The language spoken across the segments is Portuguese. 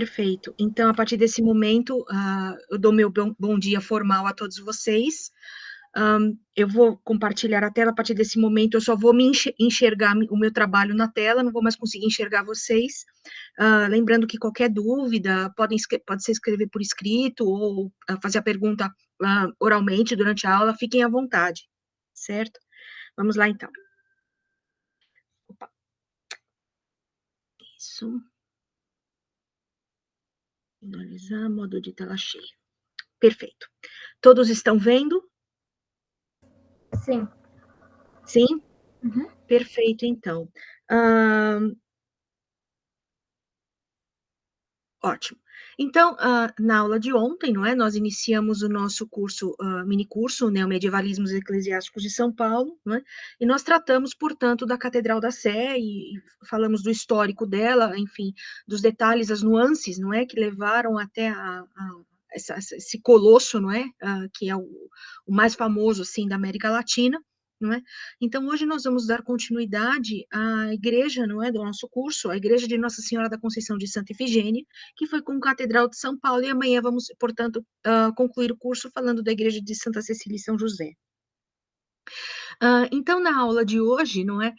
Perfeito. Então, a partir desse momento, eu dou meu bom dia formal a todos vocês. Eu vou compartilhar a tela. A partir desse momento, eu só vou me enxergar o meu trabalho na tela, não vou mais conseguir enxergar vocês. Lembrando que qualquer dúvida, pode ser escrever por escrito ou fazer a pergunta oralmente durante a aula, fiquem à vontade, certo? Vamos lá, então. Opa. Isso. Finalizar, modo de tela cheia. Perfeito. Todos estão vendo? Sim. Sim? Uhum. Perfeito, então. Ótimo. Então, na aula de ontem, não é, nós iniciamos o nosso curso, mini curso, Neomedievalismos Eclesiásticos de São Paulo, não é, e nós tratamos, portanto, da Catedral da Sé e falamos do histórico dela, enfim, dos detalhes, as nuances, não é, que levaram até esse colosso, não é, que é o mais famoso, assim, da América Latina, não é? Então, hoje nós vamos dar continuidade à igreja, não é, do nosso curso, a igreja de Nossa Senhora da Conceição de Santa Ifigênia, que foi com a Catedral de São Paulo, e amanhã vamos, portanto, concluir o curso falando da igreja de Santa Cecília e São José. Então, na aula de hoje, não é,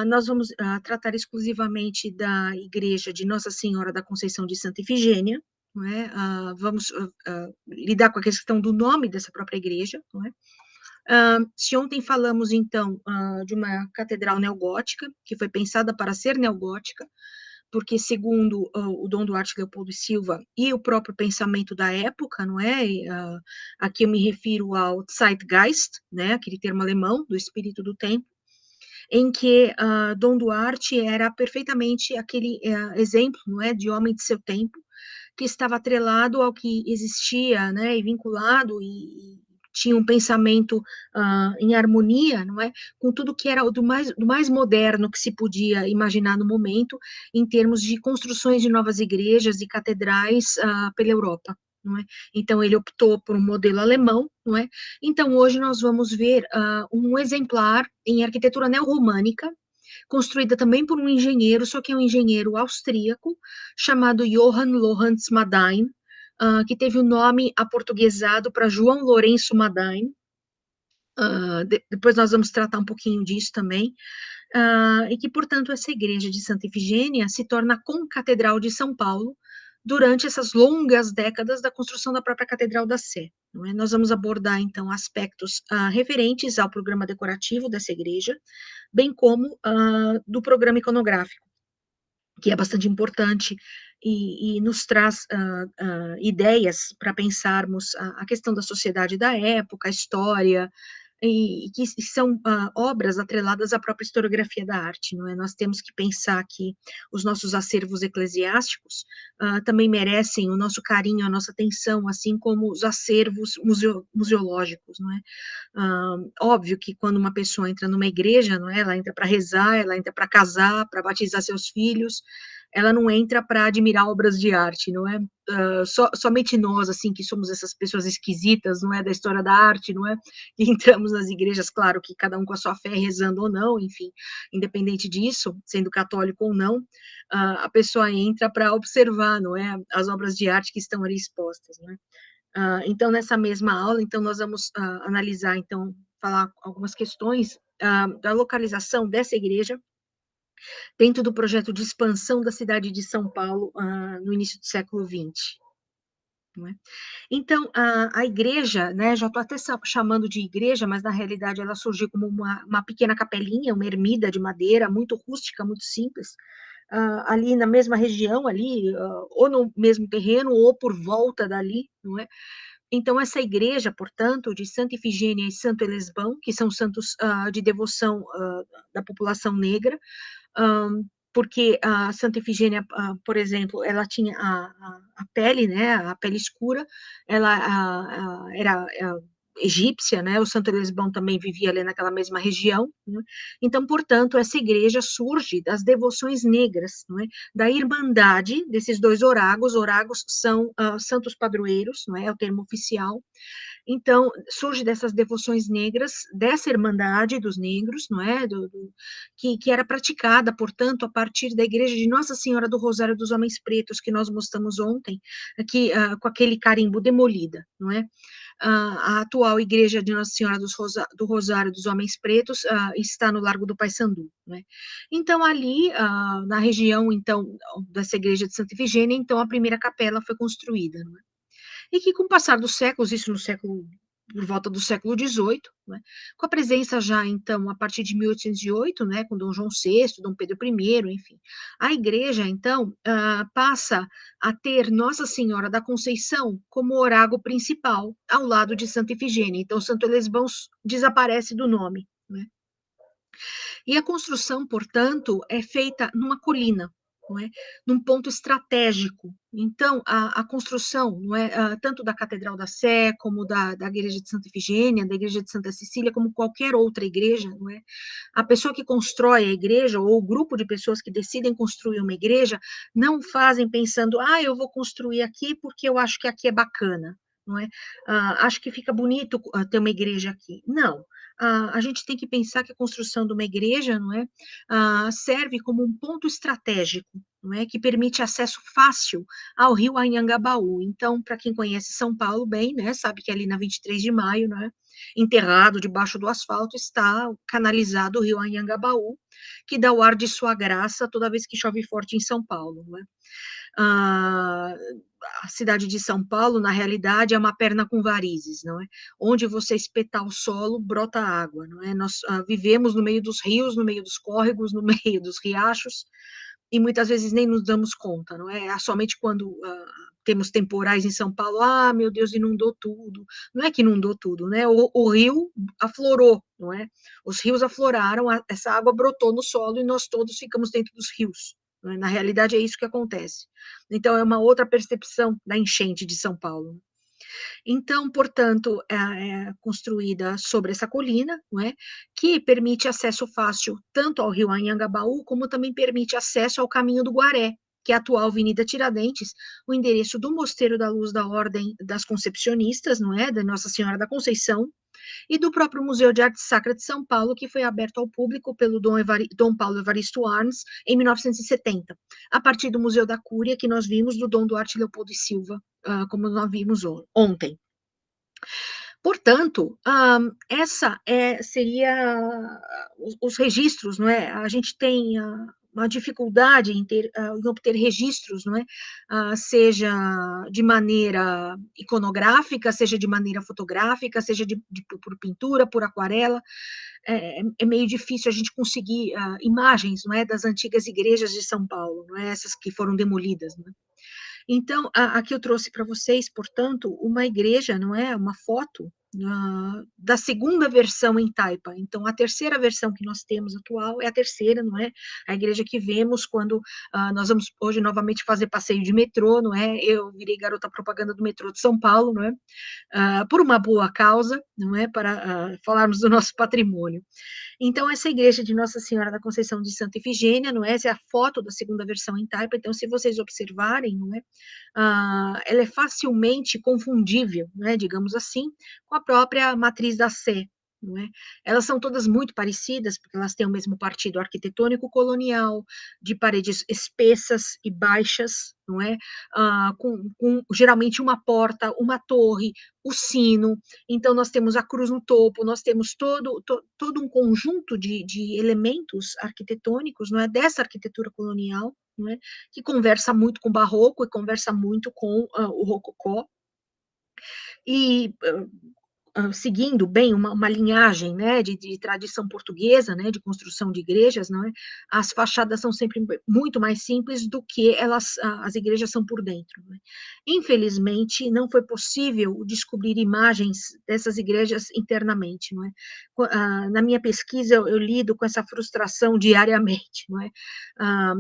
nós vamos tratar exclusivamente da igreja de Nossa Senhora da Conceição de Santa Ifigênia, não é? Vamos lidar com a questão do nome dessa própria igreja, não é? Se ontem falamos, então, de uma catedral neogótica, que foi pensada para ser neogótica, porque segundo o Dom Duarte Leopoldo e Silva e o próprio pensamento da época, não é? Aqui eu me refiro ao Zeitgeist, né? Aquele termo alemão, do espírito do tempo, em que Dom Duarte era perfeitamente aquele exemplo, não é? De homem de seu tempo, que estava atrelado ao que existia, né, e vinculado e tinha um pensamento em harmonia, não é, com tudo que era do mais moderno que se podia imaginar no momento, em termos de construções de novas igrejas e catedrais pela Europa, não é? Então ele optou por um modelo alemão, não é? Então hoje nós vamos ver um exemplar em arquitetura neorromânica, construída também por um engenheiro, só que é um engenheiro austríaco, chamado Johann Lorenz Madain, que teve o nome aportuguesado para João Lourenço Madain. Depois nós vamos tratar um pouquinho disso também, e que, portanto, essa igreja de Santa Ifigênia se torna a concatedral de São Paulo durante essas longas décadas da construção da própria Catedral da Sé. Não é? Nós vamos abordar, então, aspectos referentes ao programa decorativo dessa igreja, bem como do programa iconográfico, que é bastante importante e nos traz ideias para pensarmos a questão da sociedade da época, a história, e que são obras atreladas à própria historiografia da arte, não é? Nós temos que pensar que os nossos acervos eclesiásticos também merecem o nosso carinho, a nossa atenção, assim como os acervos museológicos, não é? Óbvio que quando uma pessoa entra numa igreja, não é? Ela entra para rezar, ela entra para casar, para batizar seus filhos, ela não entra para admirar obras de arte, não é? Somente nós, assim, que somos essas pessoas esquisitas, não é, da história da arte, não é? E entramos nas igrejas, claro que cada um com a sua fé, rezando ou não, enfim, independente disso, sendo católico ou não, a pessoa entra para observar, não é, as obras de arte que estão ali expostas, não é? Então, nessa mesma aula, então, nós vamos analisar, então, falar algumas questões da localização dessa igreja dentro do projeto de expansão da cidade de São Paulo no início do século XX. Não é? Então, a igreja, né, já estou até chamando de igreja, mas na realidade ela surgiu como uma pequena capelinha, uma ermida de madeira, muito rústica, muito simples, ali na mesma região, ali, ou no mesmo terreno, ou por volta dali, não é? Então, essa igreja, portanto, de Santa Ifigênia e Santo Elesbão, que são santos de devoção da população negra, porque a Santa Ifigênia, por exemplo, ela tinha a pele, né, a pele escura, ela era egípcia, né, o Santo Elisbão também vivia ali naquela mesma região, né, então, portanto, essa igreja surge das devoções negras, não é, da irmandade desses dois oragos são santos padroeiros, não é o termo oficial, então, surge dessas devoções negras, dessa irmandade dos negros, não é, que era praticada, portanto, a partir da igreja de Nossa Senhora do Rosário dos Homens Pretos, que nós mostramos ontem, aqui, com aquele carimbo demolida, não é, a atual igreja de Nossa Senhora do Rosário dos Homens Pretos está no Largo do Paissandu, né? Então ali na região então dessa igreja de Santa Ifigênia, então a primeira capela foi construída, né? E que com o passar dos séculos, isso no século por volta do século XVIII, né, com a presença já então a partir de 1808, né, com Dom João VI, Dom Pedro I, enfim, a igreja então passa a ter Nossa Senhora da Conceição como orago principal ao lado de Santa Ifigênia. Então Santo Elesbão desaparece do nome, né? E a construção, portanto, é feita numa colina, não é? Num ponto estratégico. Então, a construção, não é, tanto da Catedral da Sé, como da Igreja de Santa Ifigênia, da Igreja de Santa Cecília, como qualquer outra igreja, não é? A pessoa que constrói a igreja, ou o grupo de pessoas que decidem construir uma igreja, não fazem pensando, eu vou construir aqui porque eu acho que aqui é bacana, não é? Acho que fica bonito ter uma igreja aqui. Não, a gente tem que pensar que a construção de uma igreja, não é, serve como um ponto estratégico, não é, que permite acesso fácil ao rio Anhangabaú. Então, para quem conhece São Paulo bem, né, sabe que ali na 23 de maio, né, enterrado debaixo do asfalto, está canalizado o rio Anhangabaú, que dá o ar de sua graça toda vez que chove forte em São Paulo, não é? Ah, a cidade de São Paulo, na realidade, é uma perna com varizes, não é? Onde você espetar o solo, brota água, não é? Nós vivemos no meio dos rios, no meio dos córregos, no meio dos riachos, e muitas vezes nem nos damos conta, não é? Somente quando temos temporais em São Paulo, meu Deus, inundou tudo. Não é que inundou tudo, né? O rio aflorou, não é? Os rios afloraram, essa água brotou no solo e nós todos ficamos dentro dos rios. Não é? Na realidade, é isso que acontece. Então, é uma outra percepção da enchente de São Paulo. Então, portanto, é construída sobre essa colina, não é, que permite acesso fácil tanto ao rio Anhangabaú, como também permite acesso ao caminho do Guaré, que é a atual Avenida Tiradentes, o endereço do Mosteiro da Luz da Ordem das Concepcionistas, não é, da Nossa Senhora da Conceição, e do próprio Museu de Arte Sacra de São Paulo, que foi aberto ao público pelo Dom Paulo Evaristo Arns em 1970, a partir do Museu da Cúria, que nós vimos do Dom Duarte Leopoldo e Silva, como nós vimos ontem. Portanto, essa seria os registros, não é? A gente tem uma dificuldade em obter registros, não é? Seja de maneira iconográfica, seja de maneira fotográfica, seja por pintura, por aquarela. É meio difícil a gente conseguir imagens, não é, das antigas igrejas de São Paulo, não é? Essas que foram demolidas, não é? Então, aqui eu trouxe para vocês, portanto, uma igreja, não é? Uma foto da segunda versão em taipa. Então, a terceira versão que nós temos atual é a terceira, não é? A igreja que vemos quando nós vamos hoje novamente fazer passeio de metrô, não é? Eu virei garota propaganda do metrô de São Paulo, não é? Por uma boa causa, não é? Para falarmos do nosso patrimônio. Então, essa igreja de Nossa Senhora da Conceição de Santa Ifigênia, não é? Essa é a foto da segunda versão em taipa, então, se vocês observarem, não é? Ela é facilmente confundível, né, digamos assim, com a própria matriz da Sé, não é? Elas são todas muito parecidas, porque elas têm o mesmo partido arquitetônico colonial, de paredes espessas e baixas, não é? Com geralmente uma porta, uma torre, o sino, então nós temos a cruz no topo, nós temos todo um conjunto de elementos arquitetônicos, não é? Dessa arquitetura colonial, não é? Que conversa muito com o barroco e conversa muito com o rococó, e seguindo bem uma linhagem, né, de tradição portuguesa, né, de construção de igrejas, não é? As fachadas são sempre muito mais simples do que as igrejas são por dentro, né? Infelizmente, não foi possível descobrir imagens dessas igrejas internamente, não é? Na minha pesquisa, eu lido com essa frustração diariamente, não é?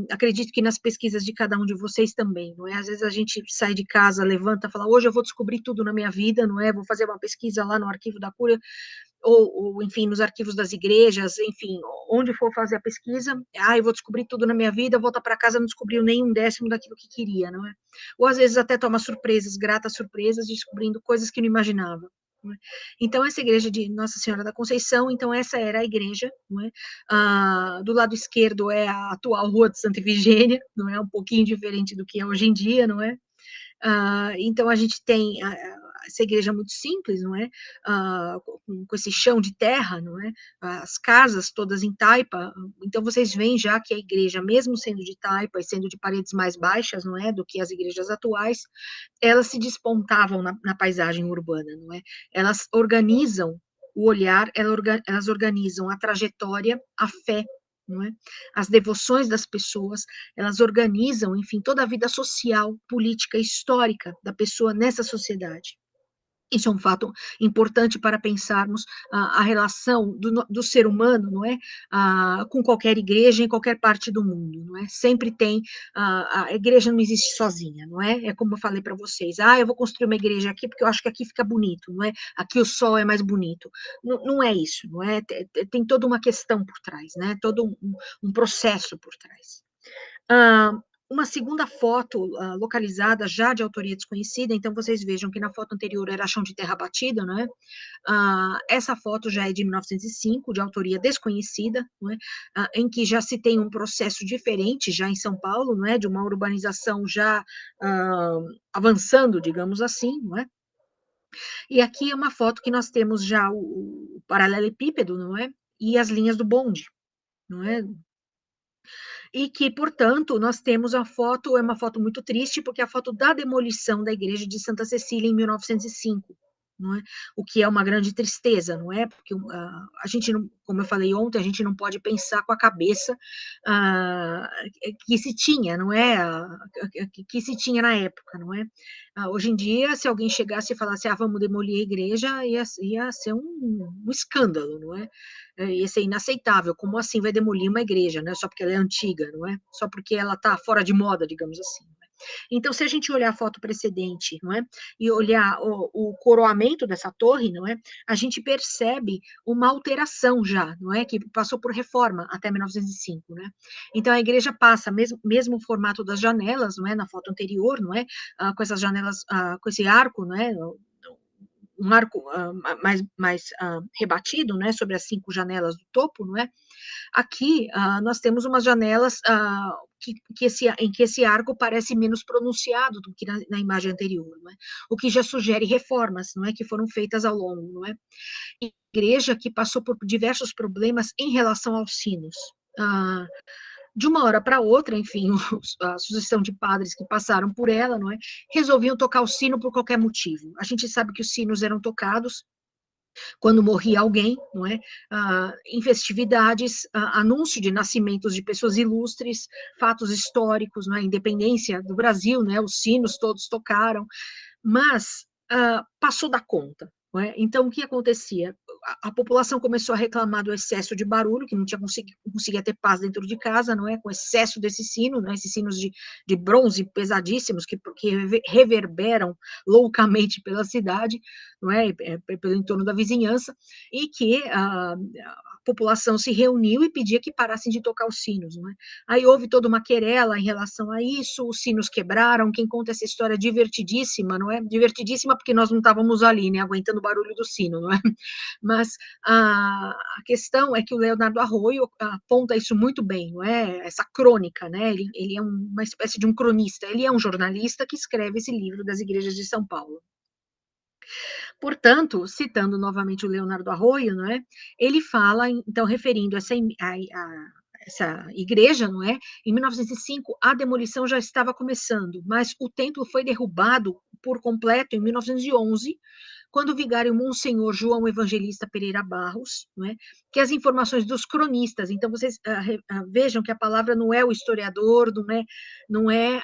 Acredito que nas pesquisas de cada um de vocês também, não é? Às vezes a gente sai de casa, levanta, fala, hoje eu vou descobrir tudo na minha vida, não é? Vou fazer uma pesquisa lá no arquivo da Cúria, enfim, nos arquivos das igrejas, enfim, onde for fazer a pesquisa, eu vou descobrir tudo na minha vida, volta para casa, não descobriu nem um décimo daquilo que queria, não é? Ou às vezes até toma surpresas, gratas surpresas, descobrindo coisas que não imaginava. Não é? Então, essa igreja de Nossa Senhora da Conceição, então essa era a igreja, não é? Do lado esquerdo é a atual Rua de Santa Ifigênia, não é? Um pouquinho diferente do que é hoje em dia, não é? Então a gente tem essa igreja muito simples, não é? Com esse chão de terra, não é? As casas todas em taipa, então vocês veem já que a igreja, mesmo sendo de taipa e sendo de paredes mais baixas, não é? Do que as igrejas atuais, elas se despontavam na paisagem urbana, não é? Elas organizam o olhar, elas organizam a trajetória, a fé, não é? As devoções das pessoas, elas organizam, enfim, toda a vida social, política, histórica da pessoa nessa sociedade. Isso é um fato importante para pensarmos a relação do ser humano, não é? Com qualquer igreja em qualquer parte do mundo, não é? Sempre tem, a igreja não existe sozinha, não é? É como eu falei para vocês, eu vou construir uma igreja aqui porque eu acho que aqui fica bonito, não é? Aqui o sol é mais bonito. Não, não é isso, não é? Tem toda uma questão por trás, né? Todo um processo por trás. Ah, uma segunda foto localizada já de autoria desconhecida, então vocês vejam que na foto anterior era chão de terra batida, não é? Essa foto já é de 1905, de autoria desconhecida, não é? Em que já se tem um processo diferente já em São Paulo, não é? De uma urbanização já avançando, digamos assim, não é? E aqui é uma foto que nós temos já o paralelepípedo, não é? E as linhas do bonde, não é? E que, portanto, nós temos a foto, é uma foto muito triste, porque é a foto da demolição da igreja de Santa Cecília em 1905, não é? O que é uma grande tristeza, não é? Porque a gente não, como eu falei ontem, a gente não pode pensar com a cabeça que se tinha, não é? Que se tinha na época, não é? Hoje em dia, se alguém chegasse e falasse, vamos demolir a igreja, ia ser um escândalo, não é? Ia ser inaceitável. Como assim vai demolir uma igreja, né? Só porque ela é antiga, não é? Só porque ela está fora de moda, digamos assim. Não é? Então, se a gente olhar a foto precedente, não é? E olhar o coroamento dessa torre, não é? A gente percebe uma alteração já, não é? Que passou por reforma até 1905, né? Então, a igreja passa, mesmo o formato das janelas, não é? Na foto anterior, não é? Com essas janelas, com esse arco, não é? Um arco mais rebatido, né, sobre as 5 janelas do topo, não é? Aqui nós temos umas janelas em que esse arco parece menos pronunciado do que na imagem anterior, não é? O que já sugere reformas, não é, que foram feitas ao longo, não é? Igreja que passou por diversos problemas em relação aos sinos. De uma hora para outra, enfim, a sucessão de padres que passaram por ela, não é, resolviam tocar o sino por qualquer motivo. A gente sabe que os sinos eram tocados quando morria alguém, não é? Em festividades, anúncio de nascimentos de pessoas ilustres, fatos históricos, não é? Independência do Brasil, né? Os sinos todos tocaram, mas passou da conta. Não é? Então, o que acontecia? A população começou a reclamar do excesso de barulho, que não conseguia ter paz dentro de casa, não é? Com excesso desse sino, né? Esses sinos de bronze pesadíssimos que reverberam loucamente pela cidade, não é? Pelo entorno da vizinhança, e que a população se reuniu e pedia que parassem de tocar os sinos, não é? Aí houve toda uma querela em relação a isso, os sinos quebraram, quem conta essa história divertidíssima, não é? Divertidíssima porque nós não estávamos ali, né, aguentando o barulho do sino, não é? Mas a questão é que o Leonardo Arroio aponta isso muito bem, não é? Essa crônica, né? Ele é uma espécie de um cronista, ele é um jornalista que escreve esse livro das igrejas de São Paulo. Portanto, citando novamente o Leonardo Arroio, não é? Ele fala, então, referindo essa igreja, não é? Em 1905, a demolição já estava começando, mas o templo foi derrubado por completo em 1911, quando o vigário Monsenhor João Evangelista Pereira Barros, não é? Que as informações dos cronistas, então vocês vejam que a palavra não é o historiador, não é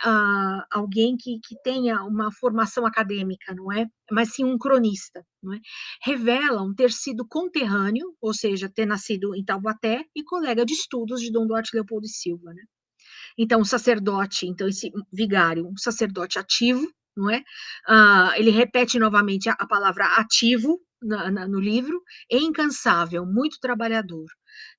alguém que tenha uma formação acadêmica, não é? Mas sim um cronista, não é? Revelam ter sido conterrâneo, ou seja, ter nascido em Taubaté e colega de estudos de Dom Duarte Leopoldo e Silva, né? Então, o sacerdote, então esse vigário, um sacerdote ativo, não é? Ele repete novamente a palavra ativo, no livro, e incansável, muito trabalhador.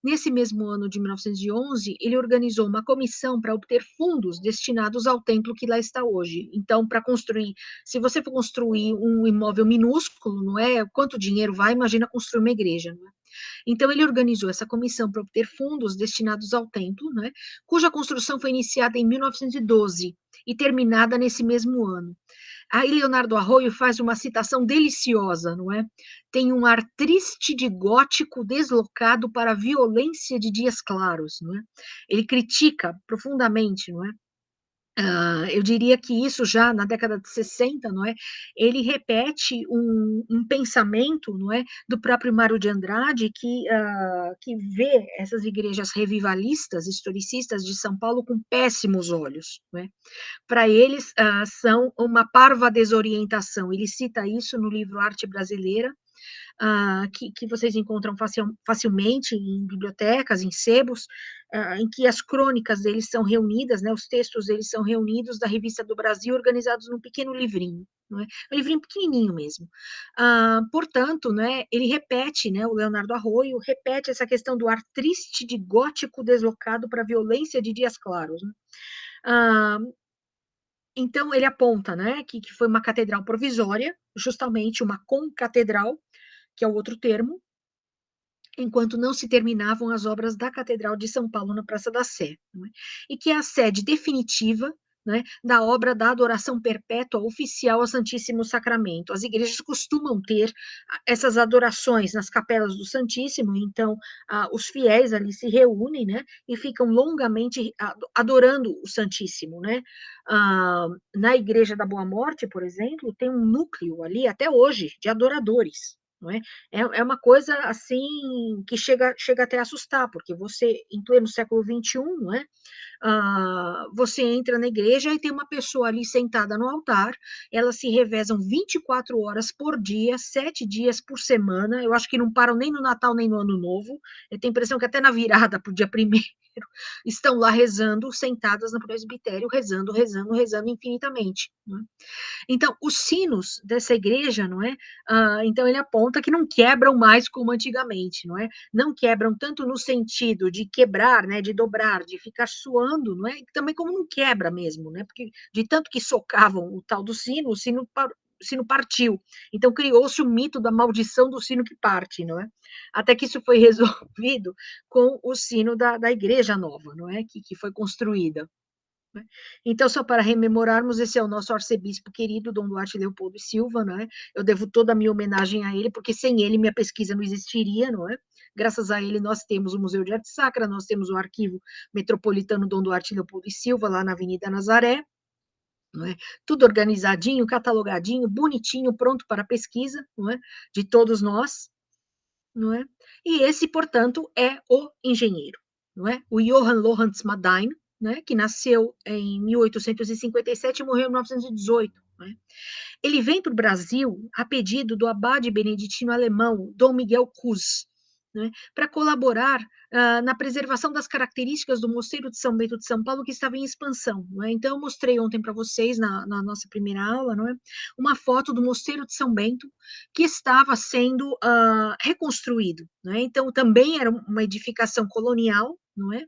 Nesse mesmo ano de 1911, ele organizou uma comissão para obter fundos destinados ao templo que lá está hoje. Então, para construir, se você for construir um imóvel minúsculo, não é? Quanto dinheiro vai? Imagina construir uma igreja, não é? Então, ele organizou essa comissão para obter fundos destinados ao templo, né, cuja construção foi iniciada em 1912 e terminada nesse mesmo ano. Aí Leonardo Arroio faz uma citação deliciosa, não é? Tem um ar triste de gótico deslocado para a violência de dias claros, não é? Ele critica profundamente, não é? Eu diria que isso já na década de 60, não é? Ele repete um pensamento, não é, do próprio Mário de Andrade, que vê essas igrejas revivalistas, historicistas de São Paulo com péssimos olhos, não é? Para eles, são uma parva desorientação. Ele cita isso no livro Arte Brasileira, que vocês encontram facilmente em bibliotecas, em sebos, em que as crônicas deles são reunidas, né, os textos deles são reunidos da Revista do Brasil, organizados num pequeno livrinho, não é? Um livrinho pequenininho mesmo. Portanto, né, ele repete, né, o Leonardo Arroio repete essa questão do ar triste de gótico deslocado para a violência de dias claros, né? Ah, então, ele aponta, né, que foi uma catedral provisória, justamente uma concatedral, que é o outro termo, enquanto não se terminavam as obras da Catedral de São Paulo na Praça da Sé, não é? E que é a sede definitiva, né, da obra da adoração perpétua oficial ao Santíssimo Sacramento. As igrejas costumam ter essas adorações nas capelas do Santíssimo, então os fiéis ali se reúnem, né, e ficam longamente adorando o Santíssimo, né? Na Igreja da Boa Morte, por exemplo, tem um núcleo ali até hoje de adoradores, não é? É uma coisa assim que chega até a assustar, porque você, em pleno século XXI, não é? Você entra na igreja e tem uma pessoa ali sentada no altar, elas se revezam 24 horas por dia, 7 dias por semana, eu acho que não param nem no Natal nem no Ano Novo, eu tenho a impressão que até na virada para o dia primeiro, estão lá rezando, sentadas no presbitério, rezando, rezando, rezando infinitamente. Não é? Então, os sinos dessa igreja, não é? Então ele aponta que não quebram mais como antigamente, não é? Não quebram tanto no sentido de quebrar, né? De dobrar, de ficar suando, não é? Também como não quebra mesmo, né? Porque de tanto que socavam o tal do sino, o sino partiu. Então criou-se o mito da maldição do sino que parte, não é? Até que isso foi resolvido com o sino da igreja nova, não é? Que foi construída. Né? Então, só para rememorarmos, esse é o nosso arcebispo querido, Dom Duarte Leopoldo e Silva, não é? Eu devo toda a minha homenagem a ele, porque sem ele minha pesquisa não existiria, não é? Graças a ele nós temos o Museu de Arte Sacra, nós temos o Arquivo Metropolitano Dom Duarte Leopoldo e Silva, lá na Avenida Nazaré, não é? Tudo organizadinho, catalogadinho, bonitinho, pronto para pesquisa, não é? De todos nós, não é? E esse, portanto, é o engenheiro, não é? O Johann Lorenz Madain, né, que nasceu em 1857 e morreu em 1918. Né? Ele vem para o Brasil a pedido do abade beneditino alemão Dom Miguel Cus, né, para colaborar na preservação das características do Mosteiro de São Bento de São Paulo, que estava em expansão. Né? Então, eu mostrei ontem para vocês, na nossa primeira aula, não é? Uma foto do Mosteiro de São Bento, que estava sendo reconstruído. Né? Então, também era uma edificação colonial, não é?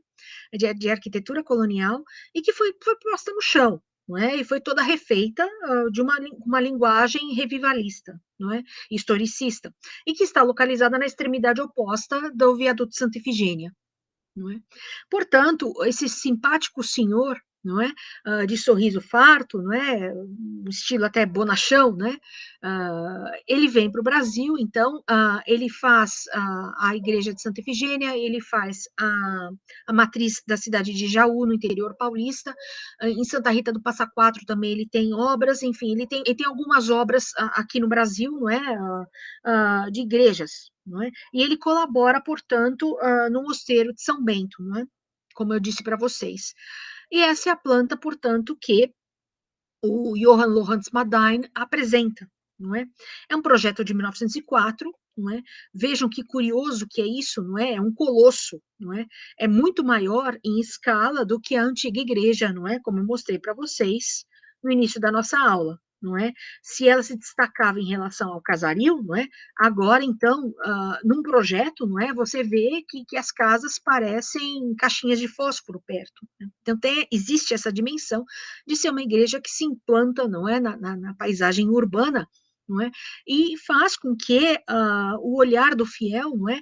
De arquitetura colonial, e que foi posta no chão, não é? E foi toda refeita de uma linguagem revivalista, não é? Historicista, e que está localizada na extremidade oposta do viaduto Santa Efigênia. Não é? Portanto, esse simpático senhor, não é, de sorriso farto, não é, um estilo até bonachão, né, ele vem para o Brasil, então ele faz a igreja de Santa Efigênia, ele faz a matriz da cidade de Jaú, no interior paulista, em Santa Rita do Passa Quatro também ele tem obras, enfim, ele tem algumas obras aqui no Brasil, não é, de igrejas, não é? E ele colabora, portanto, no Mosteiro de São Bento, não é? Como eu disse para vocês. E essa é a planta, portanto, que o Johann Lorenz Madain apresenta, não é? É um projeto de 1904, não é? Vejam que curioso que é isso, não é? É um colosso, não é? É muito maior em escala do que a antiga igreja, não é? Como eu mostrei para vocês no início da nossa aula. não é? Se ela se destacava em relação ao casario, não é? Agora, então, num projeto, não é? Você vê que as casas parecem caixinhas de fósforo perto, né? Então, existe essa dimensão de ser uma igreja que se implanta, não é? Na paisagem urbana, não é? E faz com que o olhar do fiel, não é?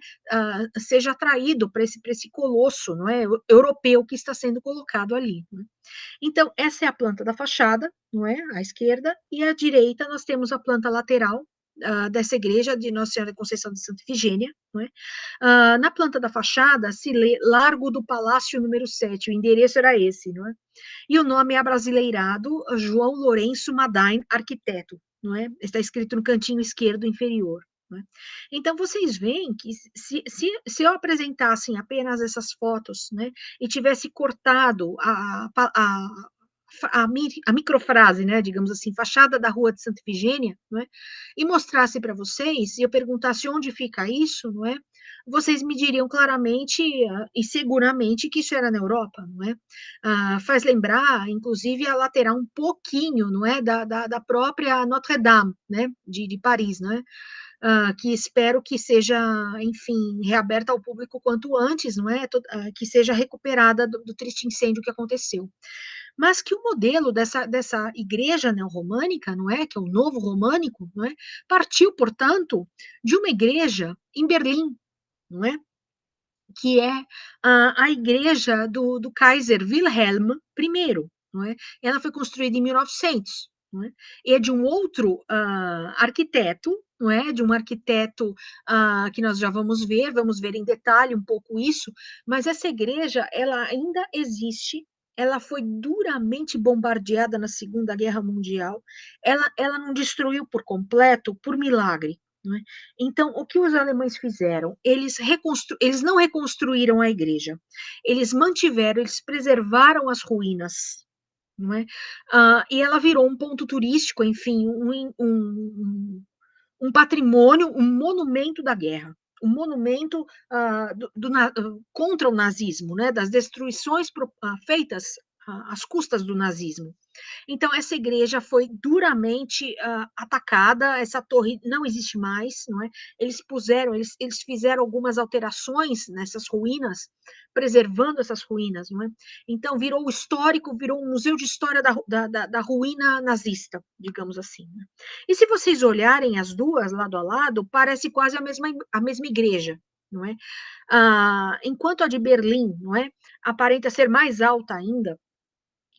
Seja atraído para esse colosso, não é? Europeu que está sendo colocado ali, né? Então, essa é a planta da fachada, não é? À esquerda, e à direita nós temos a planta lateral dessa igreja de Nossa Senhora da Conceição de Santa Efigênia, não é? Na planta da fachada se lê Largo do Palácio número 7, o endereço era esse, não é? E o nome é abrasileirado João Lourenço Madain, arquiteto, não é? Está escrito no cantinho esquerdo inferior. Né? Então, vocês veem que se eu apresentasse apenas essas fotos, né, e tivesse cortado a microfrase, né, digamos assim, fachada da Rua de Santa Efigênia, não é, e mostrasse para vocês, e eu perguntasse onde fica isso, não é, vocês me diriam claramente e seguramente que isso era na Europa, não é? Faz lembrar, inclusive, a lateral um pouquinho, não é, da própria Notre-Dame, né, de Paris, não é? Que espero que seja, enfim, reaberta ao público quanto antes, não é? Que seja recuperada do triste incêndio que aconteceu. Mas que o modelo dessa igreja neorromânica, não é? Que é o novo românico, não é? Partiu, portanto, de uma igreja em Berlim, não é? Que é a igreja do Kaiser Wilhelm I, não é? Ela foi construída em 1900, não é? E é de um outro arquiteto, não é? De um arquiteto que nós já vamos ver em detalhe um pouco isso, mas essa igreja, ela ainda existe, ela foi duramente bombardeada na Segunda Guerra Mundial, ela não destruiu por completo por milagre, não é? Então, o que os alemães fizeram? Eles não reconstruíram a igreja, eles mantiveram, eles preservaram as ruínas, não é? E ela virou um ponto turístico, enfim, um patrimônio, um monumento da guerra, um monumento contra o nazismo, né? Das destruições feitas às custas do nazismo. Então, essa igreja foi duramente atacada, essa torre não existe mais, não é? Eles fizeram algumas alterações nessas ruínas, preservando essas ruínas, não é? Então, virou histórico, virou um museu de história da ruína nazista, digamos assim. Né? E se vocês olharem as duas lado a lado, parece quase a mesma igreja, não é? Enquanto a de Berlim, não é? Aparenta ser mais alta ainda,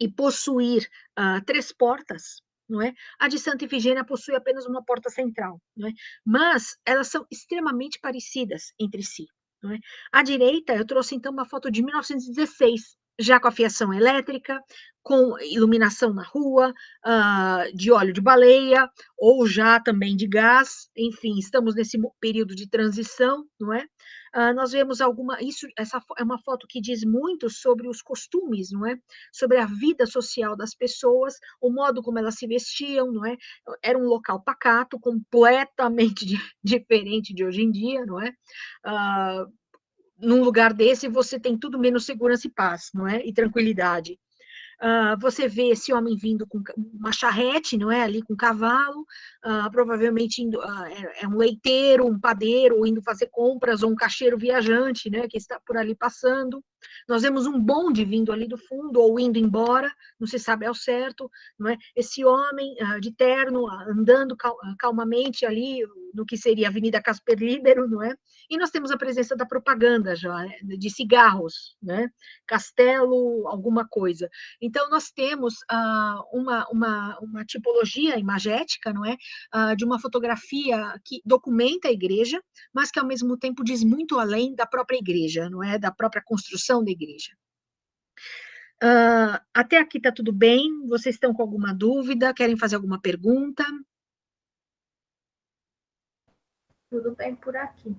e possuir 3 portas, não é? A de Santa Ifigênia possui apenas uma porta central, não é? Mas elas são extremamente parecidas entre si, não é? À direita, eu trouxe então uma foto de 1916, já com a fiação elétrica, com iluminação na rua, de óleo de baleia, ou já também de gás, enfim, estamos nesse período de transição, não é? Nós vemos essa é uma foto que diz muito sobre os costumes, não é? Sobre a vida social das pessoas, o modo como elas se vestiam, não é? Era um local pacato, completamente diferente de hoje em dia, não é? Ah, Num lugar desse você tem tudo menos segurança e paz, não é? E tranquilidade. Você vê esse homem vindo com uma charrete, não é? Ali com um cavalo, provavelmente é um leiteiro, um padeiro, ou indo fazer compras, ou um caixeiro viajante, né? Que está por ali passando. Nós vemos um bonde vindo ali do fundo, ou indo embora, não se sabe ao certo, não é? Esse homem de terno, andando calmamente ali, no que seria a Avenida Casper Libero, não é? E nós temos a presença da propaganda já, né? De cigarros, né? Castelo, alguma coisa. Então, nós temos uma tipologia imagética, não é? De uma fotografia que documenta a igreja, mas que, ao mesmo tempo, diz muito além da própria igreja, não é? Da própria construção da igreja. Até aqui está tudo bem? Vocês estão com alguma dúvida? Querem fazer alguma pergunta? Tudo bem por aqui.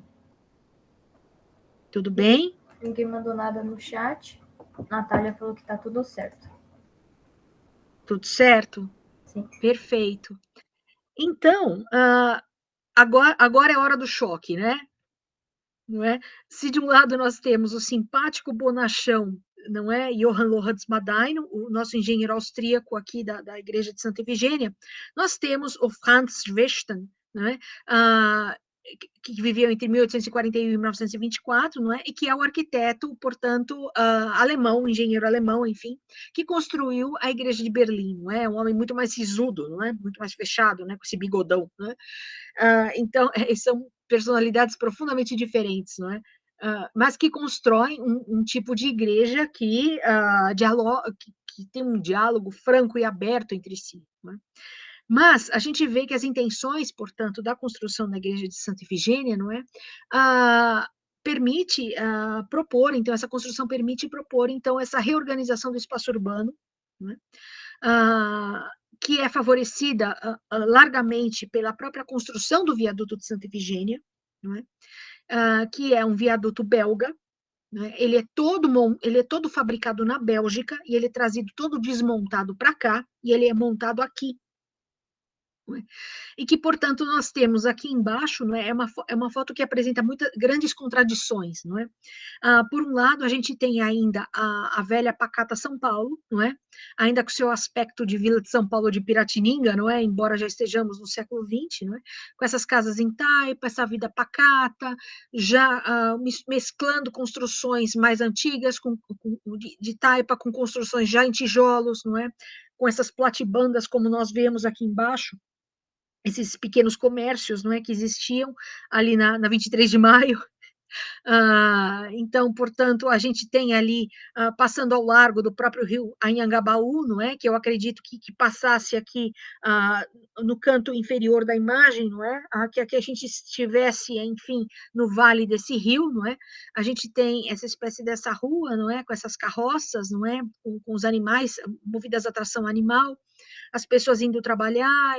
Tudo bem? Ninguém mandou nada no chat. Natália falou que tá tudo certo. Tudo certo? Sim. Perfeito. Então, agora é hora do choque, né? Não é? Se de um lado nós temos o simpático bonachão não é? Johann Lorenz Madain, o nosso engenheiro austríaco aqui da Igreja de Santa Efigênia. Nós temos o Franz Schwesten, não é? Que viveu entre 1841 e 1924, não é? E que é o arquiteto, portanto, alemão, engenheiro alemão, enfim, que construiu a Igreja de Berlim, não é? Um homem muito mais sisudo, não é? Muito mais fechado, né? Com esse bigodão, não é? Então, são personalidades profundamente diferentes, não é? Mas que constroem um tipo de igreja que tem um diálogo franco e aberto entre si. Não é? Mas a gente vê que as intenções, portanto, da construção da igreja de Santa Efigênia, não é? Permite propor, então, essa construção permite propor, então, essa reorganização do espaço urbano, não é? Que é favorecida largamente pela própria construção do viaduto de Santa Efigênia, não é? Que é um viaduto belga, né? Ele é todo fabricado na Bélgica e ele é trazido todo desmontado para cá e ele é montado aqui. Não é? E que, portanto, nós temos aqui embaixo, não é? É uma foto que apresenta muitas grandes contradições, não é? Por um lado, a gente tem ainda a velha pacata São Paulo, não é? Ainda com seu aspecto de Vila de São Paulo de Piratininga, não é? Embora já estejamos no século XX, não é? Com essas casas em taipa, essa vida pacata, já mesclando construções mais antigas de taipa com construções já em tijolos, não é? Com essas platibandas como nós vemos aqui embaixo, esses pequenos comércios, não é, que existiam ali na 23 de maio. Então, portanto, a gente tem ali, passando ao largo do próprio rio Anhangabaú, não é, que eu acredito que passasse aqui no canto inferior da imagem, não é, que aqui a gente estivesse, enfim, no vale desse rio, não é, a gente tem essa espécie dessa rua, não é, com essas carroças, não é, com os animais, movidas à atração animal, as pessoas indo trabalhar,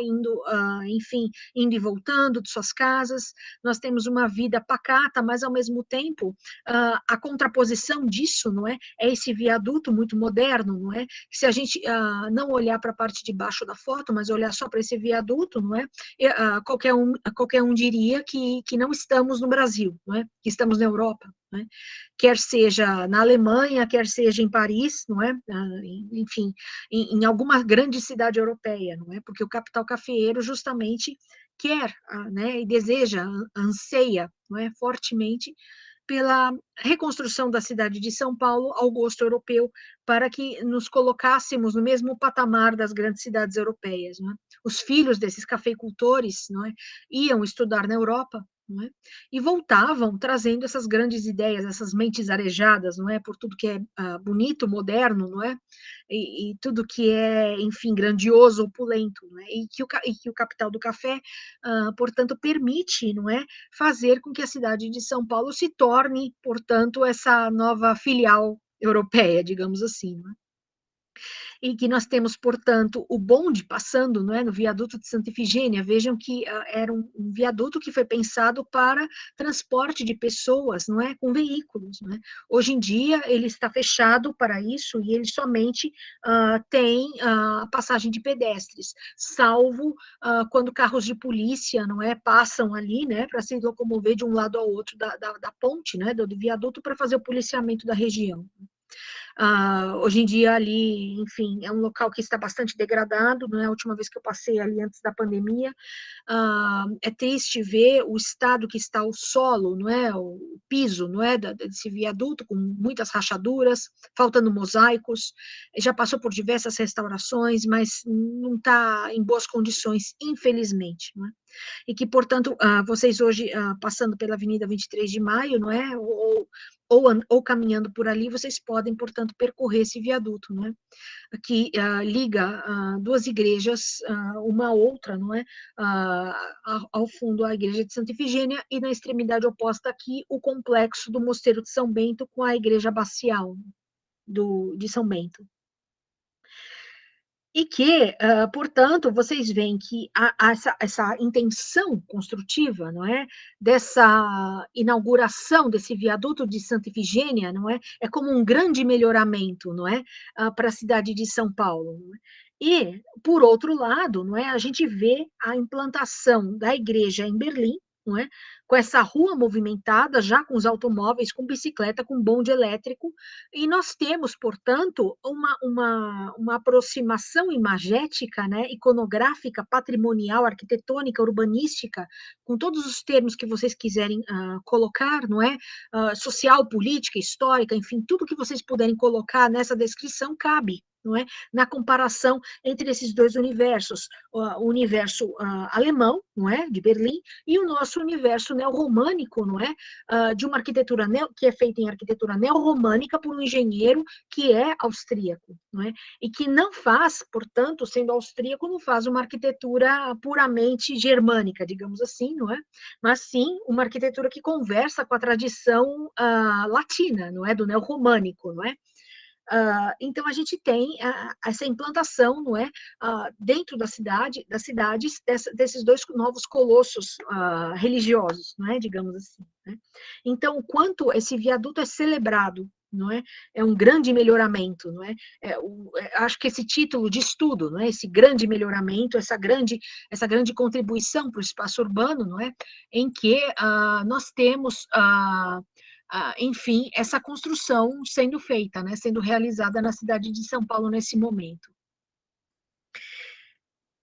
enfim, indo e voltando de suas casas. Nós temos uma vida pacata, mas ao mesmo tempo a contraposição disso, não é? É esse viaduto muito moderno, não é? Que se a gente não olhar para a parte de baixo da foto, mas olhar só para esse viaduto, não é? Qualquer um diria que não estamos no Brasil, não é? Que estamos na Europa. Né? Quer seja na Alemanha, quer seja em Paris, não é? Enfim, em alguma grande cidade europeia, não é? Porque o capital cafeeiro justamente quer, né, e deseja, anseia, não é, fortemente pela reconstrução da cidade de São Paulo ao gosto europeu, para que nos colocássemos no mesmo patamar das grandes cidades europeias. Não é? Os filhos desses cafeicultores, não é, iam estudar na Europa, não é? E voltavam trazendo essas grandes ideias, essas mentes arejadas, não é, por tudo que é bonito, moderno, não é, e tudo que é, enfim, grandioso, opulento, não é? E que o capital do café, portanto, permite, não é, fazer com que a cidade de São Paulo se torne, portanto, essa nova filial europeia, digamos assim. Não é? E que nós temos, portanto, o bonde passando, não é, no viaduto de Santa Efigênia. Vejam que era um viaduto que foi pensado para transporte de pessoas, não é, com veículos. Não é? Hoje em dia ele está fechado para isso e ele somente tem a passagem de pedestres, salvo quando carros de polícia, não é, passam ali, né, para se locomover de um lado ao outro da ponte, né, do viaduto para fazer o policiamento da região. Hoje em dia ali, enfim, é um local que está bastante degradado, não é? A última vez que eu passei ali antes da pandemia, é triste ver o estado que está o solo, não é? O piso, não é? Desse viaduto, com muitas rachaduras, faltando mosaicos, já passou por diversas restaurações, mas não está em boas condições, infelizmente, não é? E que, portanto, vocês hoje, passando pela Avenida 23 de Maio, não é? Ou caminhando por ali, vocês podem, portanto, percorrer esse viaduto, não é? Que liga duas igrejas, uma a outra, não é? Ao fundo, a igreja de Santa Efigênia, e na extremidade oposta aqui, o complexo do Mosteiro de São Bento com a igreja abacial de São Bento. E que, portanto, vocês veem que essa intenção construtiva, não é, dessa inauguração desse viaduto de Santa Efigênia, não é, é como um grande melhoramento, não é, para a cidade de São Paulo. Não é? E, por outro lado, não é, a gente vê a implantação da igreja em Berlim, não é? Com essa rua movimentada, já com os automóveis, com bicicleta, com bonde elétrico, e nós temos, portanto, uma aproximação imagética, né, iconográfica, patrimonial, arquitetônica, urbanística, com todos os termos que vocês quiserem colocar, não é? Social, política, histórica, enfim, tudo que vocês puderem colocar nessa descrição cabe, não é? Na comparação entre esses dois universos, o universo alemão, não é? De Berlim, e o nosso universo neorromânico, não é? De uma arquitetura que é feita em arquitetura neorromânica por um engenheiro que é austríaco, não é? E que não faz, portanto, sendo austríaco, não faz uma arquitetura puramente germânica, digamos assim, não é? Mas sim uma arquitetura que conversa com a tradição latina, não é? Do neorromânico, não é? Então a gente tem essa implantação, não é, dentro da cidade, das cidades, desses dois novos colossos religiosos, não é, digamos assim. Né? Então, o quanto esse viaduto é celebrado, não é? É um grande melhoramento, não é? Acho que esse título de estudo, não é? Esse grande melhoramento, essa grande contribuição para o espaço urbano, não é? Em que nós temos enfim, essa construção sendo feita, né, sendo realizada na cidade de São Paulo nesse momento.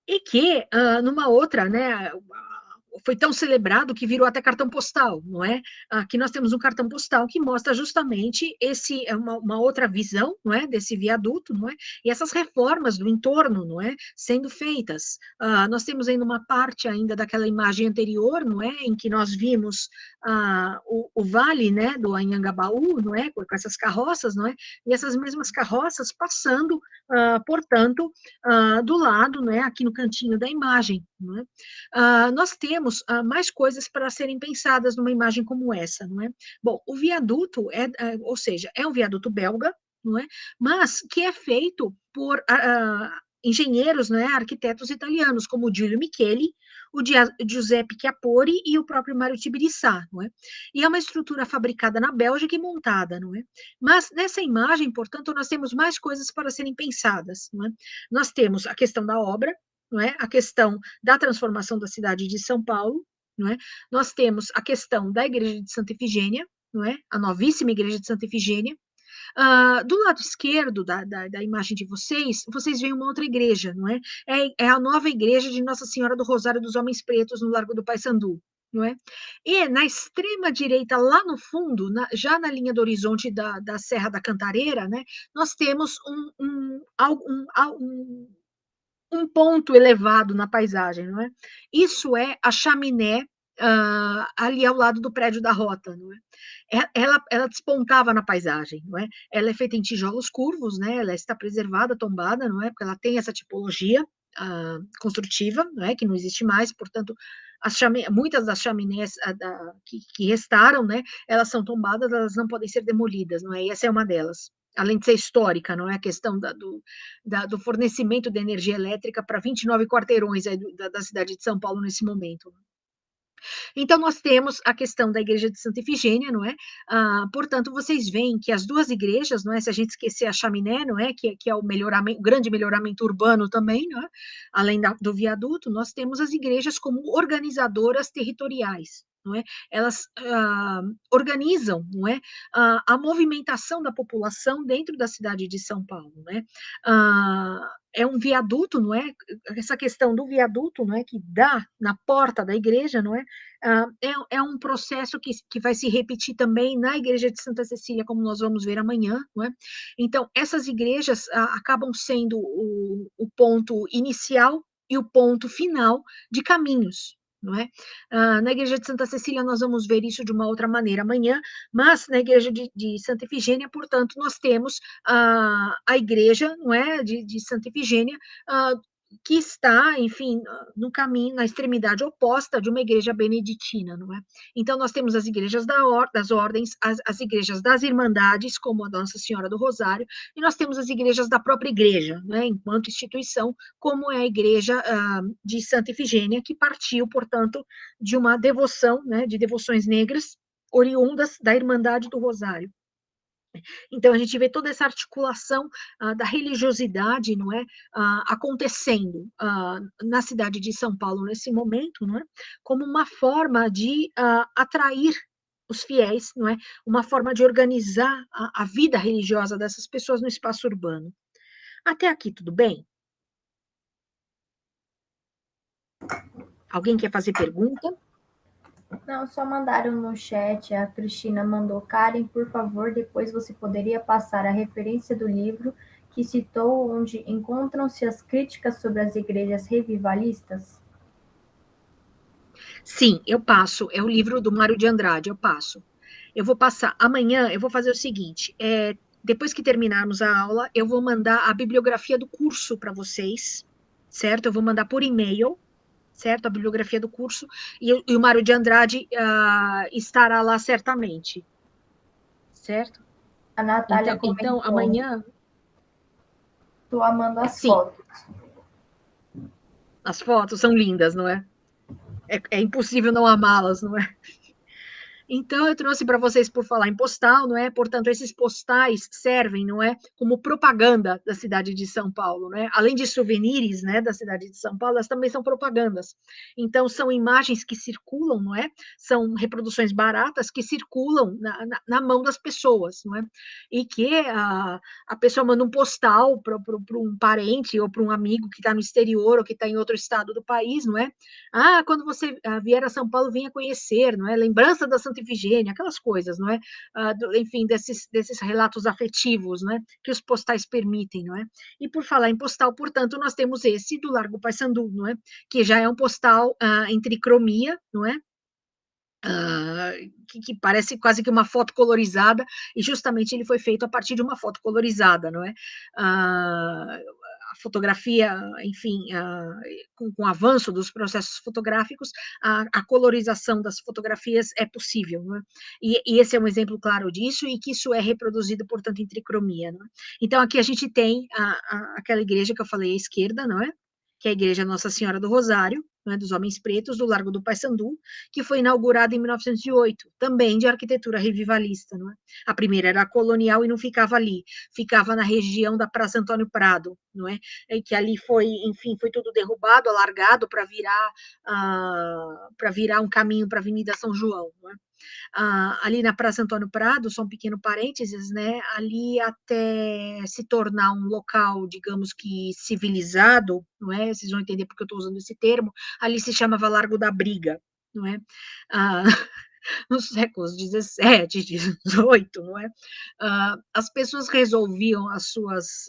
E que, numa outra, né, foi tão celebrado que virou até cartão postal, não é? Aqui nós temos um cartão postal que mostra justamente uma outra visão, não é, desse viaduto, não é? E essas reformas do entorno, não é, sendo feitas. Nós temos ainda uma parte ainda daquela imagem anterior, não é, em que nós vimos o vale, né, do Anhangabaú, não é, com essas carroças, não é? E essas mesmas carroças passando, portanto, do lado, né, aqui no cantinho da imagem. Não é? Nós temos mais coisas para serem pensadas numa imagem como essa. Não é? Bom, o viaduto, ou seja, é um viaduto belga, não é? Mas que é feito por engenheiros, né, arquitetos italianos, como o Giulio Micheli, o Giuseppe Chiappori e o próprio Mário Tibiriçá, não é? E é uma estrutura fabricada na Bélgica e montada, não é? Mas nessa imagem, portanto, nós temos mais coisas para serem pensadas, não é? Nós temos a questão da obra, não é? A questão da transformação da cidade de São Paulo, não é? Nós temos a questão da igreja de Santa Efigênia, não é? A novíssima igreja de Santa Efigênia. Do lado esquerdo da imagem de vocês veem uma outra igreja, não é? É a nova igreja de Nossa Senhora do Rosário dos Homens Pretos, no Largo do Paissandu, não é? E na extrema direita, lá no fundo, já na linha do horizonte da Serra da Cantareira, né, nós temos um ponto elevado na paisagem, não é? Isso é a chaminé ali ao lado do prédio da Rota, não é? Ela despontava na paisagem, não é? Ela é feita em tijolos curvos, né? Ela está preservada, tombada, não é? Porque ela tem essa tipologia construtiva, não é? Que não existe mais, portanto, muitas das chaminés que restaram, né? Elas são tombadas, elas não podem ser demolidas, não é? E essa é uma delas. Além de ser histórica, não é? A questão do fornecimento de energia elétrica para 29 quarteirões da cidade de São Paulo nesse momento. Então, nós temos a questão da igreja de Santa Efigênia, não é? Portanto, vocês veem que as duas igrejas, não é? Se a gente esquecer a chaminé, não é? Que é o grande melhoramento urbano também, não é? Além do viaduto, nós temos as igrejas como organizadoras territoriais. Não é? Elas organizam, não é? A movimentação da população dentro da cidade de São Paulo, não é? É um viaduto, não é? Essa questão do viaduto, não é? Que dá na porta da igreja, não é? É um processo que vai se repetir também na igreja de Santa Cecília, como nós vamos ver amanhã, não é? Então, essas igrejas acabam sendo o ponto inicial e o ponto final de caminhos, não é? Na igreja de Santa Cecília nós vamos ver isso de uma outra maneira amanhã, mas na igreja de Santa Efigênia, portanto, nós temos a igreja, não é, de Santa Efigênia, que está, enfim, no caminho, na extremidade oposta de uma igreja beneditina, não é? Então, nós temos as igrejas das ordens, as igrejas das irmandades, como a Nossa Senhora do Rosário, e nós temos as igrejas da própria igreja, né, enquanto instituição, como é a igreja de Santa Efigênia, que partiu, portanto, de uma devoção, né, de devoções negras, oriundas da Irmandade do Rosário. Então, a gente vê toda essa articulação da religiosidade, não é, acontecendo na cidade de São Paulo nesse momento, não é, como uma forma de atrair os fiéis, não é, uma forma de organizar a vida religiosa dessas pessoas no espaço urbano. Até aqui, tudo bem? Alguém quer fazer pergunta? Não, só mandaram no chat, a Cristina mandou: Karen, por favor, depois você poderia passar a referência do livro que citou, onde encontram-se as críticas sobre as igrejas revivalistas? Sim, eu passo. É o livro do Mário de Andrade, eu passo. Eu vou passar. Amanhã eu vou fazer o seguinte: depois que terminarmos a aula, eu vou mandar a bibliografia do curso para vocês, certo? Eu vou mandar por e-mail, certo? A bibliografia do curso, e o Mário de Andrade estará lá certamente, certo? A Natália Então comentou: amanhã, estou amando as sim, fotos. as fotos são lindas, não é? É impossível não amá-las, não é? Então, eu trouxe para vocês por falar em postal, não é? Portanto, esses postais servem, não é? Como propaganda da cidade de São Paulo, né? Além de souvenirs, né, da cidade de São Paulo, elas também são propagandas. Então, são imagens que circulam, não é? São reproduções baratas que circulam na mão das pessoas, não é? E que a pessoa manda um postal para um parente ou para um amigo que está no exterior ou que está em outro estado do país, não é? Quando você vier a São Paulo, venha conhecer, não é? Lembrança da Santa Ifigênia, aquelas coisas, não é? Enfim, desses relatos afetivos, não é? Que os postais permitem, não é? E por falar em postal, portanto, nós temos esse do Largo Paissandu, não é? Que já é um postal em tricromia, não é? Que parece quase que uma foto colorizada, e justamente ele foi feito a partir de uma foto colorizada, não é? A fotografia, enfim, com o avanço dos processos fotográficos, a colorização das fotografias é possível, não é? E esse é um exemplo claro disso, e que isso é reproduzido, portanto, em tricromia, não é? Então, aqui a gente tem aquela igreja que eu falei à esquerda, não é? Que é a igreja Nossa Senhora do Rosário, não é? Dos Homens Pretos, do Largo do Paissandu, que foi inaugurada em 1908, também de arquitetura revivalista, não é? A primeira era colonial e não ficava ali, ficava na região da Praça Antônio Prado, não é? E que ali foi, enfim, foi tudo derrubado, alargado para virar um caminho para a Avenida São João, não é? Ali na Praça Antônio Prado, só um pequeno parênteses, né? Ali até se tornar um local, digamos que civilizado, não é? Vocês vão entender porque eu estou usando esse termo. Ali se chamava Largo da Briga, não é? Ah, nos séculos 17, 18, não é? As pessoas resolviam as suas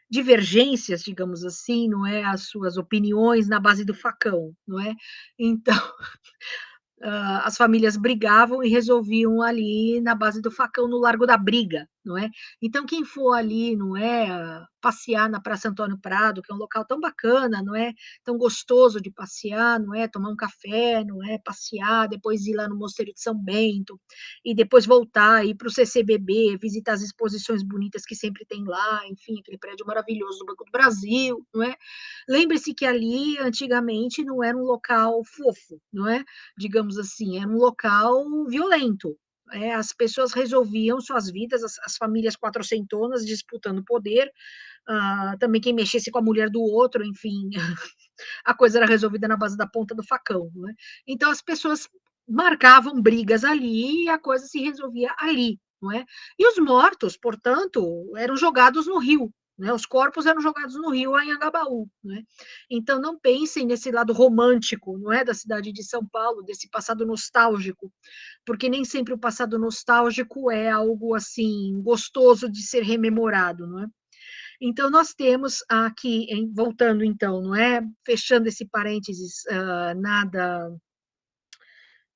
divergências, digamos assim, não é? As suas opiniões na base do facão, não é? Então, as famílias brigavam e resolviam ali na base do facão no Largo da Briga, não é? Então quem for ali, não é, passear na Praça Antônio Prado, que é um local tão bacana, não é? Tão gostoso de passear, não é? Tomar um café, não é? Passear, depois ir lá no Mosteiro de São Bento e depois voltar, ir para o CCBB, visitar as exposições bonitas que sempre tem lá, enfim, aquele prédio maravilhoso do Banco do Brasil, não é? Lembre-se que ali antigamente não era um local fofo, não é? Digamos assim, era um local violento. As pessoas resolviam suas vidas, as famílias quatrocentonas disputando poder, também quem mexesse com a mulher do outro, enfim, a coisa era resolvida na base da ponta do facão. Não é? Então as pessoas marcavam brigas ali e a coisa se resolvia ali. Não é? E os mortos, portanto, eram jogados no rio. Né? Os corpos eram jogados no rio em Anhangabaú. Né? Então não pensem nesse lado romântico, não é, da cidade de São Paulo, desse passado nostálgico, porque nem sempre o passado nostálgico é algo assim gostoso de ser rememorado, não é? Então, nós temos aqui, voltando então, não é? Fechando esse parênteses, nada,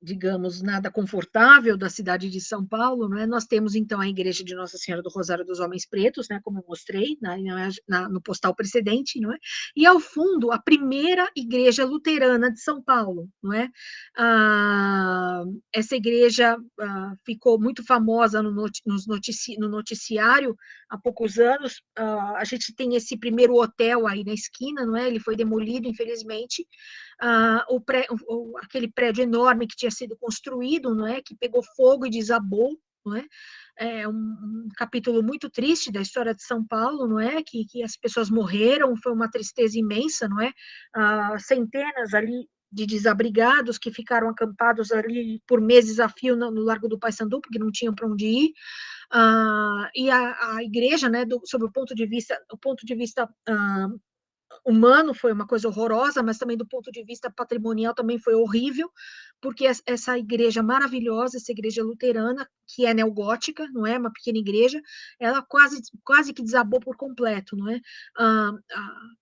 digamos, nada confortável da cidade de São Paulo, não é? Nós temos então a igreja de Nossa Senhora do Rosário dos Homens Pretos, né, como eu mostrei no postal precedente, não é? E ao fundo, a primeira igreja luterana de São Paulo, não é? Essa igreja ficou muito famosa no noticiário há poucos anos. A gente tem esse primeiro hotel aí na esquina, não é? Ele foi demolido, infelizmente, aquele prédio enorme que tinha sido construído, não é, que pegou fogo e desabou, não é? É um capítulo muito triste da história de São Paulo, não é? Que as pessoas morreram, foi uma tristeza imensa, não é? Centenas ali de desabrigados que ficaram acampados ali por meses a fio no Largo do Paissandu, porque não tinham para onde ir. E a igreja, né, sob o ponto de vista humano foi uma coisa horrorosa, mas também do ponto de vista patrimonial também foi horrível, porque essa igreja maravilhosa, essa igreja luterana, que é neogótica, não é uma pequena igreja, ela quase que desabou por completo, não é?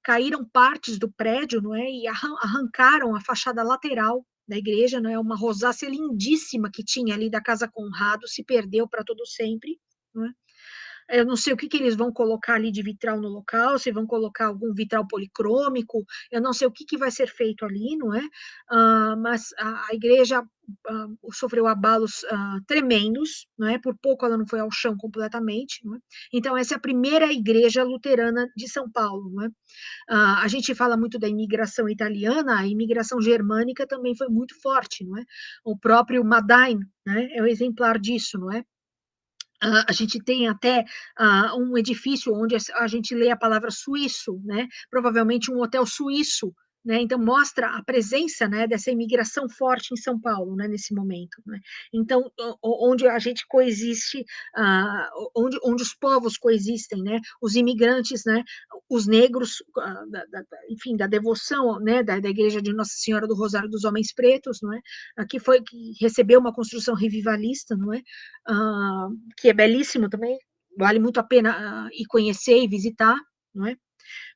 Caíram partes do prédio, não é? E arrancaram a fachada lateral da igreja, não é? Uma rosácea lindíssima que tinha ali da Casa Conrado, se perdeu para todo sempre, não é? Eu não sei o que eles vão colocar ali de vitral no local, se vão colocar algum vitral policrômico, eu não sei o que vai ser feito ali, não é? Mas a igreja sofreu abalos tremendos, não é? Por pouco ela não foi ao chão completamente, não é? Então, essa é a primeira igreja luterana de São Paulo, não é? A gente fala muito da imigração italiana, a imigração germânica também foi muito forte, não é? O próprio Madain, né, é o exemplar disso, não é? A gente tem até um edifício onde a gente lê a palavra suíço, né? Provavelmente um hotel suíço, né? Então mostra a presença, né, dessa imigração forte em São Paulo, né, nesse momento, né? Então onde a gente coexiste, onde os povos coexistem, né? Os imigrantes, né? Os negros, enfim, da devoção, né, da Igreja de Nossa Senhora do Rosário dos Homens Pretos, não é? Que recebeu uma construção revivalista, não é? Que é belíssimo também, vale muito a pena ir conhecer e visitar, não é?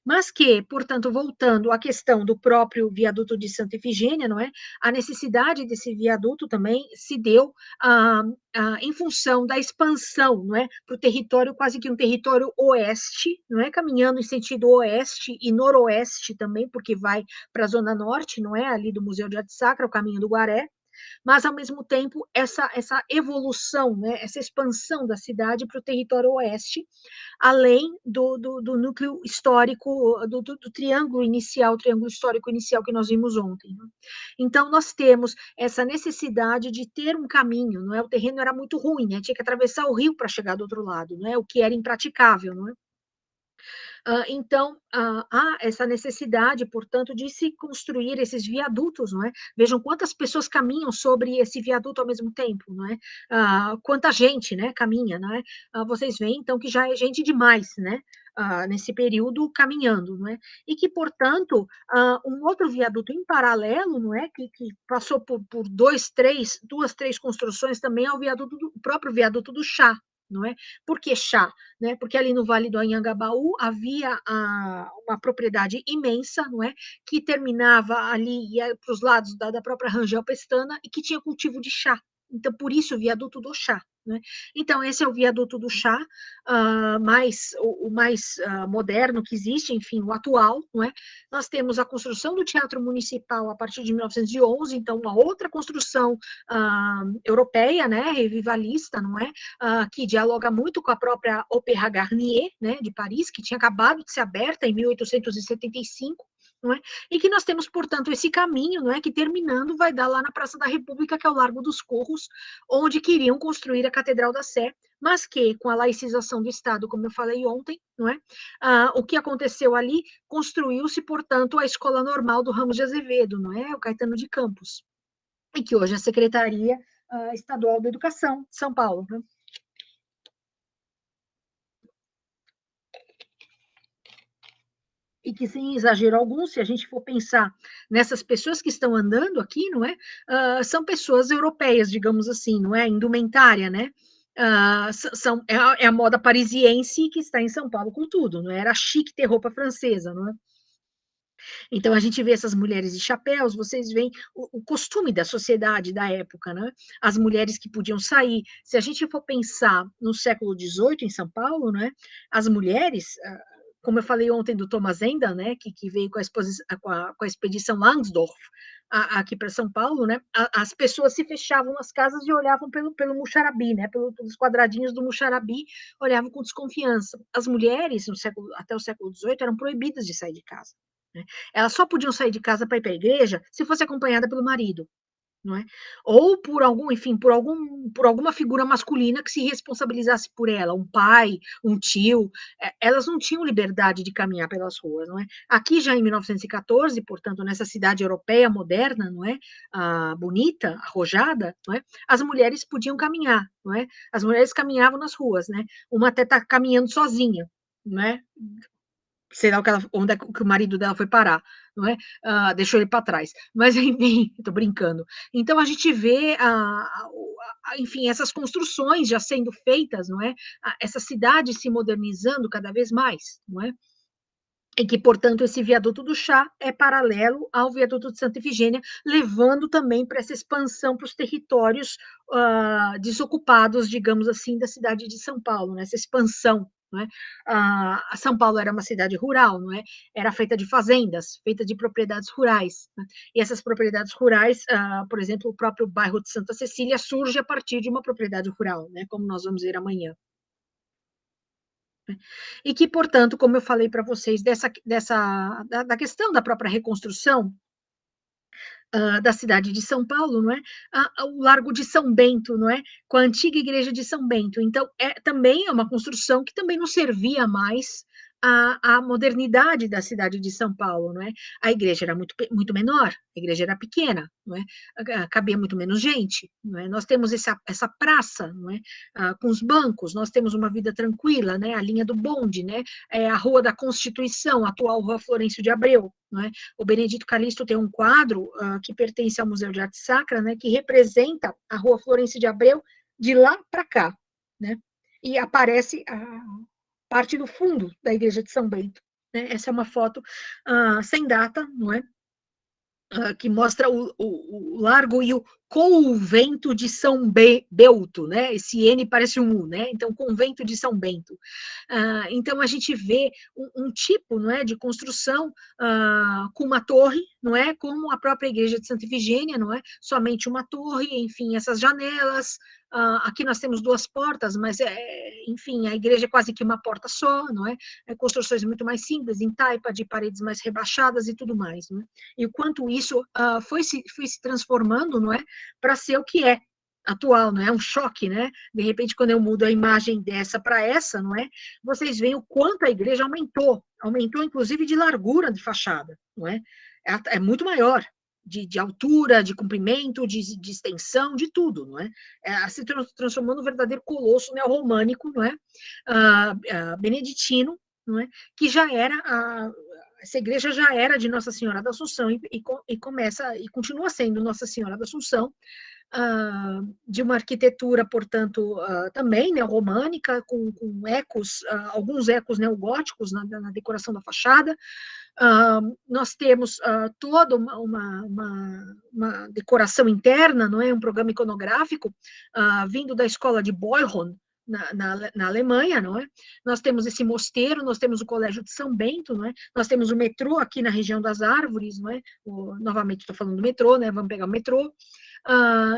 Mas que, portanto, voltando à questão do próprio viaduto de Santa Efigênia, não é? A necessidade desse viaduto também se deu em função da expansão, não é? Para o território, quase que um território oeste, não é? Caminhando em sentido oeste e noroeste também, porque vai para a zona norte, não é? Ali do Museu de Arte Sacra, o caminho do Guaré, mas, ao mesmo tempo, essa evolução, né, essa expansão da cidade para o território oeste, além do núcleo histórico, do triângulo inicial, triângulo histórico inicial que nós vimos ontem. Né? Então, nós temos essa necessidade de ter um caminho, não é? O terreno era muito ruim, né? Tinha que atravessar o rio para chegar do outro lado, não é? O que era impraticável, não é? Então, há essa necessidade, portanto, de se construir esses viadutos, não é? Vejam quantas pessoas caminham sobre esse viaduto ao mesmo tempo, não é? Quanta gente, né, caminha, não é? Vocês veem, então, que já é gente demais, né? Nesse período caminhando, não é? E que, portanto, um outro viaduto em paralelo, não é? Que passou por duas, três construções também é o próprio viaduto do Chá, não é? Por que Chá? Né? Porque ali no Vale do Anhangabaú havia uma propriedade imensa, não é? Que terminava ali, ia para os lados da própria Rangel Pestana e que tinha cultivo de chá. Então, por isso, o viaduto do chá. Né? Então, esse é o viaduto do chá, o mais moderno que existe, enfim, o atual. Não é? Nós temos a construção do Teatro Municipal a partir de 1911, então, uma outra construção europeia, né, revivalista, não é? Que dialoga muito com a própria Opéra Garnier, né, de Paris, que tinha acabado de ser aberta em 1875, não é? E que nós temos, portanto, esse caminho, não é, que terminando vai dar lá na Praça da República, que é o Largo dos Corros, onde queriam construir a Catedral da Sé, mas que, com a laicização do Estado, como eu falei ontem, não é? O que aconteceu ali, construiu-se, portanto, a Escola Normal do Ramos de Azevedo, não é? O Caetano de Campos, e que hoje é a Secretaria Estadual da Educação de São Paulo, né? E que, sem exagero algum, se a gente for pensar nessas pessoas que estão andando aqui, não é? São pessoas europeias, digamos assim, não é? Indumentária, né? É a moda parisiense que está em São Paulo com tudo, não é? Era chique ter roupa francesa, não é? Então, a gente vê essas mulheres de chapéus, vocês veem o costume da sociedade da época, né? As mulheres que podiam sair. Se a gente for pensar no século XVIII, em São Paulo, né? As mulheres, como eu falei ontem do Thomas Enda, né? Que veio com a expedição Langsdorff, aqui para São Paulo, né? As pessoas se fechavam nas casas e olhavam pelo Muxarabi, né? Pelos quadradinhos do Muxarabi, olhavam com desconfiança. As mulheres, até o século XVIII, eram proibidas de sair de casa. né? Elas só podiam sair de casa para ir para a igreja se fosse acompanhada pelo marido, não é? Ou por algum, enfim, por alguma figura masculina que se responsabilizasse por ela, um pai, um tio. Elas não tinham liberdade de caminhar pelas ruas, não é? Aqui já em 1914, portanto, nessa cidade europeia moderna, não é? Bonita, arrojada, não é? As mulheres podiam caminhar, não é? As mulheres caminhavam nas ruas, né? Uma até está caminhando sozinha, não é? Sei lá onde é que o marido dela foi parar, não é? Deixou ele para trás. Mas, enfim, estou brincando. Então, a gente vê, enfim, essas construções já sendo feitas, não é? Essa cidade se modernizando cada vez mais, não é? E que, portanto, esse viaduto do Chá é paralelo ao viaduto de Santa Efigênia, levando também para essa expansão para os territórios desocupados, digamos assim, da cidade de São Paulo, né? Essa expansão. Não é? São Paulo era uma cidade rural, não é? Era feita de fazendas, feita de propriedades rurais. Né? E essas propriedades rurais, por exemplo, o próprio bairro de Santa Cecília surge a partir de uma propriedade rural, né? Como nós vamos ver amanhã. E que, portanto, como eu falei para vocês, da questão da própria reconstrução da cidade de São Paulo, não é? O Largo de São Bento, não é? Com a antiga igreja de São Bento. Então, também é uma construção que também não servia mais à modernidade da cidade de São Paulo, não é? A igreja era muito menor, a igreja era pequena, não é? Cabia muito menos gente, não é? Nós temos essa praça, não é? Com os bancos, nós temos uma vida tranquila, né? A linha do bonde, né? A Rua da Constituição, a atual Rua Florencio de Abreu, não é? O Benedito Calixto tem um quadro que pertence ao Museu de Arte Sacra, né, que representa a Rua Florencio de Abreu de lá para cá, né? E aparece a parte do fundo da Igreja de São Bento. Né? Essa é uma foto sem data, não é? Que mostra o largo e o convento de São Bento, né? Esse N parece um U, né? Então, convento de São Bento. Então, a gente vê um tipo, não é, de construção com uma torre, não é? Como a própria igreja de Santa Efigênia, não é? Somente uma torre, enfim, essas janelas. Aqui nós temos duas portas, mas, enfim, a igreja é quase que uma porta só, não é? Construções muito mais simples, em taipa, de paredes mais rebaixadas e tudo mais, não é? E o quanto isso foi se transformando, não é? Para ser o que é atual, não é? Um choque, né? De repente, quando eu mudo a imagem dessa para essa, não é? Vocês veem o quanto a igreja aumentou inclusive de largura de fachada, não é? É muito maior, de altura, de comprimento, de extensão, de tudo, não é? Se transformou num verdadeiro colosso neorromânico, não é? Beneditino, não é? Que já era essa igreja já era de Nossa Senhora da Assunção e começa e continua sendo Nossa Senhora da Assunção, de uma arquitetura, portanto, também neorromânica, com ecos, alguns ecos neogóticos na decoração da fachada. Nós temos toda uma decoração interna, não é? Um programa iconográfico vindo da escola de Boyron, na Alemanha, não é? Nós temos esse mosteiro, nós temos o Colégio de São Bento, não é? Nós temos o metrô aqui na região das Árvores, não é? Novamente estou falando do metrô, né? Vamos pegar o metrô.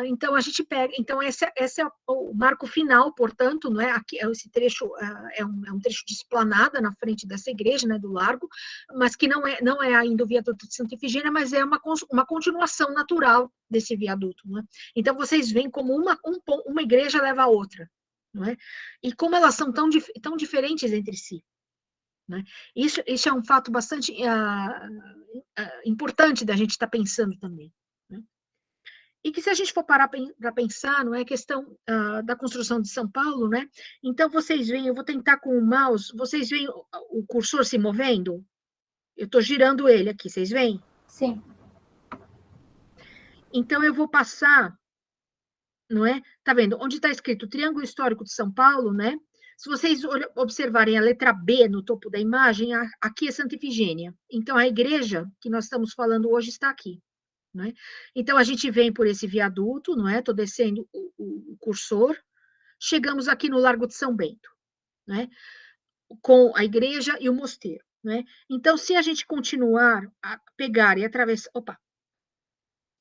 Então a gente pega, então esse é o marco final, portanto, não é? Aqui, esse trecho é um trecho de esplanada na frente dessa igreja, né? Do largo, mas que não é ainda o viaduto de Santa Efigênia, mas é uma continuação natural desse viaduto, não é? Então vocês veem como uma igreja leva a outra, não é? E como elas são tão diferentes entre si. Né? Isso é um fato bastante importante da gente estar pensando também. Né? E que se a gente for parar para pensar, não é questão da construção de São Paulo, né? Então vocês veem, eu vou tentar com o mouse, vocês veem o cursor se movendo? Eu estou girando ele aqui, vocês veem? Sim. Então eu vou passar, não é? Tá vendo? Onde está escrito Triângulo Histórico de São Paulo, né? Se vocês observarem a letra B no topo da imagem, aqui é Santa Efigênia. Então, a igreja que nós estamos falando hoje está aqui. Não é? Então, a gente vem por esse viaduto, não é? Estou descendo o cursor, chegamos aqui no Largo de São Bento, né? Com a igreja e o mosteiro. Né? Então, se a gente continuar a pegar e atravessar,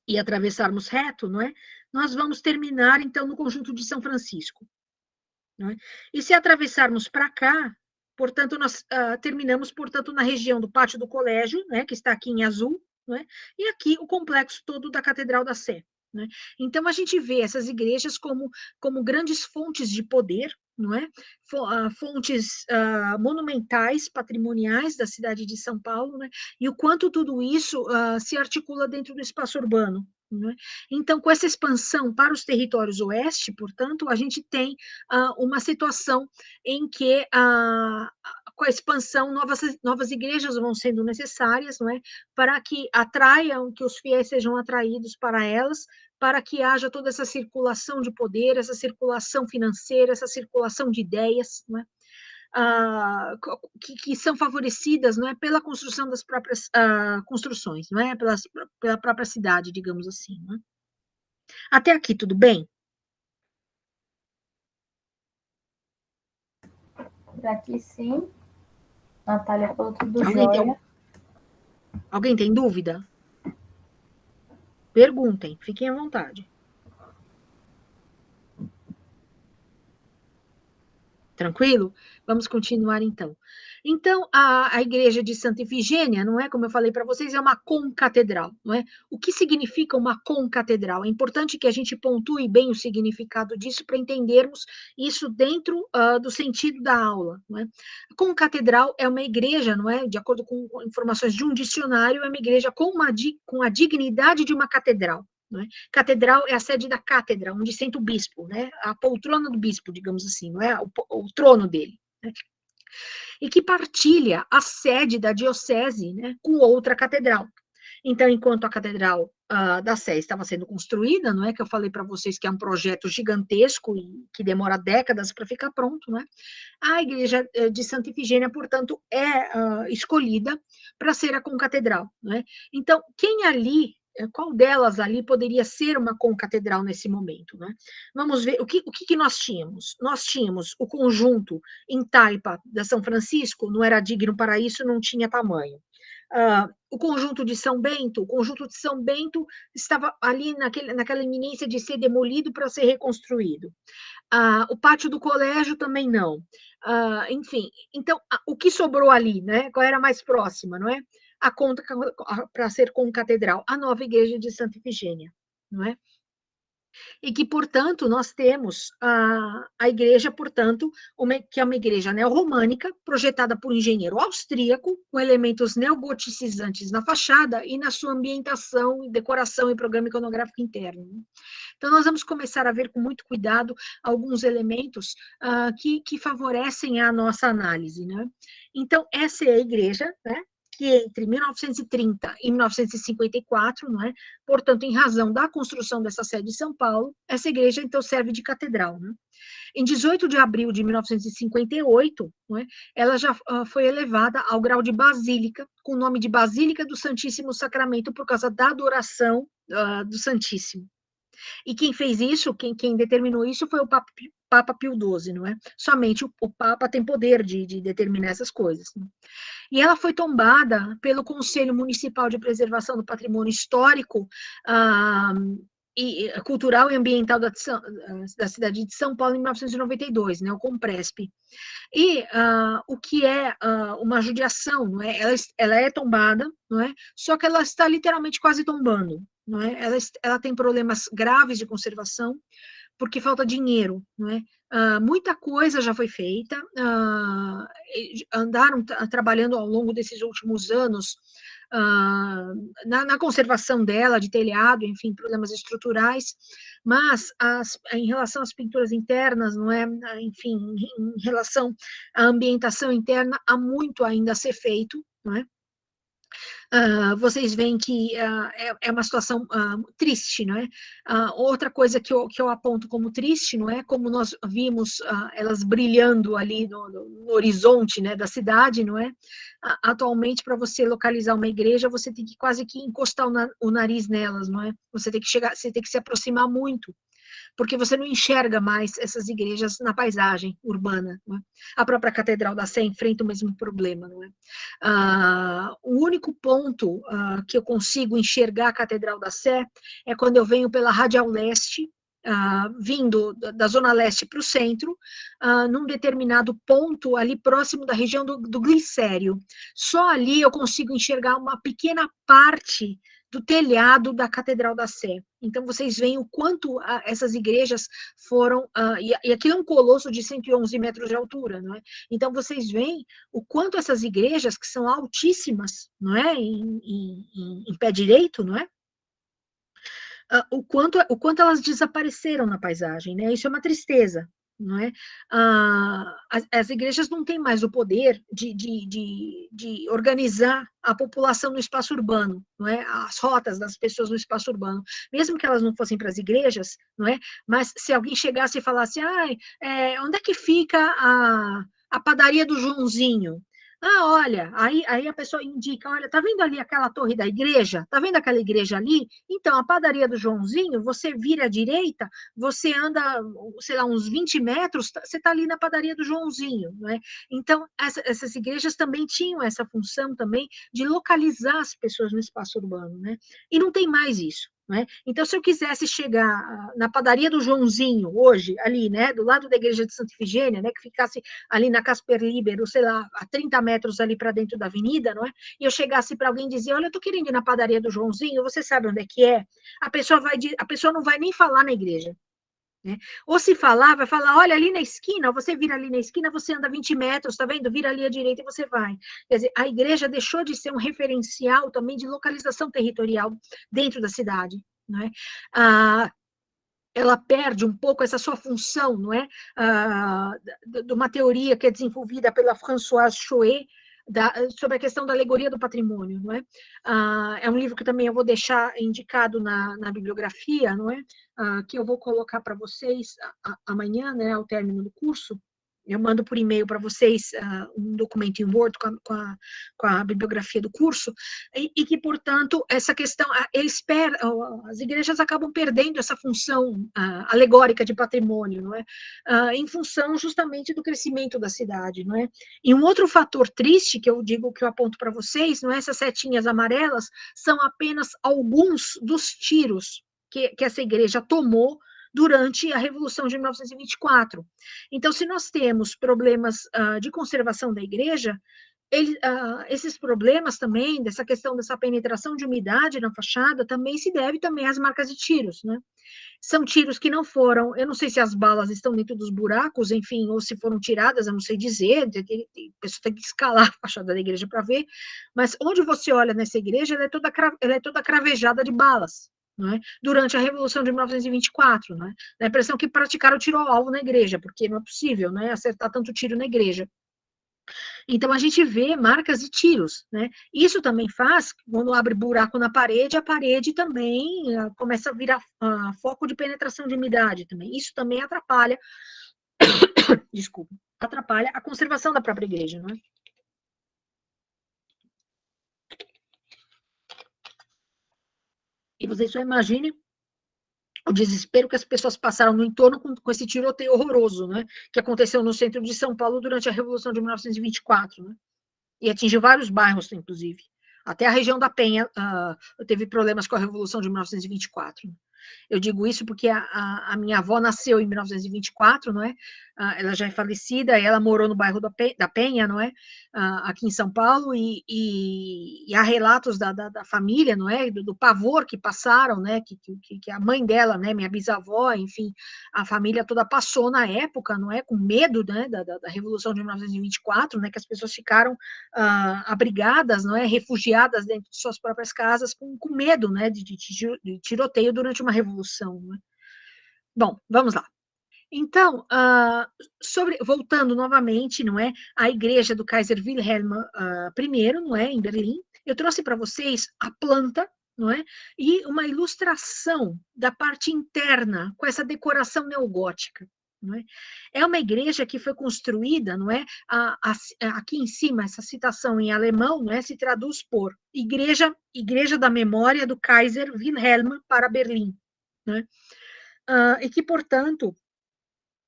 e atravessarmos reto, não é? Nós vamos terminar, então, no conjunto de São Francisco. Não é? E se atravessarmos para cá, Portanto, nós terminamos, portanto, na região do pátio do colégio, né, que está aqui em azul, né, e aqui o complexo todo da Catedral da Sé. Né? Então, a gente vê essas igrejas como grandes fontes de poder, não é? Fontes monumentais, patrimoniais da cidade de São Paulo, né? E o quanto tudo isso se articula dentro do espaço urbano. Né? Então, com essa expansão para os territórios oeste, portanto, a gente tem uma situação em que com a expansão, novas igrejas vão sendo necessárias, não é? Para que atraiam, que os fiéis sejam atraídos para elas, para que haja toda essa circulação de poder, essa circulação financeira, essa circulação de ideias, não é? Que são favorecidas, não é, pela construção das próprias construções, não é, pela própria cidade, digamos assim. Não é? Até aqui, tudo bem? Por aqui, sim. Natália falou tudo Alguém jóia. Alguém tem dúvida? Perguntem, fiquem à vontade. Tranquilo? Vamos continuar então. Então, a igreja de Santa Ifigênia, não é? Como eu falei para vocês, é uma concatedral, não é? O que significa uma concatedral? É importante que a gente pontue bem o significado disso para entendermos isso dentro do sentido da aula, não é? A concatedral é uma igreja, não é? De acordo com informações de um dicionário, é uma igreja com a dignidade de uma catedral. Né? Catedral é a sede da cátedra, onde senta o bispo, né? A poltrona do bispo, digamos assim, não é? O trono dele. Né? E que partilha a sede da diocese, né, com outra catedral. Então, enquanto a Catedral da Sé estava sendo construída, não é que eu falei para vocês que é um projeto gigantesco e que demora décadas para ficar pronto, né? A igreja de Santa Ifigênia, portanto, é escolhida para ser a concatedral, né? Então, quem ali, qual delas ali poderia ser uma concatedral nesse momento, né? Vamos ver o que nós tínhamos. Nós tínhamos o conjunto em taipa da São Francisco, não era digno para isso, não tinha tamanho. O conjunto de São Bento, o conjunto de São Bento estava ali naquela iminência de ser demolido para ser reconstruído. O pátio do colégio também não. Enfim, então, o que sobrou ali, né? Qual era a mais próxima, não é? A conta para ser concatedral, a nova igreja de Santa Ifigênia, não é? E que, portanto, nós temos a igreja, portanto, que é uma igreja neorromânica, projetada por um engenheiro austríaco, com elementos neogoticizantes na fachada e na sua ambientação, decoração e programa iconográfico interno. Então, nós vamos começar a ver com muito cuidado alguns elementos que favorecem a nossa análise. Né? Então, essa é a igreja, né? Que entre 1930 e 1954, não é? Portanto, em razão da construção dessa sede em São Paulo, essa igreja, então, serve de catedral. Né? Em 18 de abril de 1958, não é? Ela já foi elevada ao grau de basílica, com o nome de Basílica do Santíssimo Sacramento, por causa da adoração do Santíssimo. E quem fez isso, quem determinou isso foi o Papa Pio XII, não é? Somente o Papa tem poder de determinar essas coisas. Né? E ela foi tombada pelo Conselho Municipal de Preservação do Patrimônio Histórico e Cultural e Ambiental da cidade de São Paulo em 1992, né, o Compresp. E o que é uma judiação, não é? Ela é tombada, não é? Só que ela está literalmente quase tombando, não é? Ela tem problemas graves de conservação, porque falta dinheiro, não é? Muita coisa já foi feita, andaram trabalhando ao longo desses últimos anos na conservação dela, de telhado, enfim, problemas estruturais, mas em relação às pinturas internas, não é? Enfim, em relação à ambientação interna, há muito ainda a ser feito, não é? Vocês veem que é uma situação triste, não é? Outra coisa que eu aponto como triste, não é? Como nós vimos elas brilhando ali no horizonte, né, da cidade, não é? Atualmente, para você localizar uma igreja, você tem que quase que encostar o nariz nelas, não é? Você tem que se aproximar muito, porque você não enxerga mais essas igrejas na paisagem urbana. Não é? A própria Catedral da Sé enfrenta o mesmo problema. Não é? O único ponto que eu consigo enxergar a Catedral da Sé é quando eu venho pela Radial Leste, vindo da Zona Leste para o centro, num determinado ponto ali próximo da região do Glicério. Só ali eu consigo enxergar uma pequena parte do telhado da Catedral da Sé. Então, vocês veem o quanto essas igrejas foram... e aqui é um colosso de 111 metros de altura, não é? Então, vocês veem o quanto essas igrejas, que são altíssimas, não é? Em pé direito, não é? O quanto elas desapareceram na paisagem, né? Isso é uma tristeza, não é? As igrejas não têm mais o poder de organizar a população no espaço urbano, não é? As rotas das pessoas no espaço urbano, mesmo que elas não fossem para as igrejas, não é? Mas se alguém chegasse e falasse, onde é que fica a padaria do Joãozinho? Olha, aí a pessoa indica, olha, tá vendo ali aquela torre da igreja? Tá vendo aquela igreja ali? Então, a padaria do Joãozinho, você vira à direita, você anda, sei lá, uns 20 metros, você tá ali na padaria do Joãozinho, né? Então, essas igrejas também tinham essa função também de localizar as pessoas no espaço urbano, né? E não tem mais isso. Né? Então, se eu quisesse chegar na padaria do Joãozinho, hoje, ali, né, do lado da igreja de Santa Ifigênia, né, que ficasse ali na Casper Libero, sei lá, a 30 metros ali para dentro da avenida, não é? E eu chegasse para alguém e dizer, olha, eu estou querendo ir na padaria do Joãozinho, você sabe onde é que é? A pessoa não vai nem falar na igreja. Né? Ou se falar, vai falar, olha, ali na esquina, você vira ali na esquina, você anda 20 metros, tá vendo? Vira ali à direita e você vai. Quer dizer, a igreja deixou de ser um referencial também de localização territorial dentro da cidade, não é? Ela perde um pouco essa sua função, não é? De uma teoria que é desenvolvida pela Françoise Choet, sobre a questão da alegoria do patrimônio, não é? É um livro que também eu vou deixar indicado na bibliografia, não é? Que eu vou colocar para vocês amanhã, né, ao término do curso. Eu mando por e-mail para vocês um documento em Word com a bibliografia do curso, e que, portanto, essa questão, as igrejas acabam perdendo essa função alegórica de patrimônio, não é? Em função justamente do crescimento da cidade, não é? E um outro fator triste que eu digo, que eu aponto para vocês, não é? Essas setinhas amarelas são apenas alguns dos tiros que essa igreja tomou durante a Revolução de 1924. Então, se nós temos problemas de conservação da igreja, esses problemas também, dessa questão dessa penetração de umidade na fachada, também se deve também às marcas de tiros, né? São tiros que não foram, eu não sei se as balas estão dentro dos buracos, enfim, ou se foram tiradas, eu não sei dizer, a pessoa tem que escalar a fachada da igreja para ver, mas onde você olha nessa igreja, ela é toda cravejada de balas, não é? Durante a Revolução de 1924, não é? Dá a impressão que praticaram tiro ao alvo na igreja, porque não é possível, né, acertar tanto tiro na igreja. Então, a gente vê marcas de tiros, né? Isso também faz, quando abre buraco na parede, a parede também começa a virar foco de penetração de umidade também. Isso também atrapalha, desculpa, atrapalha a conservação da própria igreja, não é? E vocês só imaginem o desespero que as pessoas passaram no entorno com esse tiroteio horroroso, né? Que aconteceu no centro de São Paulo durante a Revolução de 1924, né? E atingiu vários bairros, inclusive. Até a região da Penha teve problemas com a Revolução de 1924. Eu digo isso porque a minha avó nasceu em 1924, não é? Ela já é falecida, ela morou no bairro da Penha, não é? Aqui em São Paulo, e há relatos da família, não é? Do pavor que passaram, né? Que a mãe dela, né? Minha bisavó, enfim, a família toda passou na época, não é? Com medo, né? Da Revolução de 1924, né? Que as pessoas ficaram abrigadas, não é? Refugiadas dentro de suas próprias casas, com medo, né? De tiroteio durante uma revolução. Né? Bom, vamos lá. Então, voltando novamente, não é, à igreja do Kaiser Wilhelm I, não é, em Berlim, eu trouxe para vocês a planta, não é, e uma ilustração da parte interna com essa decoração neogótica. Não é? É uma igreja que foi construída, não é? Aqui em cima, essa citação em alemão, não é? Se traduz por Igreja da Memória do Kaiser Wilhelm para Berlim. Né? E que, portanto,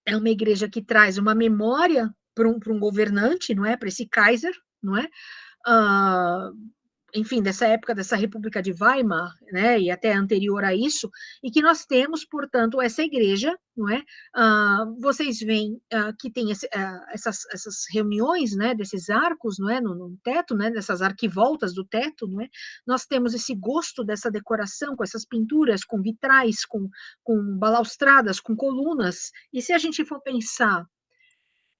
é uma igreja que traz uma memória para um governante, não é? Para esse Kaiser, não é? enfim, dessa época dessa República de Weimar, né, e até anterior a isso, e que nós temos, portanto, essa igreja, não é? Vocês veem que tem essas reuniões, né, desses arcos, não é, no teto, né, dessas arquivoltas do teto, não é? Nós temos esse gosto dessa decoração, com essas pinturas, com vitrais, com balaustradas, com colunas, e se a gente for pensar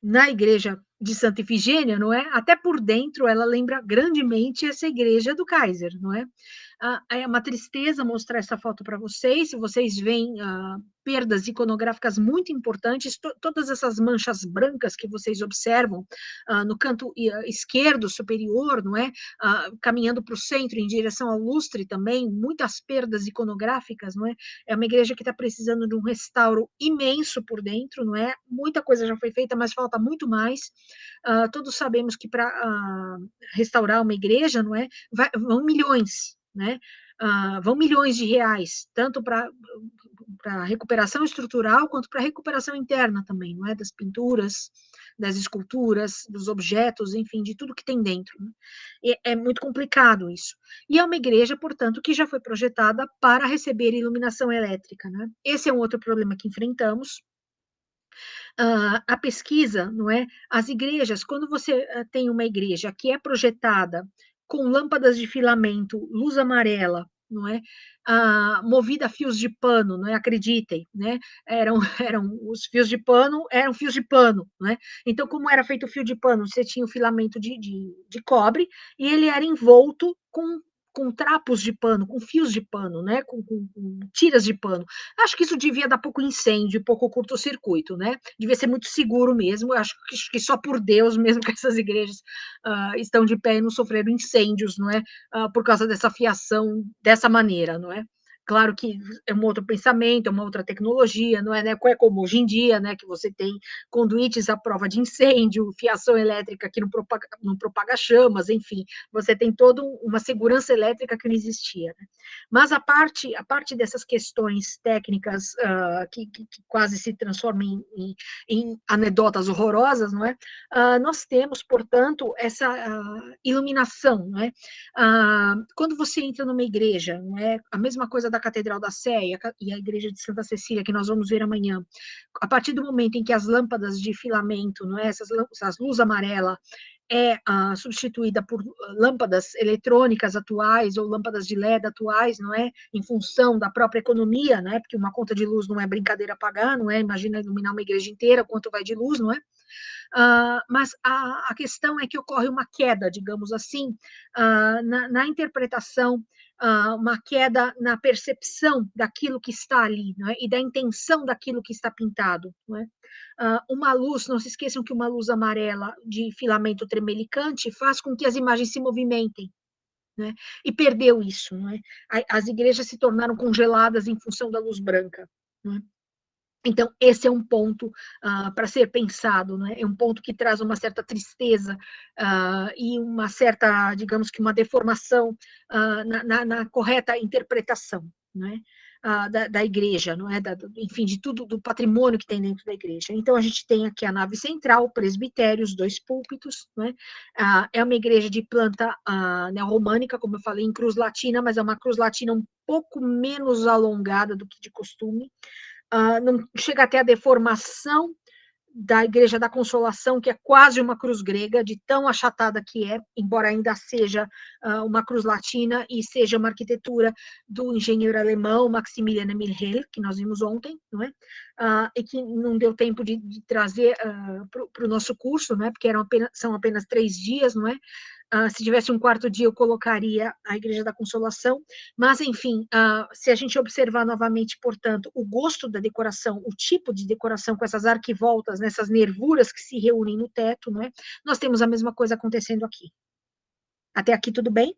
na igreja de Santa Ifigênia, não é? Até por dentro ela lembra grandemente essa igreja do Kaiser, não é? É uma tristeza mostrar essa foto para vocês, se vocês veem perdas iconográficas muito importantes, todas essas manchas brancas que vocês observam no canto esquerdo superior, não é? Caminhando para o centro em direção ao lustre também, muitas perdas iconográficas, não é? É uma igreja que está precisando de um restauro imenso por dentro, não é? Muita coisa já foi feita, mas falta muito mais. Todos sabemos que para restaurar uma igreja, não é? Vão milhões, né? Vão milhões de reais, tanto para recuperação estrutural quanto para recuperação interna também, não é? Das pinturas, das esculturas, dos objetos, enfim, de tudo que tem dentro. Né? É muito complicado isso. E é uma igreja, portanto, que já foi projetada para receber iluminação elétrica. Né? Esse é um outro problema que enfrentamos. A pesquisa, não é? As igrejas, quando você tem uma igreja que é projetada com lâmpadas de filamento, luz amarela, não é? Movida a fios de pano, não é? Acreditem, né? Eram os fios de pano, eram fios de pano, não é? Então, como era feito o fio de pano? Você tinha o filamento de cobre e ele era envolto com trapos de pano, com fios de pano, né? Com tiras de pano. Acho que isso devia dar pouco incêndio, pouco curto-circuito, né? Devia ser muito seguro mesmo. Acho que só por Deus mesmo que essas igrejas estão de pé e não sofreram incêndios, não é? Por causa dessa fiação dessa maneira, não é? Claro que é um outro pensamento, é uma outra tecnologia, não é, né? É como hoje em dia, né? Que você tem conduítes à prova de incêndio, fiação elétrica que não propaga chamas, enfim, você tem toda uma segurança elétrica que não existia. Né? Mas a parte dessas questões técnicas que quase se transformam em anedotas horrorosas, não é? Nós temos, portanto, essa iluminação, não é? Quando você entra numa igreja, não é? A mesma coisa da Catedral da Sé e a igreja de Santa Cecília, que nós vamos ver amanhã. A partir do momento em que as lâmpadas de filamento, não é? Essas luz amarela, é substituída por lâmpadas eletrônicas atuais ou lâmpadas de LED atuais, não é? Em função da própria economia, né? Porque uma conta de luz não é brincadeira pagar, não é? Imagina iluminar uma igreja inteira, quanto vai de luz, não é? Mas a questão é que ocorre uma queda, digamos assim, na interpretação, uma queda na percepção daquilo que está ali, não é? E da intenção daquilo que está pintado. Não é? Uma luz, não se esqueçam que uma luz amarela de filamento tremelicante faz com que as imagens se movimentem. Né? E perdeu isso. Não é? As igrejas se tornaram congeladas em função da luz branca. Não é? Então, esse é um ponto para ser pensado, né? É um ponto que traz uma certa tristeza e uma certa, digamos que uma deformação na correta interpretação, né? Da igreja, não é? Enfim, de tudo, do patrimônio que tem dentro da igreja. Então, a gente tem aqui a nave central, o presbitério, os 2 púlpitos, né? É uma igreja de planta neorromânica, como eu falei, em cruz latina, mas é uma cruz latina um pouco menos alongada do que de costume. Não chega até a deformação da Igreja da Consolação, que é quase uma cruz grega, de tão achatada que é, embora ainda seja uma cruz latina e seja uma arquitetura do engenheiro alemão Maximilian Emil Hell, que nós vimos ontem, não é? E que não deu tempo de trazer para o nosso curso, não é? Porque são apenas 3 dias, não é? Se tivesse um 4º dia, eu colocaria a Igreja da Consolação, mas, enfim, se a gente observar novamente, portanto, o gosto da decoração, o tipo de decoração com essas arquivoltas, nessas nervuras que se reúnem no teto, não é? Nós temos a mesma coisa acontecendo aqui. Até aqui tudo bem?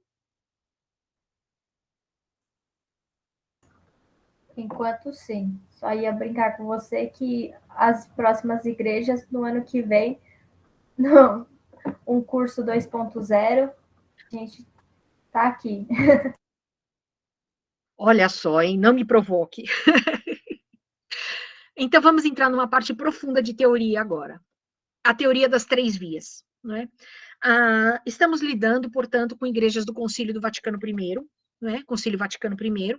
Enquanto sim. Só ia brincar com você que as próximas igrejas, no ano que vem, não, um curso 2.0, a gente tá aqui. Olha só, hein? Não me provoque. Então, vamos entrar numa parte profunda de teoria agora. A teoria das 3 vias. Né? Estamos lidando, portanto, com igrejas do Concílio do Vaticano I, né, Concílio Vaticano I,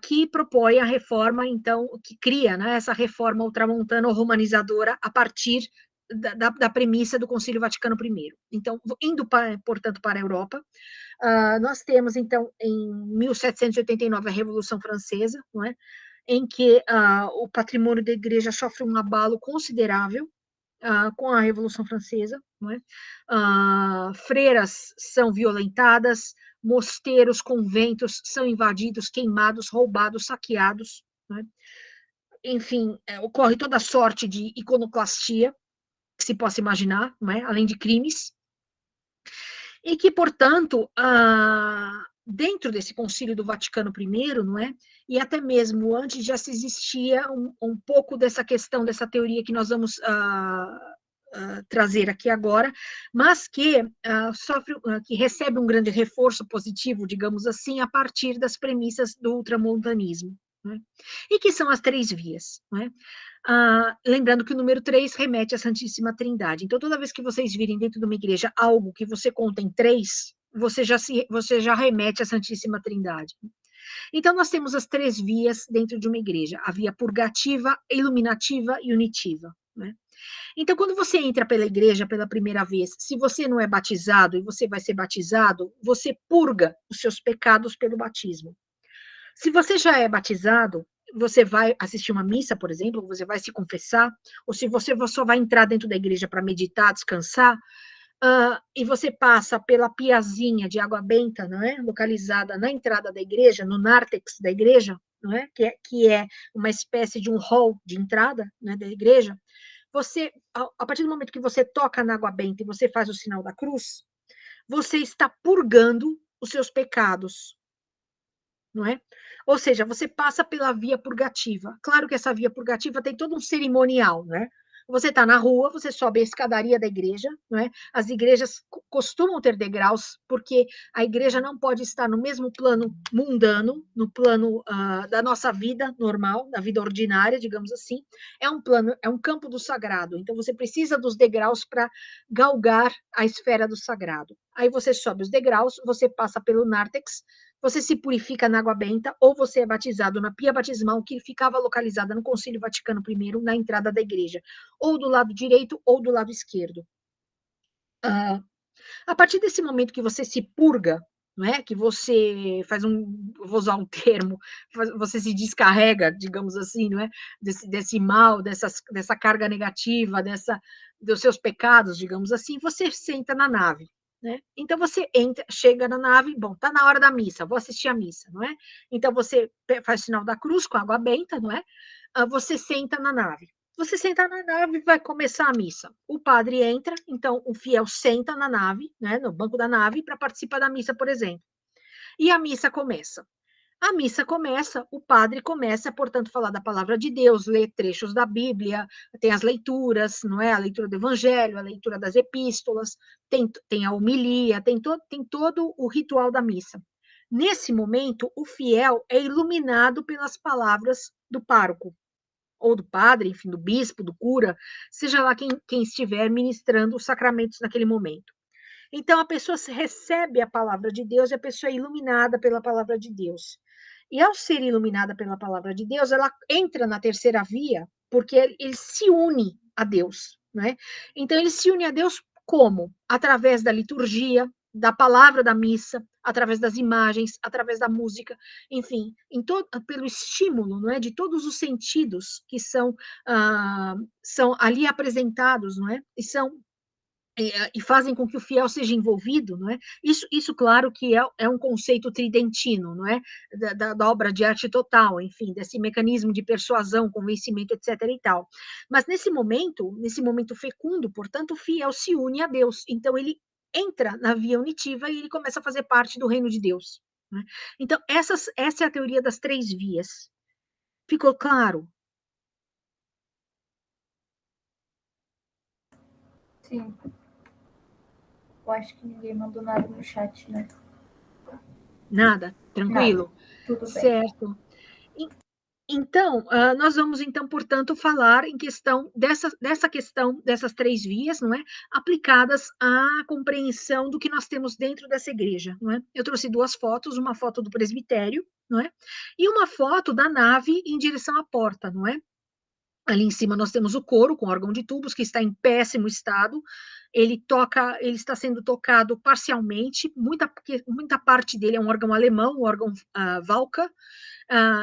que propõe a reforma, então, que cria, né, essa reforma ultramontana ou romanizadora a partir da premissa do Concílio Vaticano I. Então, indo, portanto, para a Europa, nós temos, então, em 1789, a Revolução Francesa, não é? Em que o patrimônio da igreja sofre um abalo considerável, com a Revolução Francesa, não é? Freiras são violentadas, mosteiros, conventos são invadidos, queimados, roubados, saqueados, não é? Enfim, ocorre toda sorte de iconoclastia que se possa imaginar, não é? Além de crimes, e que, portanto, dentro desse Concílio do Vaticano I, não é? E até mesmo antes já se existia um pouco dessa questão, dessa teoria que nós vamos trazer aqui agora, mas que que recebe um grande reforço positivo, digamos assim, a partir das premissas do ultramontanismo, né? E que são as três vias, né? Lembrando que o número 3 remete à Santíssima Trindade. Então, toda vez que vocês virem dentro de uma igreja algo que você conta em 3, você já remete à Santíssima Trindade. Então, nós temos as três vias dentro de uma igreja: a via purgativa, iluminativa e unitiva, né? Então, quando você entra pela igreja pela primeira vez, se você não é batizado e você vai ser batizado, você purga os seus pecados pelo batismo. Se você já é batizado, você vai assistir uma missa, por exemplo, você vai se confessar, ou se você só vai entrar dentro da igreja para meditar, descansar, e você passa pela piazinha de água benta, não é? Localizada na entrada da igreja, no nártex da igreja, não é? Que é uma espécie de um hall de entrada, né, da igreja. Você, a partir do momento que você toca na água benta e você faz o sinal da cruz, você está purgando os seus pecados, não é? Ou seja, você passa pela via purgativa. Claro que essa via purgativa tem todo um cerimonial, né? Você está na rua, você sobe a escadaria da igreja, não é? As igrejas costumam ter degraus, porque a igreja não pode estar no mesmo plano mundano, no plano da nossa vida normal, da vida ordinária, digamos assim. É um plano, é um campo do sagrado. Então você precisa dos degraus para galgar a esfera do sagrado. Aí você sobe os degraus, você passa pelo nártex, você se purifica na água benta, ou você é batizado na pia batismal, que ficava localizada no Concílio Vaticano I, na entrada da igreja, ou do lado direito ou do lado esquerdo. A partir desse momento que você se purga, não é? Que você faz vou usar um termo, você se descarrega, digamos assim, não é? Desse mal, dessa carga negativa, dos seus pecados, digamos assim, você senta na nave. Né? Então você entra, chega na nave, bom, tá na hora da missa, vou assistir a missa, não é? Então você faz o sinal da cruz com água benta, não é? Você senta na nave. Você senta na nave, vai começar a missa. O padre entra, então o fiel senta na nave, né, no banco da nave, para participar da missa, por exemplo. E a missa começa. A missa começa, o padre começa, portanto, a falar da palavra de Deus, lê trechos da Bíblia, tem as leituras, não é? A leitura do Evangelho, a leitura das epístolas, tem a homilia, tem todo o ritual da missa. Nesse momento, o fiel é iluminado pelas palavras do pároco, ou do padre, enfim, do bispo, do cura, seja lá quem estiver ministrando os sacramentos naquele momento. Então, a pessoa recebe a palavra de Deus e a pessoa é iluminada pela palavra de Deus. E ao ser iluminada pela palavra de Deus, ela entra na terceira via, porque ele se une a Deus, né? Então, ele se une a Deus como? Através da liturgia, da palavra da missa, através das imagens, através da música, enfim, pelo estímulo, não é, de todos os sentidos que são ali apresentados, não é, e fazem com que o fiel seja envolvido, não é? Isso claro, que é um conceito tridentino, não é? Da obra de arte total, enfim, desse mecanismo de persuasão, convencimento, etc. e tal. Mas nesse momento fecundo, portanto, o fiel se une a Deus. Então, ele entra na via unitiva e ele começa a fazer parte do reino de Deus. Né? Então, essa é a teoria das três vias. Ficou claro? Sim. Eu acho que ninguém mandou nada no chat, né? Nada? Nada. Tranquilo? Tudo bem. Certo. Então, nós vamos então, portanto, falar em questão dessa questão dessas 3 vias, não é, aplicadas à compreensão do que nós temos dentro dessa igreja, não é. Eu trouxe 2 fotos, uma foto do presbitério, não é, e uma foto da nave em direção à porta, não é. Ali em cima nós temos o coro com órgão de tubos que está em péssimo estado. Ele está sendo tocado parcialmente, muita parte dele é um órgão alemão, o órgão Valka.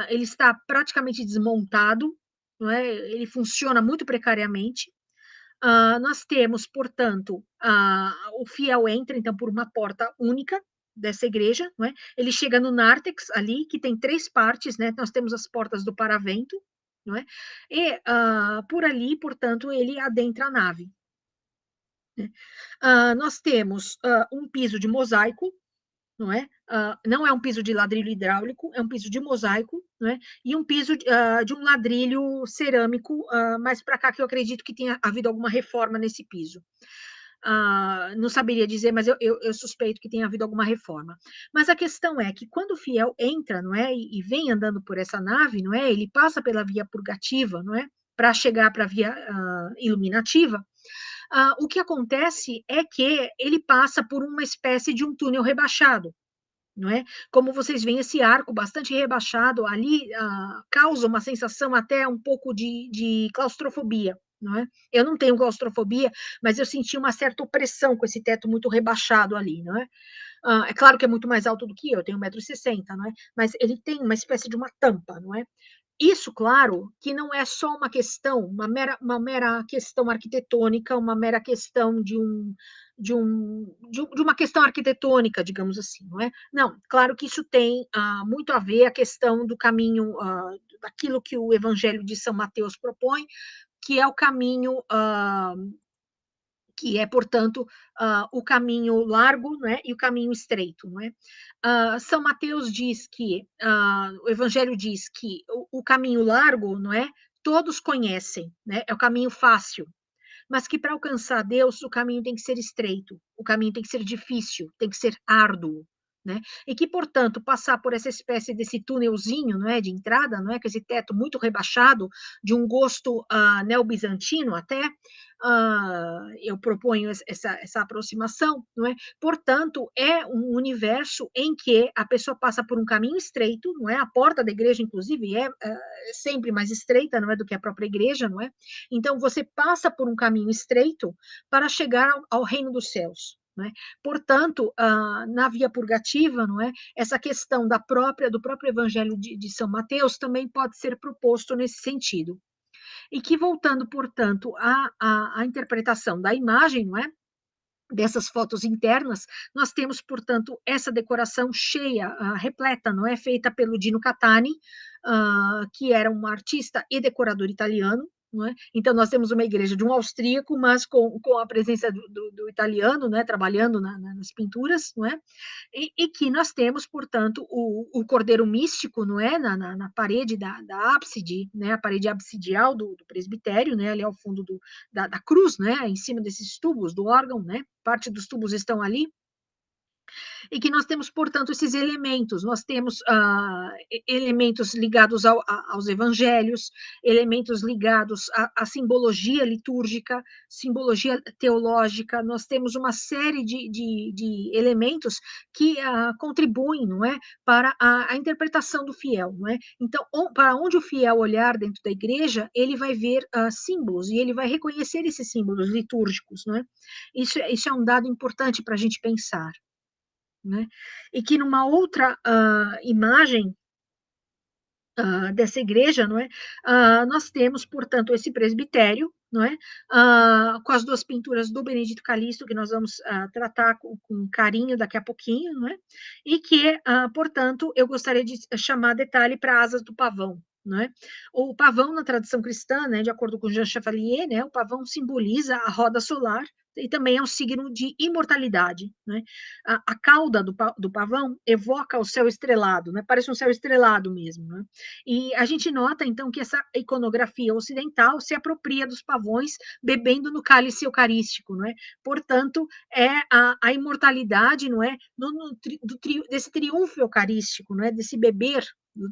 Ele está praticamente desmontado, não é? Ele funciona muito precariamente. Nós temos, portanto, o fiel entra então por uma porta única dessa igreja, não é? Ele chega no nártex ali, que tem 3 partes, né? Nós temos as portas do paravento, não é? E por ali, portanto, ele adentra a nave. Né? Nós temos um piso de mosaico, não é? Não é um piso de ladrilho hidráulico, é um piso de mosaico, não é? E um piso de um ladrilho cerâmico, mais para cá que eu acredito que tenha havido alguma reforma nesse piso. Não saberia dizer, mas eu suspeito que tenha havido alguma reforma. Mas a questão é que quando o fiel entra, não é, e vem andando por essa nave, não é, ele passa pela via purgativa, não é, para chegar para a via iluminativa. O que acontece é que ele passa por uma espécie de um túnel rebaixado, não é? Como vocês veem, esse arco bastante rebaixado ali causa uma sensação até um pouco de claustrofobia, não é? Eu não tenho claustrofobia, mas eu senti uma certa opressão com esse teto muito rebaixado ali, não é? É claro que é muito mais alto do que eu tenho 1,60 m, não é? Mas ele tem uma espécie de uma tampa, não é? Isso, claro, que não é só uma questão, uma mera questão arquitetônica, uma mera questão de uma questão arquitetônica, digamos assim, não é? Não, claro que isso tem muito a ver a questão do caminho, daquilo que o Evangelho de São Mateus propõe, que é o caminho que é, portanto, o caminho largo, né, e o caminho estreito, não é? São Mateus diz que, o Evangelho diz que o caminho largo, não é? Todos conhecem, né? É o caminho fácil, mas que para alcançar Deus o caminho tem que ser estreito, o caminho tem que ser difícil, tem que ser árduo, né? E que, portanto, passar por essa espécie desse túnelzinho, não é, de entrada, não é, com esse teto muito rebaixado, de um gosto neobizantino até, eu proponho essa aproximação, não é? Portanto, é um universo em que a pessoa passa por um caminho estreito, não é? A porta da igreja, inclusive, é sempre mais estreita, não é, do que a própria igreja, não é? Então, você passa por um caminho estreito para chegar ao reino dos céus. Né? Portanto, na via purgativa, não é? Essa questão do próprio Evangelho de São Mateus também pode ser proposto nesse sentido. E que, voltando, portanto, à interpretação da imagem, não é? Dessas fotos internas, nós temos, portanto, essa decoração cheia, repleta, não é? Feita pelo Dino Catani, que era um artista e decorador italiano, não é? Então, nós temos uma igreja de um austríaco, mas com a presença do italiano, né? Trabalhando nas pinturas, não é? E que nós temos, portanto, o cordeiro místico, não é? Na parede da ábside, né? A parede absidial do presbitério, né? Ali ao fundo da cruz, né? Em cima desses tubos do órgão, né? Parte dos tubos estão ali, e que nós temos, portanto, esses elementos. Nós temos elementos ligados aos evangelhos, elementos ligados à simbologia litúrgica, simbologia teológica. Nós temos uma série de elementos que contribuem, não é, para a interpretação do fiel, não é? Então, para onde o fiel olhar dentro da igreja, ele vai ver símbolos e ele vai reconhecer esses símbolos litúrgicos, não é? Isso é um dado importante para a gente pensar. Né? E que numa outra imagem dessa igreja, não é? Nós temos, portanto, esse presbitério, não é? Com as 2 pinturas do Benedito Calixto, que nós vamos tratar com carinho daqui a pouquinho, não é? E que, portanto, eu gostaria de chamar detalhe para asas do pavão. Não é? O pavão, na tradição cristã, né, de acordo com Jean Chevalier, né, o pavão simboliza a roda solar e também é um signo de imortalidade. Né? A cauda do pavão evoca o céu estrelado, né? Parece um céu estrelado mesmo. Né? E a gente nota, então, que essa iconografia ocidental se apropria dos pavões bebendo no cálice eucarístico. Não é? Portanto, é a imortalidade, não é? Desse triunfo eucarístico, não é? Desse beber,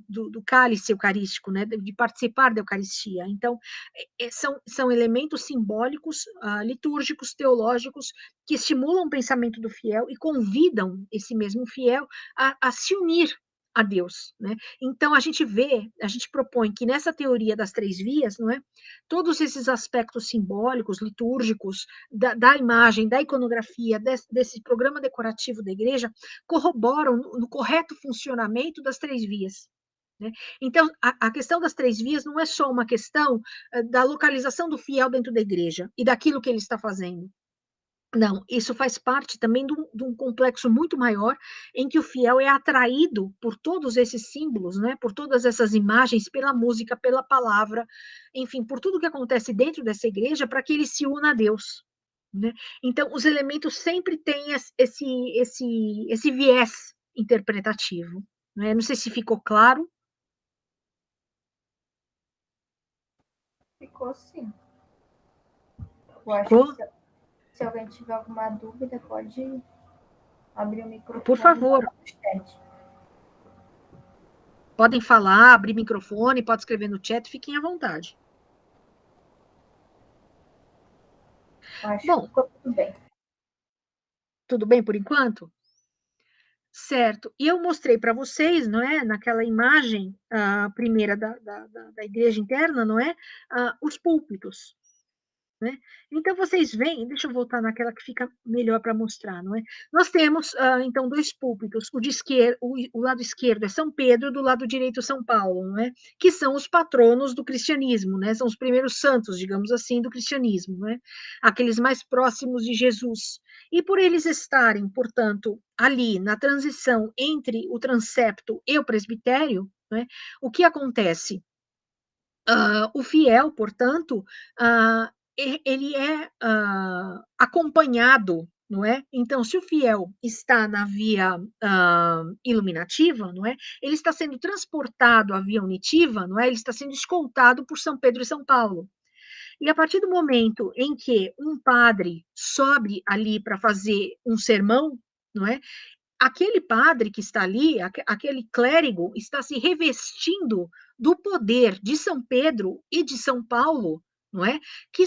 do cálice eucarístico, né, de participar da Eucaristia. Então, são elementos simbólicos, litúrgicos, teológicos, que estimulam o pensamento do fiel e convidam esse mesmo fiel a se unir a Deus, né? Então, a gente propõe que nessa teoria das três vias, não é? Todos esses aspectos simbólicos, litúrgicos, da imagem, da iconografia, desse programa decorativo da igreja, corroboram no correto funcionamento das três vias. Né? Então, a questão das três vias não é só uma questão da localização do fiel dentro da igreja e daquilo que ele está fazendo. Não, isso faz parte também de um complexo muito maior, em que o fiel é atraído por todos esses símbolos, né, por todas essas imagens, pela música, pela palavra, enfim, por tudo que acontece dentro dessa igreja, para que ele se una a Deus. Né? Então, os elementos sempre têm esse viés interpretativo. Né? Não sei se ficou claro. Ficou sim. Eu acho Ficou? que se alguém tiver alguma dúvida, pode abrir o Por microfone e favor, mandar no chat. podem falar, abrir microfone, pode escrever no chat, fiquem à vontade. Eu acho que Bom, ficou tudo bem. tudo bem por enquanto? Certo. E eu mostrei para vocês, não é, naquela imagem primeira da igreja interna, não é, os púlpitos. Né? Então, vocês veem, deixa eu voltar naquela que fica melhor para mostrar, não é? Nós temos, então, dois púlpitos, o lado esquerdo é São Pedro, do lado direito São Paulo, não é? Que são os patronos do cristianismo, né? São os primeiros santos, digamos assim, do cristianismo, não é? Aqueles mais próximos de Jesus. E por eles estarem, portanto, ali na transição entre o transepto e o presbitério, não é? O que acontece? O fiel, portanto, ele é acompanhado, não é? Então, se o fiel está na via iluminativa, não é? Ele está sendo transportado à via unitiva, não é? Ele está sendo escoltado por São Pedro e São Paulo. E a partir do momento em que um padre sobe ali para fazer um sermão, não é? Aquele padre que está ali, aquele clérigo, está se revestindo do poder de São Pedro e de São Paulo, não é? Que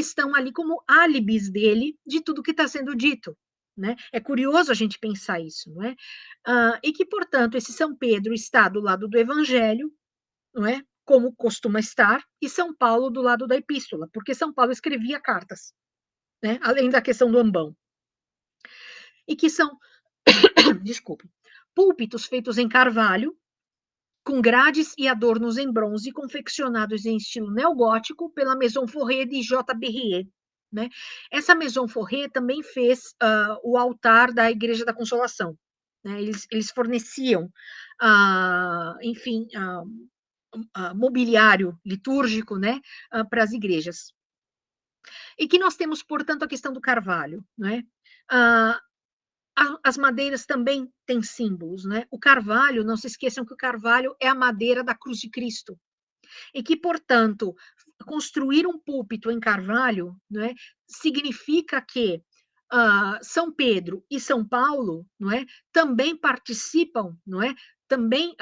estão ali como álibis dele de tudo que está sendo dito. Né? É curioso a gente pensar isso, não é? E que, portanto, esse São Pedro está do lado do Evangelho, não é? Como costuma estar, e São Paulo do lado da Epístola, porque São Paulo escrevia cartas, né? Além da questão do ambão. E que são desculpe, púlpitos feitos em carvalho, com grades e adornos em bronze, confeccionados em estilo neogótico pela Maison Forret de J. Berrier. Né? Essa Maison Forret também fez o altar da Igreja da Consolação. Né? Eles forneciam, enfim, mobiliário litúrgico, né, para as igrejas. E que nós temos, portanto, a questão do carvalho. Né? As madeiras também têm símbolos, né? O carvalho, não se esqueçam que o carvalho é a madeira da cruz de Cristo. E que, portanto, construir um púlpito em carvalho, né, significa que São Pedro e São Paulo, não é, também participam, não é, também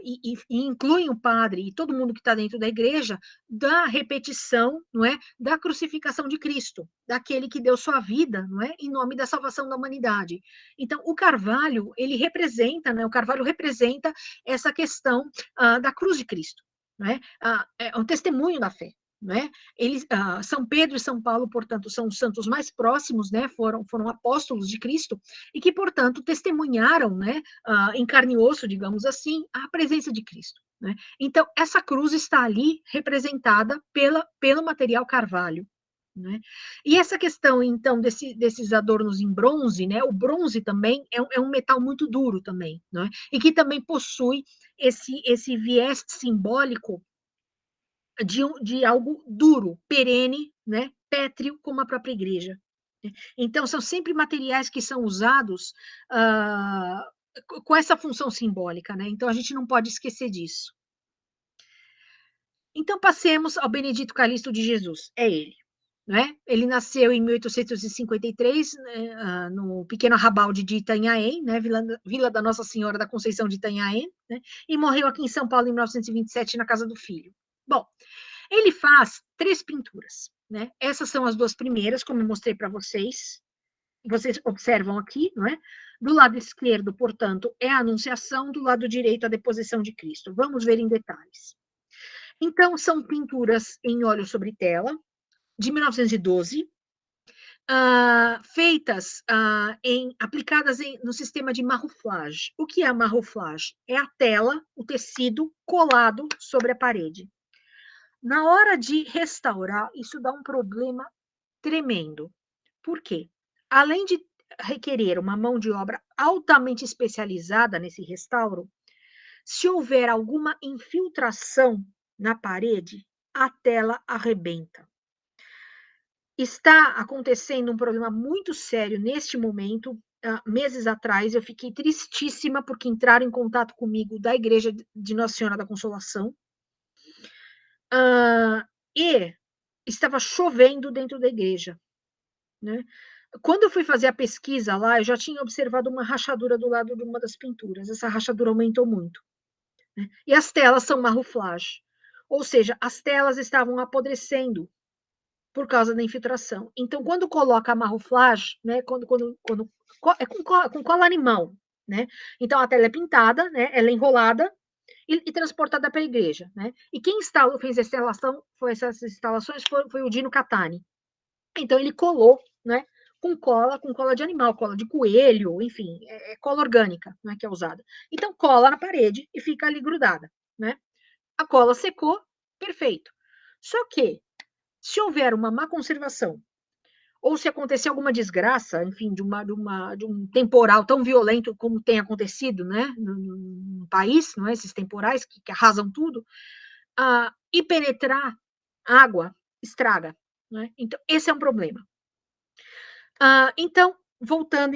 e incluem o padre e todo mundo que está dentro da igreja da repetição, não é, da crucificação de Cristo, daquele que deu sua vida, não é, em nome da salvação da humanidade. Então, o carvalho ele representa, né, o carvalho representa essa questão da cruz de Cristo. Né? É um testemunho da fé. Né? Eles, São Pedro e São Paulo, portanto, são os santos mais próximos, né? foram apóstolos de Cristo, e que, portanto, testemunharam, né? Em carne e osso, digamos assim, a presença de Cristo. Né? Então, essa cruz está ali representada pelo material carvalho. Né? E essa questão, então, desses adornos em bronze, né? O bronze também é um metal muito duro também, né? E que também possui esse viés simbólico de algo duro, perene, né? Pétreo, como a própria igreja. Então, são sempre materiais que são usados com essa função simbólica, né? Então, a gente não pode esquecer disso. Então, passemos ao Benedito Calixto de Jesus, é ele. né? Ele nasceu em 1853, né, no pequeno arrabalde de Itanhaém, né, Vila da Nossa Senhora da Conceição de Itanhaém, né, e morreu aqui em São Paulo em 1927 na casa do filho. Bom, ele faz 3 pinturas, né? Essas são as 2 primeiras, como eu mostrei para vocês. Vocês observam aqui, não é? Do lado esquerdo, portanto, é a Anunciação, do lado direito, a Deposição de Cristo. Vamos ver em detalhes. Então, são pinturas em óleo sobre tela, de 1912, feitas, aplicadas no sistema de marrouflage. O que é a marrouflage? É a tela, o tecido colado sobre a parede. Na hora de restaurar, isso dá um problema tremendo. Por quê? Além de requerer uma mão de obra altamente especializada nesse restauro, se houver alguma infiltração na parede, a tela arrebenta. Está acontecendo um problema muito sério neste momento. Meses atrás, eu fiquei tristíssima porque entraram em contato comigo da Igreja de Nossa Senhora da Consolação. E estava chovendo dentro da igreja, né? Quando eu fui fazer a pesquisa lá, eu já tinha observado uma rachadura do lado de uma das pinturas. Essa rachadura aumentou muito, né? E as telas são marrouflage, ou seja, as telas estavam apodrecendo por causa da infiltração. Então, quando coloca a marrouflage, né, é com cola animal, né? Então a tela é pintada, né? Ela é enrolada e transportada para a igreja, né? E quem instalou, fez a instalação, essas instalações foi o Dino Catani. Então ele colou, né? Com cola de animal, cola de coelho, enfim, cola orgânica, né, que é usada. Então cola na parede e fica ali grudada, né? A cola secou, perfeito. Só que se houver uma má conservação ou se acontecer alguma desgraça, enfim, de um temporal tão violento como tem acontecido, né, no país, não é? Esses temporais que arrasam tudo, e penetrar água, estraga, né? Então, esse é um problema. Então, voltando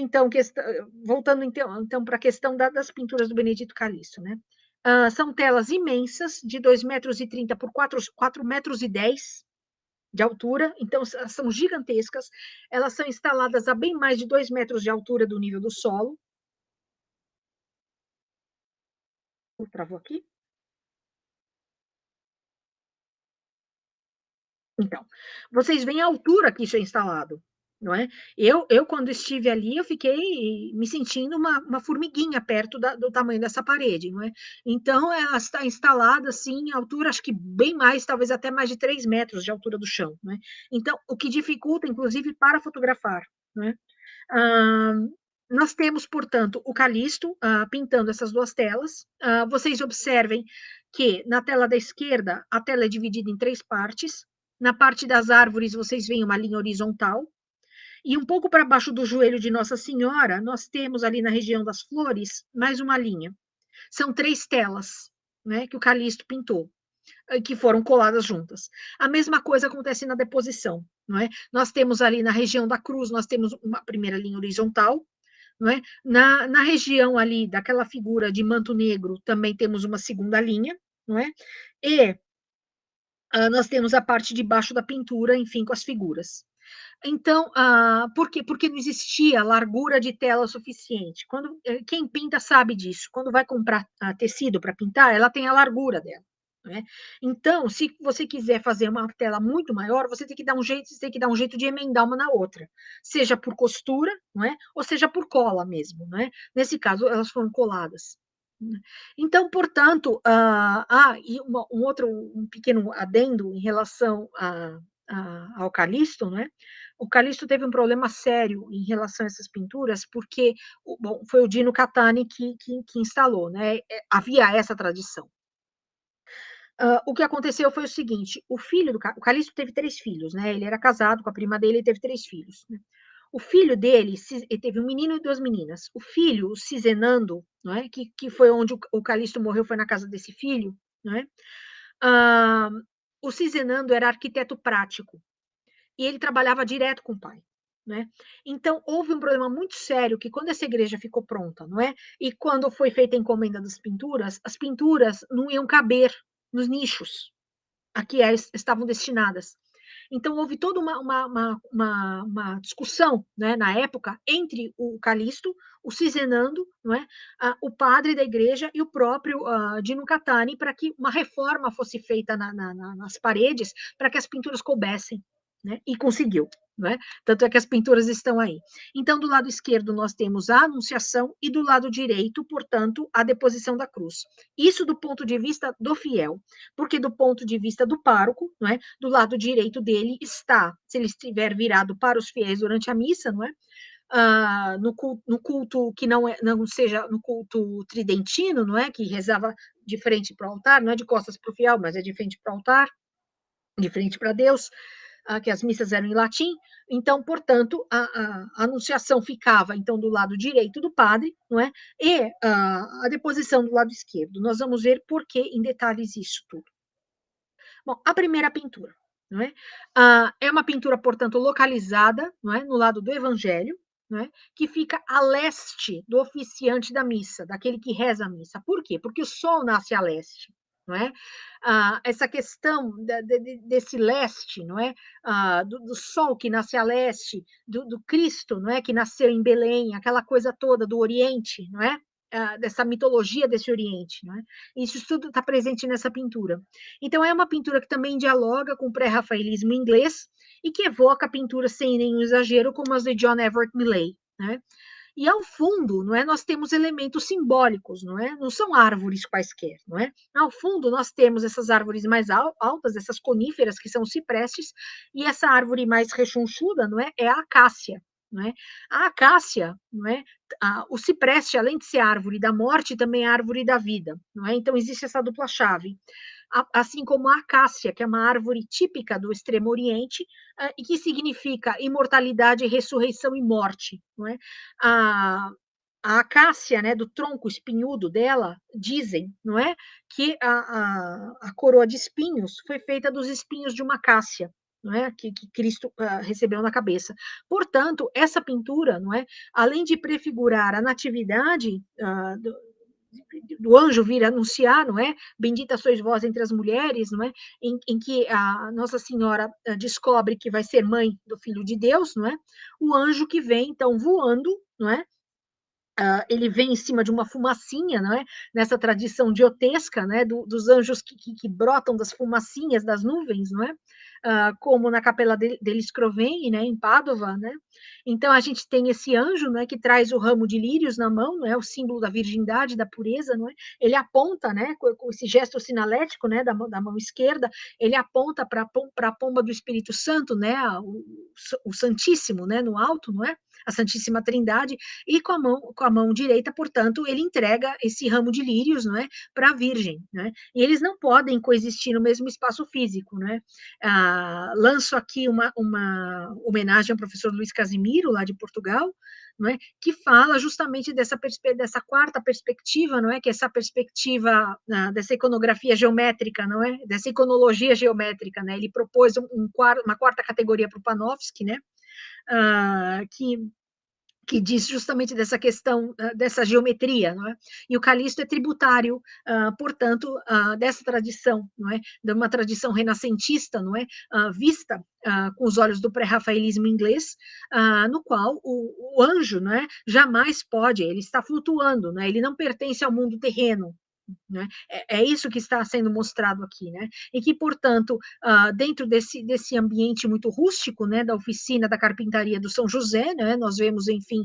para a questão das pinturas do Benedito Calixto, né? São telas imensas, de 2,30 m por 4,10 m de altura, então são gigantescas, elas são instaladas a bem mais de 2 metros de altura do nível do solo. Travou aqui? Então, vocês veem a altura que isso é instalado, não é? Quando estive ali, eu fiquei me sentindo uma formiguinha perto do tamanho dessa parede, não é? Então, ela está instalada, assim, a altura, acho que bem mais, talvez até mais de 3 metros de altura do chão, não é? Então, o que dificulta, inclusive, para fotografar, não é? Ah, nós temos, portanto, o Calixto pintando essas 2 telas. Vocês observem que na tela da esquerda, a tela é dividida em 3 partes. Na parte das árvores, vocês veem uma linha horizontal. E um pouco para baixo do joelho de Nossa Senhora, nós temos ali na região das flores, mais uma linha. São 3 telas, né, que o Calixto pintou, que foram coladas juntas. A mesma coisa acontece na deposição, não é? Nós temos ali na região da cruz, nós temos uma primeira linha horizontal, não é? Na região ali daquela figura de manto negro, também temos uma segunda linha, não é? E nós temos a parte de baixo da pintura, enfim, com as figuras. Então, por quê? Porque não existia largura de tela suficiente. Quem pinta sabe disso. Quando vai comprar tecido para pintar, ela tem a largura dela. Né? Então, se você quiser fazer uma tela muito maior, você tem que dar um jeito, você tem que dar um jeito de emendar uma na outra, seja por costura, não é? Ou seja por cola mesmo, não é? Nesse caso, elas foram coladas. Então, portanto, e um pequeno adendo em relação ao Calixto, né? O Calixto teve um problema sério em relação a essas pinturas, porque bom, foi o Dino Catani que instalou, né? Havia essa tradição. O que aconteceu foi o seguinte: o Calixto teve 3 filhos, né? Ele era casado com a prima dele e teve 3 filhos. Né? O filho dele, ele teve um menino e 2 meninas. O filho, o Cisenando, não é? Que foi onde o Calixto morreu, foi na casa desse filho, não é? O Cisenando era arquiteto prático e ele trabalhava direto com o pai. Né? Então, houve um problema muito sério que quando essa igreja ficou pronta, não é? E quando foi feita a encomenda das pinturas, as pinturas não iam caber nos nichos a que estavam destinadas. Então, houve toda uma discussão, né, na época, entre o Calixto, o Cisenando, não é, o padre da igreja e o próprio Dino Catani, para que uma reforma fosse feita nas paredes, para que as pinturas coubessem, né, e conseguiu. Não é? Tanto é que as pinturas estão aí. Então, do lado esquerdo, nós temos a Anunciação e do lado direito, portanto, a deposição da cruz. Isso do ponto de vista do fiel, porque do ponto de vista do pároco, não é? Do lado direito dele está, se ele estiver virado para os fiéis durante a missa, não é? No culto que não seja no culto tridentino, não é? Que rezava de frente para o altar, não é de costas para o fiel, mas é de frente para o altar, de frente para Deus, que as missas eram em latim, então, portanto, a anunciação ficava, então, do lado direito do padre, não é? E a deposição do lado esquerdo. Nós vamos ver por que em detalhes isso tudo. Bom, a primeira pintura, não é? É uma pintura, portanto, localizada, não é? No lado do Evangelho, não é? Que fica a leste do oficiante da missa, daquele que reza a missa. Por quê? Porque o sol nasce a leste, não é? Essa questão desse leste, não é? Do sol que nasce a leste, do Cristo, não é? Que nasceu em Belém, aquela coisa toda do Oriente, não é? Dessa mitologia desse Oriente, não é? Isso tudo está presente nessa pintura. Então, é uma pintura que também dialoga com o pré-rafaelismo inglês e que evoca pinturas sem nenhum exagero, como as de John Everett Millais, né? E ao fundo, não é, nós temos elementos simbólicos, não é? Não são árvores quaisquer, não é? Ao fundo nós temos essas árvores mais altas, essas coníferas que são ciprestes, e essa árvore mais rechonchuda, não é? É a acácia, não é? A acácia, não é? O cipreste, além de ser árvore da morte, também é árvore da vida, não é? Então existe essa dupla chave, assim como a acácia, que é uma árvore típica do Extremo Oriente, e que significa imortalidade, ressurreição e morte, não é? A, a acácia, né, do tronco espinhudo dela, dizem, não é, que a coroa de espinhos foi feita dos espinhos de uma acácia, não é, que Cristo recebeu na cabeça. Portanto, essa pintura, não é, além de prefigurar a natividade do anjo vir anunciar, não é? Bendita sois vós entre as mulheres, não é? Em que a Nossa Senhora descobre que vai ser mãe do Filho de Deus, não é? O anjo que vem, então, voando, não é? Ele vem em cima de uma fumacinha, não é? Nessa tradição diotesca, né? Dos anjos que brotam das fumacinhas das nuvens, não é? Como na capela dele Scrovegni, né? Em Pádua, né? Então a gente tem esse anjo, né? Que traz o ramo de lírios na mão, não é? O símbolo da virgindade, da pureza, não é? Ele aponta, né? Com esse gesto sinalético, né? Da mão esquerda, ele aponta para a pomba do Espírito Santo, né? O Santíssimo, né? No alto, não é? A Santíssima Trindade, e com a mão direita, portanto, ele entrega esse ramo de lírios, não é, para a Virgem, né? E eles não podem coexistir no mesmo espaço físico, né? Lanço aqui uma homenagem ao professor Luiz Casimiro, lá de Portugal, não é, que fala justamente dessa quarta perspectiva, não é, que é essa perspectiva dessa iconografia geométrica, não é, dessa iconologia geométrica, né? Ele propôs uma quarta categoria para o Panofsky, né? Que diz justamente dessa questão, dessa geometria, não é? E o Calixto é tributário, portanto, dessa tradição, não é? De uma tradição renascentista, não é? Vista com os olhos do pré-rafaelismo inglês, no qual o anjo, não é? Jamais pode, ele está flutuando, não é? Ele não pertence ao mundo terreno, né? É isso que está sendo mostrado aqui, né? E que, portanto, dentro desse ambiente muito rústico, né, da oficina da carpintaria do São José, né, nós vemos, enfim,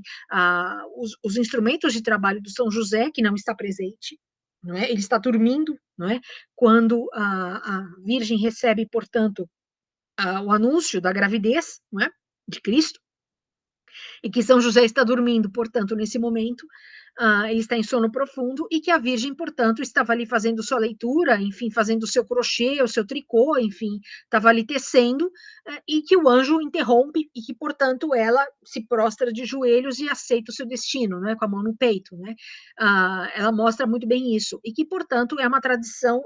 os instrumentos de trabalho do São José, que não está presente, não é? Ele está dormindo, não é? Quando a Virgem recebe, portanto, o anúncio da gravidez, não é? De Cristo, e que São José está dormindo, portanto, nesse momento, ele está em sono profundo, e que a Virgem, portanto, estava ali fazendo sua leitura, enfim, fazendo o seu crochê, o seu tricô, enfim, estava ali tecendo, e que o anjo interrompe, e que, portanto, ela se prostra de joelhos e aceita o seu destino, né, com a mão no peito, né? Ela mostra muito bem isso, e que, portanto, é uma tradição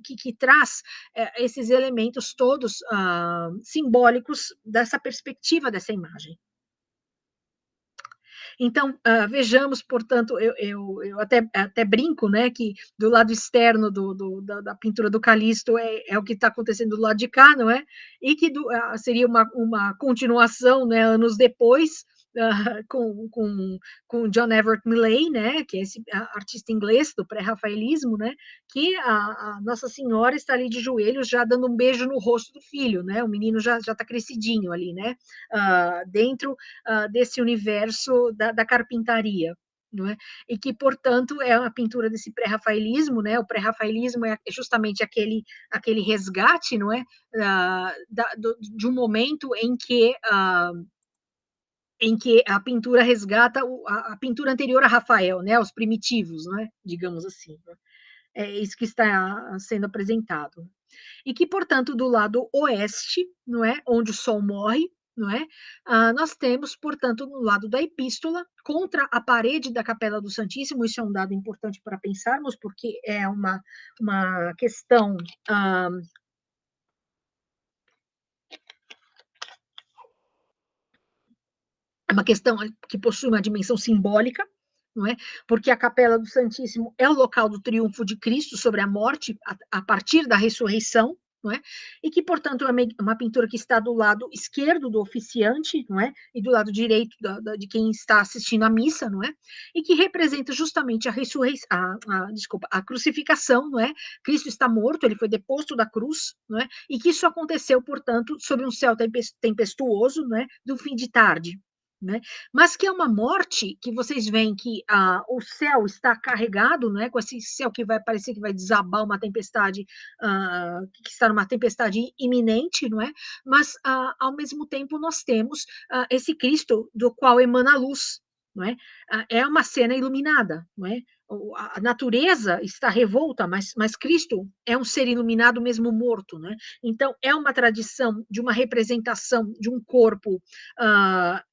que traz esses elementos todos simbólicos dessa perspectiva dessa imagem. Então, vejamos, portanto, eu até brinco, né, que do lado externo da pintura do Calixto é o que está acontecendo do lado de cá, não é? E que seria uma continuação, né, anos depois, com John Everett Millais, né, que é esse artista inglês do pré-rafaelismo, né, que a Nossa Senhora está ali de joelhos já dando um beijo no rosto do filho, né, o menino já está crescidinho ali, né, dentro desse universo da carpintaria. Não é? E que, portanto, é uma pintura desse pré-rafaelismo, né? O pré-rafaelismo é justamente aquele resgate, não é? De um momento em que a pintura resgata a pintura anterior a Rafael, né? Os primitivos, né? Digamos assim. Né? É isso que está sendo apresentado. E que, portanto, do lado oeste, não é, onde o Sol morre, não é, nós temos, portanto, no lado da epístola, contra a parede da Capela do Santíssimo, isso é um dado importante para pensarmos, porque é uma questão é uma questão que possui uma dimensão simbólica, não é? Porque a Capela do Santíssimo é o local do triunfo de Cristo sobre a morte a partir da ressurreição, não é? E que, portanto, é uma pintura que está do lado esquerdo do oficiante, não é? E do lado direito de quem está assistindo à missa, não é? E que representa justamente a ressurreição, desculpa, a crucificação, não é? Cristo está morto, ele foi deposto da cruz, não é? E que isso aconteceu, portanto, sobre um céu tempestuoso, não é? Do fim de tarde, né? Mas que é uma morte que vocês veem que o céu está carregado, né, com esse céu que vai parecer que vai desabar uma tempestade, que está numa tempestade iminente, não é? Mas, ao mesmo tempo, nós temos esse Cristo do qual emana a luz, não é? É uma cena iluminada, não é? A natureza está revolta, mas Cristo é um ser iluminado mesmo morto, né? Então é uma tradição de uma representação de um corpo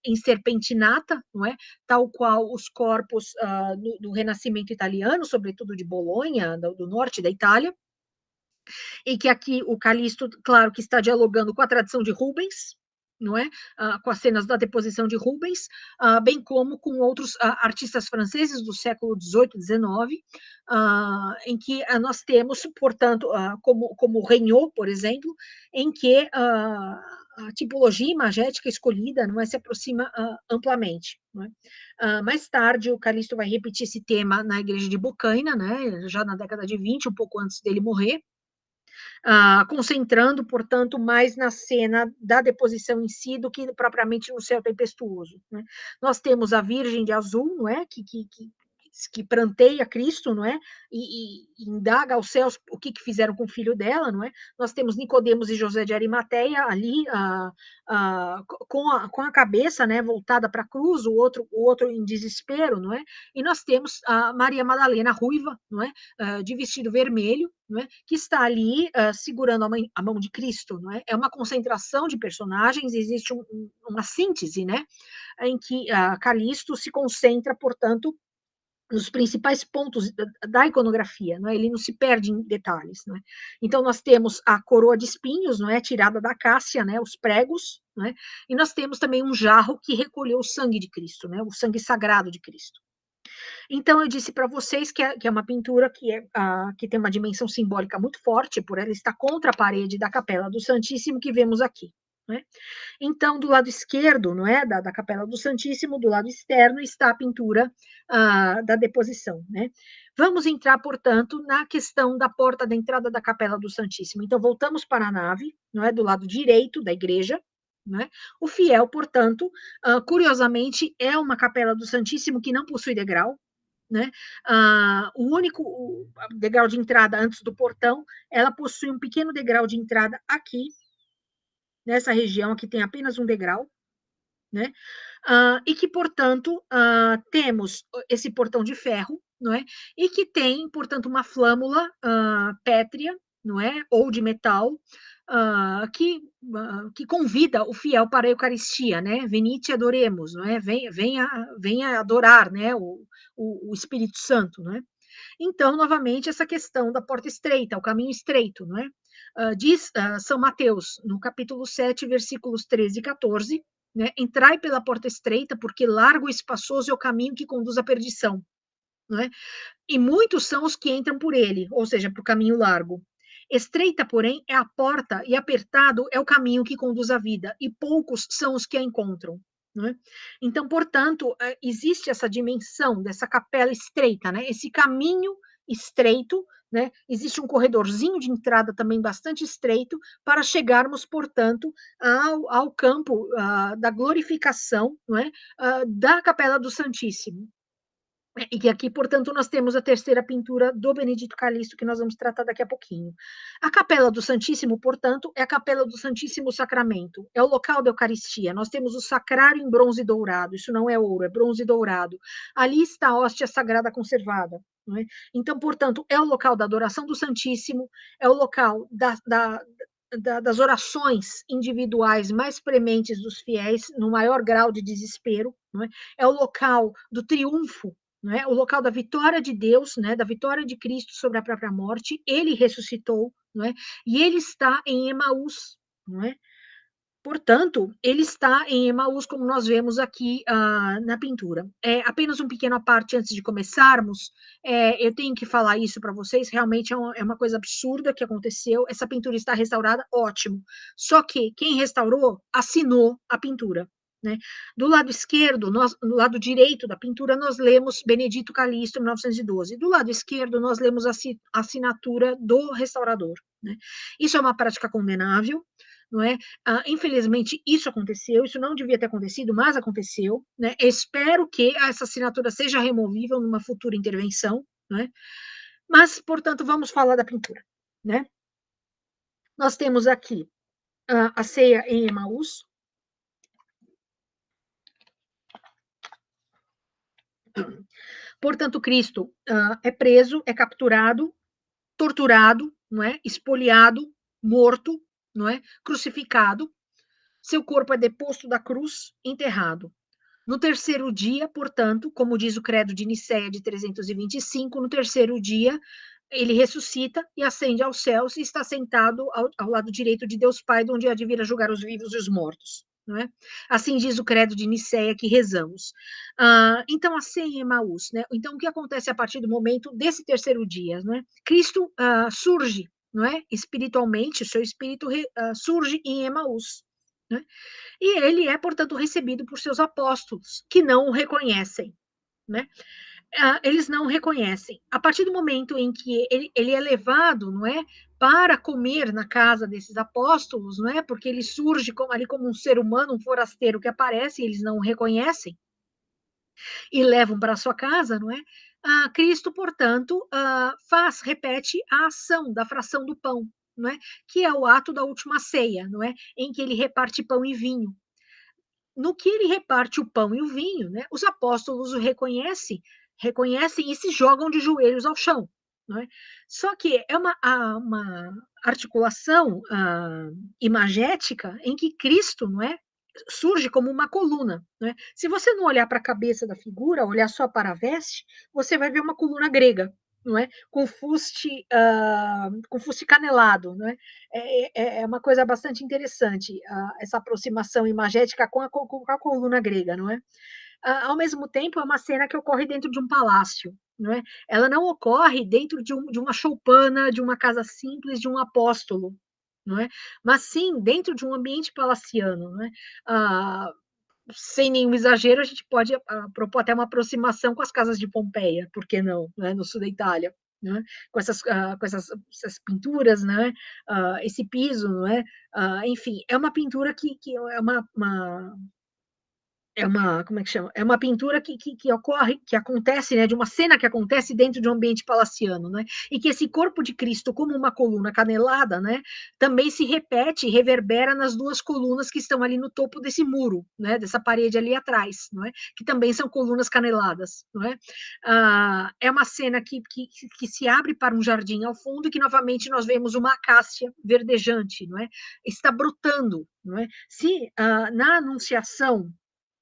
em serpentinata, não é? Tal qual os corpos do Renascimento italiano, sobretudo de Bolonha, do norte da Itália, e que aqui o Calixto, claro, que está dialogando com a tradição de Rubens, não é? Com as cenas da deposição de Rubens, bem como com outros artistas franceses do século XVIII, XIX, em que nós temos, portanto, como Regnault, por exemplo, em que a tipologia imagética escolhida não é, se aproxima amplamente. Não é? Mais tarde, o Calixto vai repetir esse tema na igreja de Bocaina, né, já na década de 20, um pouco antes dele morrer, concentrando, portanto, mais na cena da deposição em si do que propriamente no céu tempestuoso. Né? Nós temos a Virgem de Azul, não é? Que pranteia Cristo, não é? E indaga aos céus o que fizeram com o filho dela, não é? Nós temos Nicodemos e José de Arimateia ali com a cabeça, né, voltada para a cruz, o outro em desespero, não é? E nós temos a Maria Madalena ruiva, não é? De vestido vermelho, não é? Que está ali segurando a mão de Cristo, não é? É uma concentração de personagens, existe uma síntese, né? Em que Calixto se concentra, portanto, nos principais pontos da iconografia, não é? Ele não se perde em detalhes, não é? Então nós temos a coroa de espinhos, não é? Tirada da cássia, né? Os pregos, não é? E nós temos também um jarro que recolheu o sangue de Cristo, né? O sangue sagrado de Cristo. Então eu disse para vocês que é uma pintura que tem uma dimensão simbólica muito forte, por ela estar contra a parede da Capela do Santíssimo que vemos aqui. Né? Então, do lado esquerdo, não é, da Capela do Santíssimo, do lado externo está a pintura da deposição, né? Vamos entrar, portanto, na questão da porta da entrada da Capela do Santíssimo. Então, voltamos para a nave, não é, do lado direito da igreja, né? O fiel, portanto, curiosamente, é uma Capela do Santíssimo que não possui degrau, né? O único degrau de entrada antes do portão, ela possui um pequeno degrau de entrada aqui, nessa região aqui tem apenas um degrau, né? E que, portanto, temos esse portão de ferro, não é? E que tem, portanto, uma flâmula pétrea, não é? Ou de metal, que convida o fiel para a Eucaristia, né? Venite adoremos, não é? Venha adorar, né? O Espírito Santo, não é? Então, novamente, essa questão da porta estreita, o caminho estreito, não é? Diz São Mateus, no capítulo 7, versículos 13 e 14, né? Entrai pela porta estreita, porque largo e espaçoso é o caminho que conduz à perdição, né? E muitos são os que entram por ele, ou seja, para o caminho largo. Estreita, porém, é a porta e apertado é o caminho que conduz à vida, e poucos são os que a encontram. Né? Então, portanto, existe essa dimensão dessa capela estreita, né? Esse caminho estreito, né? Existe um corredorzinho de entrada também bastante estreito para chegarmos, portanto, ao campo da glorificação, não é? Da Capela do Santíssimo. E que aqui, portanto, nós temos a terceira pintura do Benedito Calixto, que nós vamos tratar daqui a pouquinho. A Capela do Santíssimo, portanto, é a Capela do Santíssimo Sacramento, é o local da Eucaristia. Nós temos o sacrário em bronze dourado, isso não é ouro, é bronze dourado. Ali está a hóstia sagrada conservada. Não é? Então, portanto, é o local da adoração do Santíssimo, é o local das orações individuais mais prementes dos fiéis, no maior grau de desespero, não é? É o local do triunfo, não é? O local da vitória de Deus, né? Da vitória de Cristo sobre a própria morte. Ele ressuscitou, não é? E ele está em Emaús, não é? Portanto, ele está em Emaús, como nós vemos aqui na pintura. Apenas um pequeno parte antes de começarmos, eu tenho que falar isso para vocês, realmente é uma coisa absurda que aconteceu. Essa pintura está restaurada, ótimo. Só que quem restaurou assinou a pintura. Né? Do lado esquerdo, do lado direito da pintura, nós lemos Benedito Calixto, 1912. Do lado esquerdo, nós lemos a assinatura do restaurador. Né? Isso é uma prática condenável, não é? Infelizmente, isso aconteceu, isso não devia ter acontecido, mas aconteceu, né? Espero que essa assinatura seja removível numa futura intervenção, né? Mas, portanto, vamos falar da pintura, né? Nós temos aqui a ceia em Emaús. Portanto, Cristo é preso, é capturado, torturado, não é? Espoliado, morto, não é? Crucificado. Seu corpo é deposto da cruz, enterrado. No terceiro dia, portanto, como diz o credo de Nicéia de 325, no terceiro dia ele ressuscita e ascende aos céus e está sentado ao lado direito de Deus Pai, de onde há de vir a julgar os vivos e os mortos. Não é? Assim diz o credo de Nicéia que rezamos. Então, a ceia em Emaús. Né? Então, o que acontece a partir do momento desse terceiro dia? Né? Cristo surge, não é? Espiritualmente, o seu espírito surge em Emaús. Né? E ele é, portanto, recebido por seus apóstolos, que não o reconhecem. Né? Eles não o reconhecem. A partir do momento em que ele é levado, não é, para comer na casa desses apóstolos, não é, porque ele surge ali como um ser humano, um forasteiro que aparece, e eles não o reconhecem, e levam para a sua casa, não é? Cristo, portanto, repete a ação da fração do pão, não é? Que é o ato da última ceia, não é? Em que ele reparte pão e vinho. No que ele reparte o pão e o vinho, né, os apóstolos o reconhecem e se jogam de joelhos ao chão. Não é? Só que é uma articulação imagética em que Cristo, não é, surge como uma coluna. Não é? Se você não olhar para a cabeça da figura, olhar só para a veste, você vai ver uma coluna grega, não é? Com fuste canelado, não é? É uma coisa bastante interessante essa aproximação imagética com a coluna grega, não é? Ao mesmo tempo, é uma cena que ocorre dentro de um palácio, não é? Ela não ocorre dentro de uma choupana, de uma casa simples, de um apóstolo, não é? Mas sim dentro de um ambiente palaciano, não é? Sem nenhum exagero, a gente pode propor até uma aproximação com as casas de Pompeia, por que não, né, no sul da Itália, né, com essas pinturas, né, esse piso, não é? Enfim, é uma pintura que como é que chama? É uma pintura que ocorre, que acontece, né, de uma cena que acontece dentro de um ambiente palaciano, né, e que esse corpo de Cristo, como uma coluna canelada, né, também se repete e reverbera nas duas colunas que estão ali no topo desse muro, né, dessa parede ali atrás, não é, que também são colunas caneladas, não é? É uma cena que se abre para um jardim ao fundo e que novamente nós vemos uma acácia verdejante, não é? Está brotando, não é? Se na Anunciação,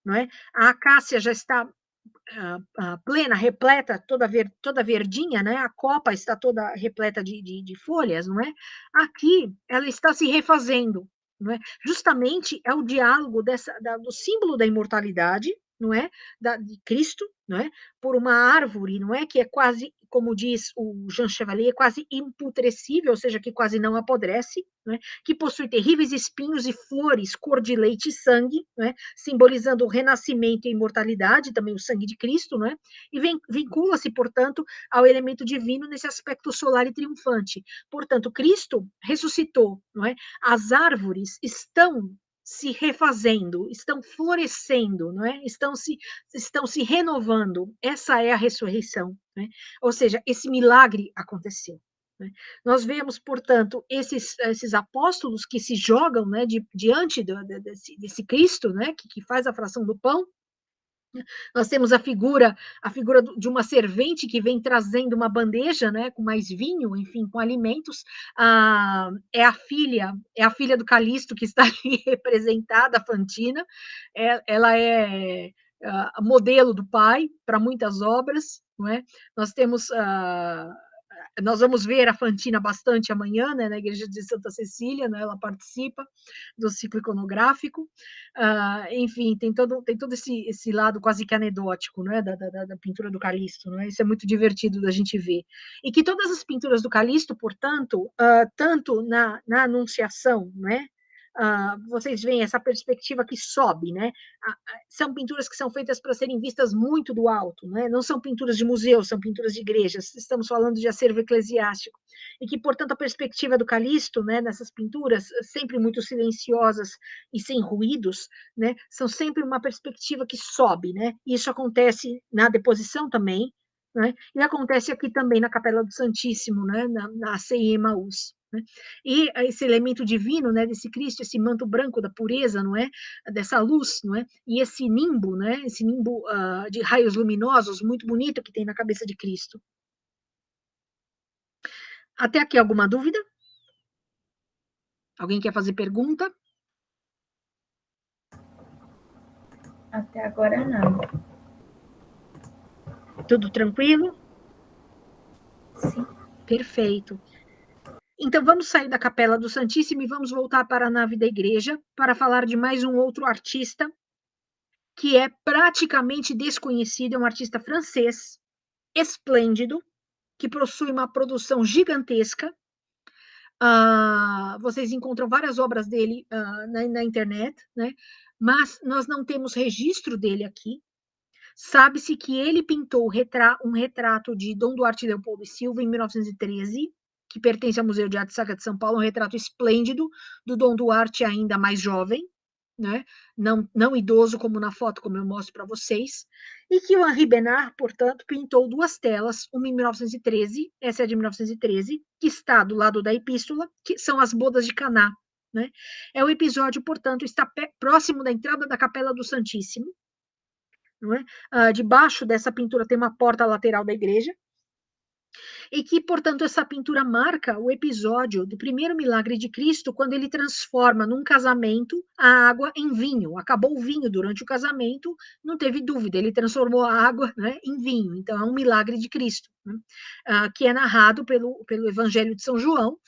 não é? A acácia já está plena, repleta, toda verdinha, né? A copa está toda repleta de folhas, não é? Aqui ela está se refazendo, não é? Justamente é o diálogo do símbolo da imortalidade, não é? De Cristo, não é? Por uma árvore, não é? Que é quase, como diz o Jean Chevalier, quase imputrescível, ou seja, que quase não apodrece, não é? Que possui terríveis espinhos e flores, cor de leite e sangue, não é? Simbolizando o renascimento e a imortalidade, também o sangue de Cristo, não é? E vincula-se, portanto, ao elemento divino nesse aspecto solar e triunfante. Portanto, Cristo ressuscitou, não é? As árvores estão se refazendo, estão florescendo, não é? Estão se renovando. Essa é a ressurreição, né? Ou seja, esse milagre aconteceu. Né? Nós vemos, portanto, esses apóstolos que se jogam, né, diante desse Cristo, né, que faz a fração do pão. Nós temos a figura de uma servente que vem trazendo uma bandeja, né, com mais vinho, enfim, com alimentos. É a filha do Calisto que está ali representada, a Fantina. Ela é modelo do pai para muitas obras, não é? Nós temos nós vamos ver a Fantina bastante amanhã, né, na igreja de Santa Cecília, né, ela participa do ciclo iconográfico. Enfim, tem todo esse lado quase que anedótico, né, da pintura do Calixto, né? Isso é muito divertido da gente ver. E que todas as pinturas do Calixto, portanto, tanto na Anunciação, né, vocês veem essa perspectiva que sobe, né? São pinturas que são feitas para serem vistas muito do alto, né? Não são pinturas de museu, são pinturas de igrejas. Estamos falando de acervo eclesiástico e que, portanto, a perspectiva do Calixto, né, nessas pinturas, sempre muito silenciosas e sem ruídos, né, são sempre uma perspectiva que sobe, né? Isso acontece na deposição também, né? E acontece aqui também na Capela do Santíssimo, né? Na CI Emaús. Né? E esse elemento divino, né, desse Cristo, esse manto branco da pureza, não é, dessa luz, não é, e esse nimbo, né, esse nimbo de raios luminosos muito bonito que tem na cabeça de Cristo. Até aqui alguma dúvida? Alguém quer fazer pergunta? Até agora não. Tudo tranquilo? Sim. Perfeito. Então, vamos sair da Capela do Santíssimo e vamos voltar para a nave da igreja para falar de mais um outro artista que é praticamente desconhecido, é um artista francês, esplêndido, que possui uma produção gigantesca. Vocês encontram várias obras dele na internet, né? Mas nós não temos registro dele aqui. Sabe-se que ele pintou um retrato de Dom Duarte Leopoldo e Silva em 1913, que pertence ao Museu de Arte Sacra de São Paulo, um retrato esplêndido do Dom Duarte ainda mais jovem, né? Não idoso como na foto, como eu mostro para vocês, e que o Henri Bernard, portanto, pintou duas telas, uma em 1913, essa é de 1913, que está do lado da epístola, que são as bodas de Caná. Né? O episódio, portanto, está próximo da entrada da Capela do Santíssimo. Não é? Debaixo dessa pintura tem uma porta lateral da igreja, e que, portanto, essa pintura marca o episódio do primeiro milagre de Cristo, quando ele transforma num casamento a água em vinho. Acabou o vinho durante o casamento, não teve dúvida, ele transformou a água, né, em vinho. Então, é um milagre de Cristo, né? Que é narrado pelo Evangelho de São João,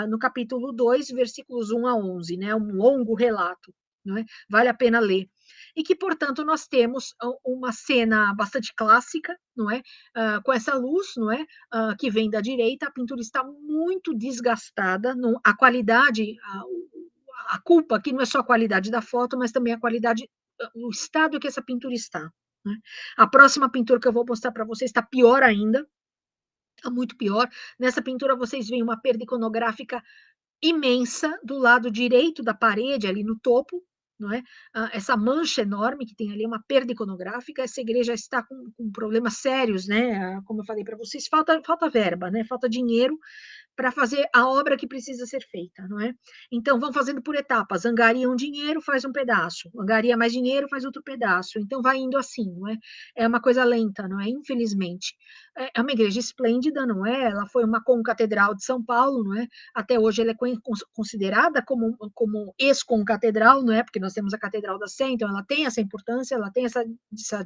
no capítulo 2, versículos 1 a 11, né? Um longo relato, né? Vale a pena ler. E que, portanto, nós temos uma cena bastante clássica, não é? Com essa luz, não é? Que vem da direita, a pintura está muito desgastada, a qualidade, a culpa aqui não é só a qualidade da foto, mas também a qualidade, o estado que essa pintura está. Né? A próxima pintura que eu vou mostrar para vocês está pior ainda, está muito pior. Nessa pintura vocês veem uma perda iconográfica imensa do lado direito da parede, ali no topo, não é? Essa mancha enorme que tem ali, uma perda iconográfica. Essa igreja está com problemas sérios, né? Como eu falei para vocês, falta verba, né? Falta dinheiro para fazer a obra que precisa ser feita, não é? Então, vão fazendo por etapas, angaria um dinheiro, faz um pedaço, angaria mais dinheiro, faz outro pedaço, então vai indo assim, não é? É uma coisa lenta, não é? Infelizmente. É uma igreja esplêndida, não é? Ela foi uma concatedral de São Paulo, não é? Até hoje ela é considerada como ex-concatedral, não é? Porque nós temos a Catedral da Sé, então ela tem essa importância, ela tem essa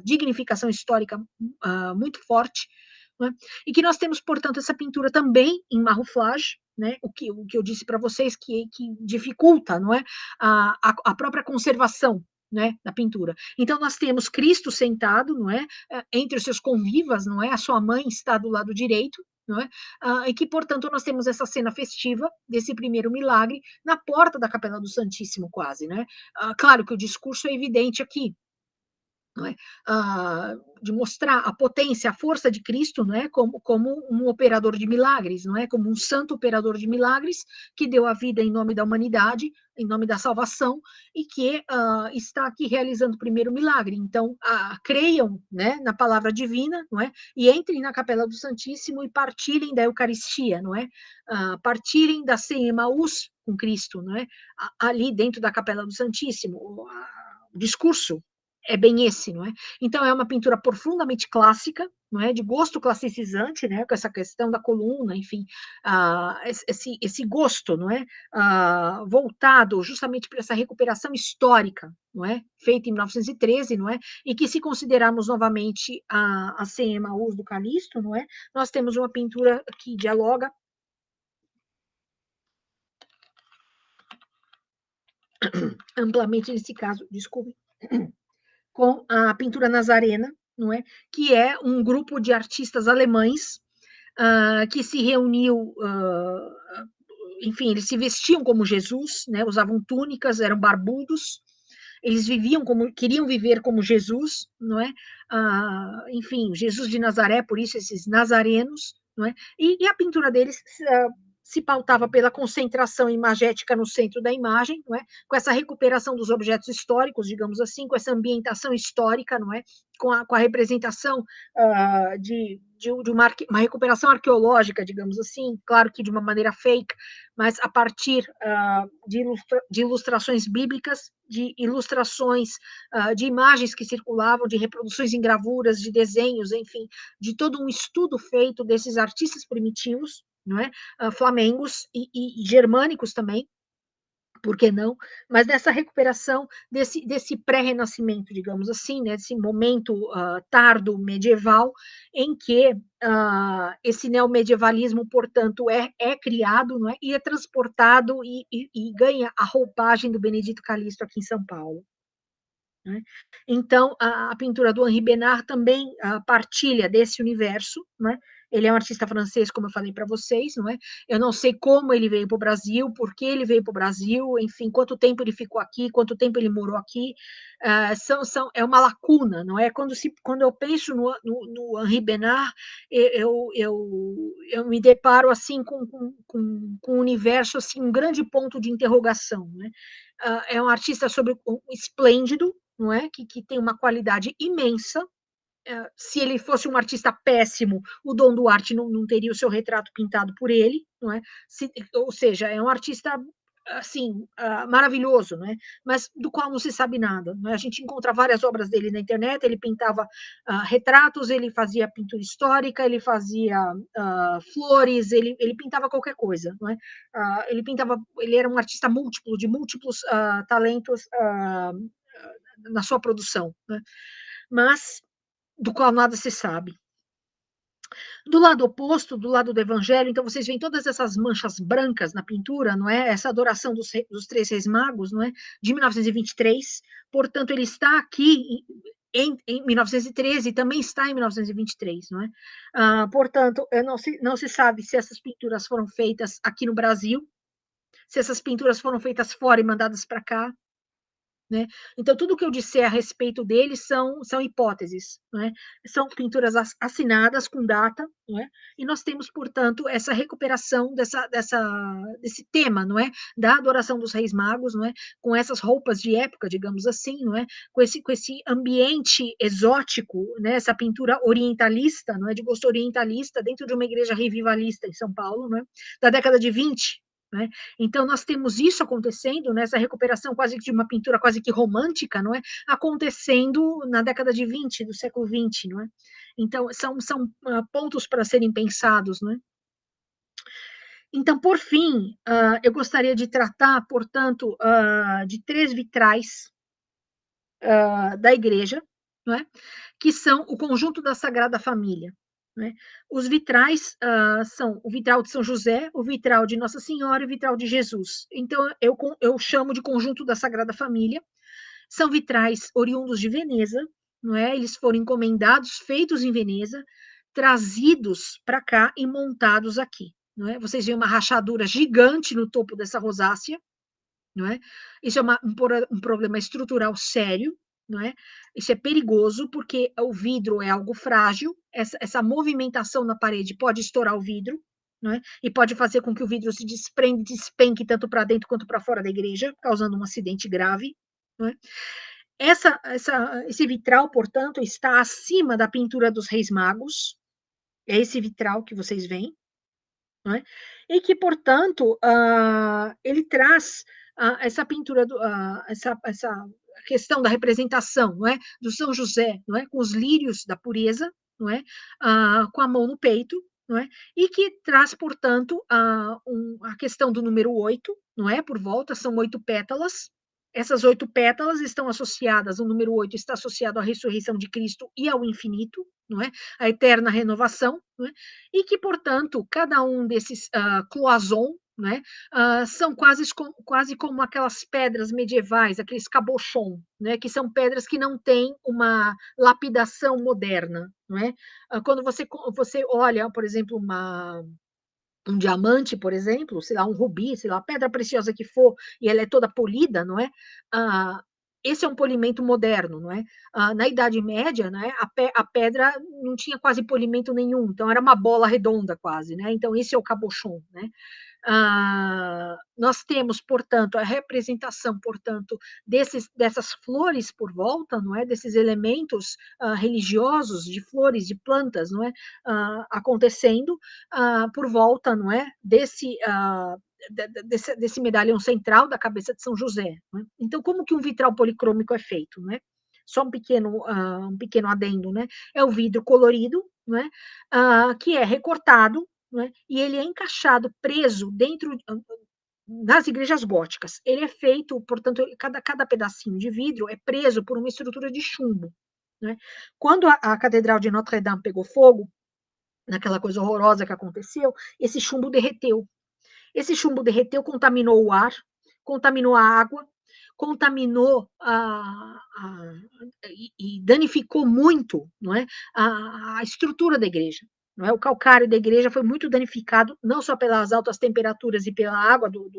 dignificação histórica muito forte, né? E que nós temos, portanto, essa pintura também em marrouflage, né, o que eu disse para vocês que dificulta, não é, a própria conservação, né, da pintura. Então nós temos Cristo sentado, não é, entre os seus convivas, não é, a sua mãe está do lado direito, não é, e que, portanto, nós temos essa cena festiva desse primeiro milagre na porta da Capela do Santíssimo, quase, né. Claro que o discurso é evidente aqui, não é? De mostrar a potência, a força de Cristo, não é? Como um operador de milagres, não é? Como um santo operador de milagres que deu a vida em nome da humanidade, em nome da salvação, e que está aqui realizando o primeiro milagre. Então, creiam, né, na palavra divina, não é? E entrem na Capela do Santíssimo e partilhem da Eucaristia, não é? Partilhem da ceia em Emaús com Cristo, não é? Ali dentro da Capela do Santíssimo. O discurso é bem esse, não é? Então é uma pintura profundamente clássica, não é? De gosto classicizante, né? Com essa questão da coluna, enfim, esse gosto, não é? Voltado justamente para essa recuperação histórica, não é? Feita em 1913, não é? E que, se considerarmos novamente a Sem Emaús do Calixto, não é? Nós temos uma pintura que dialoga amplamente nesse caso, desculpe, com a pintura nazarena, não é? Que é um grupo de artistas alemães que se reuniu, enfim, eles se vestiam como Jesus, né? Usavam túnicas, eram barbudos, eles viviam como, queriam viver como Jesus, não é? Enfim, Jesus de Nazaré, por isso esses nazarenos, não é? E a pintura deles se pautava pela concentração imagética no centro da imagem, não é? Com essa recuperação dos objetos históricos, digamos assim, com essa ambientação histórica, não é? Com a representação de uma recuperação arqueológica, digamos assim, claro que de uma maneira fake, mas a partir de ilustrações bíblicas, de ilustrações, de imagens que circulavam, de reproduções em gravuras, de desenhos, enfim, de todo um estudo feito desses artistas primitivos, não é? Flamengos e germânicos também, por que não? Mas dessa recuperação desse pré-renascimento, digamos assim, né, desse momento tardo medieval, em que esse neomedievalismo, portanto, é criado, não é? E é transportado e ganha a roupagem do Benedito Calixto aqui em São Paulo. Né? Então, a pintura do Henri Bernard também partilha desse universo, né? Ele é um artista francês, como eu falei para vocês, não é? Eu não sei como ele veio para o Brasil, por que ele veio para o Brasil, enfim, quanto tempo ele ficou aqui, quanto tempo ele morou aqui. É uma lacuna, não é? Quando eu penso no Henri Bernard, eu me deparo assim com um universo, assim, um grande ponto de interrogação, né? É um artista esplêndido, não é? Que tem uma qualidade imensa. Se ele fosse um artista péssimo, o Dom Duarte não teria o seu retrato pintado por ele, não é? Ou seja, é um artista assim maravilhoso, não é? Mas do qual não se sabe nada. Não é? A gente encontra várias obras dele na internet. Ele pintava retratos, ele fazia pintura histórica, ele fazia flores, ele pintava qualquer coisa, não é? Ele era um artista múltiplo, de múltiplos talentos na sua produção, né? Mas do qual nada se sabe. Do lado oposto, do lado do evangelho, então vocês veem todas essas manchas brancas na pintura, não é? Essa adoração dos três reis magos, não é? De 1923, portanto, ele está aqui em 1913 e também está em 1923, não é? Portanto, não se sabe se essas pinturas foram feitas aqui no Brasil, se essas pinturas foram feitas fora e mandadas para cá, né? Então, tudo que eu disser a respeito deles são hipóteses, né? São pinturas assinadas com data, não é? E nós temos, portanto, essa recuperação desse tema, não é? Da adoração dos reis magos, não é? Com essas roupas de época, digamos assim, não é? Com esse ambiente exótico, né? Essa pintura orientalista, não é? De gosto orientalista, dentro de uma igreja revivalista em São Paulo, não é? Da década de 20, né? Então, nós temos isso acontecendo, né, essa recuperação quase que de uma pintura quase que romântica, não é? Acontecendo na década de 20, do século 20, não é? Então, são pontos para serem pensados, não é? Então, por fim, eu gostaria de tratar, portanto, de 3 vitrais da igreja, não é? Que são o conjunto da Sagrada Família, né? Os vitrais são o vitral de São José, o vitral de Nossa Senhora e o vitral de Jesus. Então, eu chamo de conjunto da Sagrada Família. São vitrais oriundos de Veneza, não é? Eles foram encomendados, feitos em Veneza, trazidos para cá e montados aqui. Não é? Vocês veem uma rachadura gigante no topo dessa rosácea, não é? Isso é um problema estrutural sério, não é? Isso é perigoso porque o vidro é algo frágil, essa movimentação na parede pode estourar o vidro, não é? E pode fazer com que o vidro se despenque tanto para dentro quanto para fora da igreja, causando um acidente grave, não é? Esse vitral, portanto, está acima da pintura dos Reis Magos, é esse vitral que vocês veem, não é? E que, portanto, ele traz essa pintura, essa questão da representação, não é? Do São José, não é? Com os lírios da pureza, não é? Com a mão no peito, não é? E que traz, portanto, a questão do número 8, não é? Por volta, são 8 pétalas. Essas 8 pétalas estão associadas, o número 8 está associado à ressurreição de Cristo e ao infinito, não é? A eterna renovação, não é? E que, portanto, cada um desses cloisons, né, são quase como aquelas pedras medievais, aqueles cabochons, né, que são pedras que não têm uma lapidação moderna. Não é? Quando você olha, por exemplo, um diamante, por exemplo, sei lá, um rubi, sei lá, a pedra preciosa que for, e ela é toda polida, não é? Esse é um polimento moderno, não é? Na Idade Média, né, a pedra não tinha quase polimento nenhum, então era uma bola redonda quase, né? Então esse é o cabochon, né? Nós temos, portanto, a representação, portanto, dessas flores por volta, não é? Desses elementos religiosos, de flores, de plantas, não é? Acontecendo por volta, não é? Desse medalhão central da cabeça de São José. Né? Então, como que um vitral policrômico é feito, né? Só um pequeno adendo, né? É o vidro colorido, né? Que é recortado, né? E ele é encaixado, preso dentro das igrejas góticas. Ele é feito, portanto, cada pedacinho de vidro é preso por uma estrutura de chumbo. Né? Quando a Catedral de Notre-Dame pegou fogo, naquela coisa horrorosa que aconteceu, esse chumbo derreteu. Esse chumbo derreteu, contaminou o ar, contaminou a água, contaminou e danificou muito, não é, a estrutura da igreja. Não é? O calcário da igreja foi muito danificado, não só pelas altas temperaturas e pela água do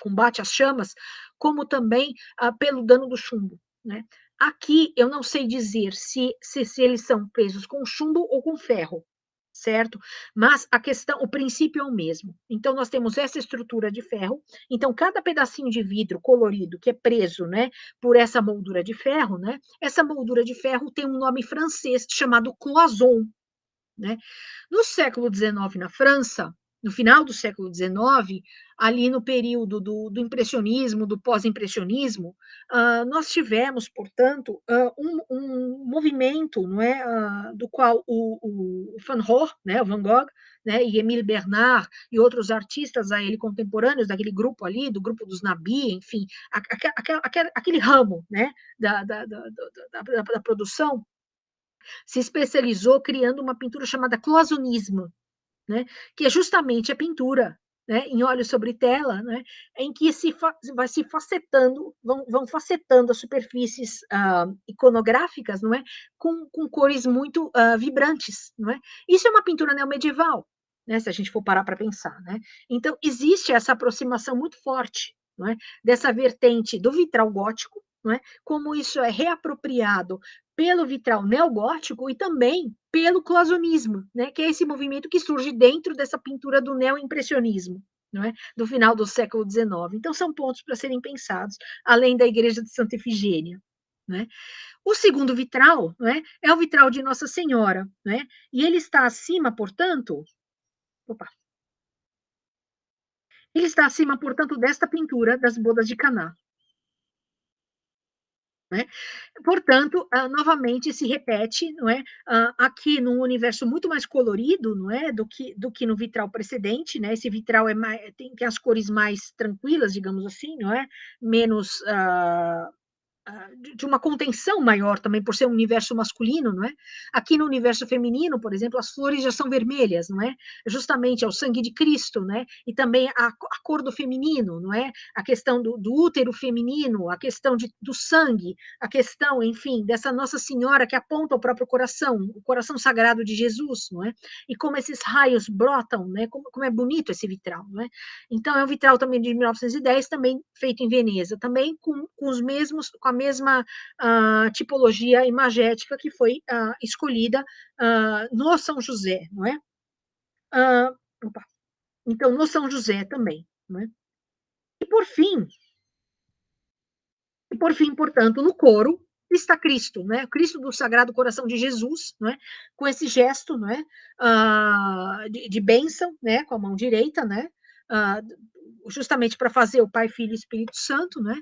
combate às chamas, como também pelo dano do chumbo. Né? Aqui eu não sei dizer se eles são presos com chumbo ou com ferro, certo? Mas o princípio é o mesmo. Então, nós temos essa estrutura de ferro. Então, cada pedacinho de vidro colorido que é preso, né, por essa moldura de ferro, né, essa moldura de ferro tem um nome francês chamado cloison, né? No século XIX, na França, no final do século XIX, ali no período do impressionismo, do pós-impressionismo, nós tivemos, portanto, um movimento, não é, do qual o Van Gogh, né, o Van Gogh, né, e Emile Bernard e outros artistas a ele contemporâneos daquele grupo ali, do grupo dos Nabi, enfim, aquele ramo, né, da produção, se especializou criando uma pintura chamada cloisonnismo, né, que é justamente a pintura, né, em óleo sobre tela, né, em que vai se facetando, vão facetando as superfícies iconográficas, não é, com cores muito vibrantes, não é? Isso é uma pintura neomedieval, né, se a gente for parar para pensar, né? Então existe essa aproximação muito forte, não é, dessa vertente do vitral gótico, não é, como isso é reapropriado pelo vitral neogótico e também pelo cloisonnismo, né, que é esse movimento que surge dentro dessa pintura do neoimpressionismo, não é, do final do século XIX. Então, são pontos para serem pensados, além da Igreja de Santa Efigênia. Né? O segundo vitral, é o vitral de Nossa Senhora, né? E ele está acima, portanto, opa, ele está acima, portanto, desta pintura das bodas de Caná. Né? Portanto, novamente se repete, não é, aqui num universo muito mais colorido, não é, do que no vitral precedente, né? Esse vitral tem as cores mais tranquilas, digamos assim, não é, menos de uma contenção maior também, por ser um universo masculino, não é? Aqui no universo feminino, por exemplo, as flores já são vermelhas, não é? Justamente é o sangue de Cristo, né? E também a cor do feminino, não é? A questão do útero feminino, a questão do sangue, a questão, enfim, dessa Nossa Senhora que aponta o próprio coração, o coração sagrado de Jesus, não é? E como esses raios brotam, né? Como é bonito esse vitral, não é? Então, é um vitral também de 1910, também feito em Veneza, também com os mesmos, com a mesma tipologia imagética que foi escolhida no São José, não é? Opa. Então, no São José também, não é? E por fim, portanto, no coro está Cristo, né? Cristo do Sagrado Coração de Jesus, né? Com esse gesto, né? De bênção, né? Com a mão direita, né? Justamente para fazer o Pai, Filho e Espírito Santo, né?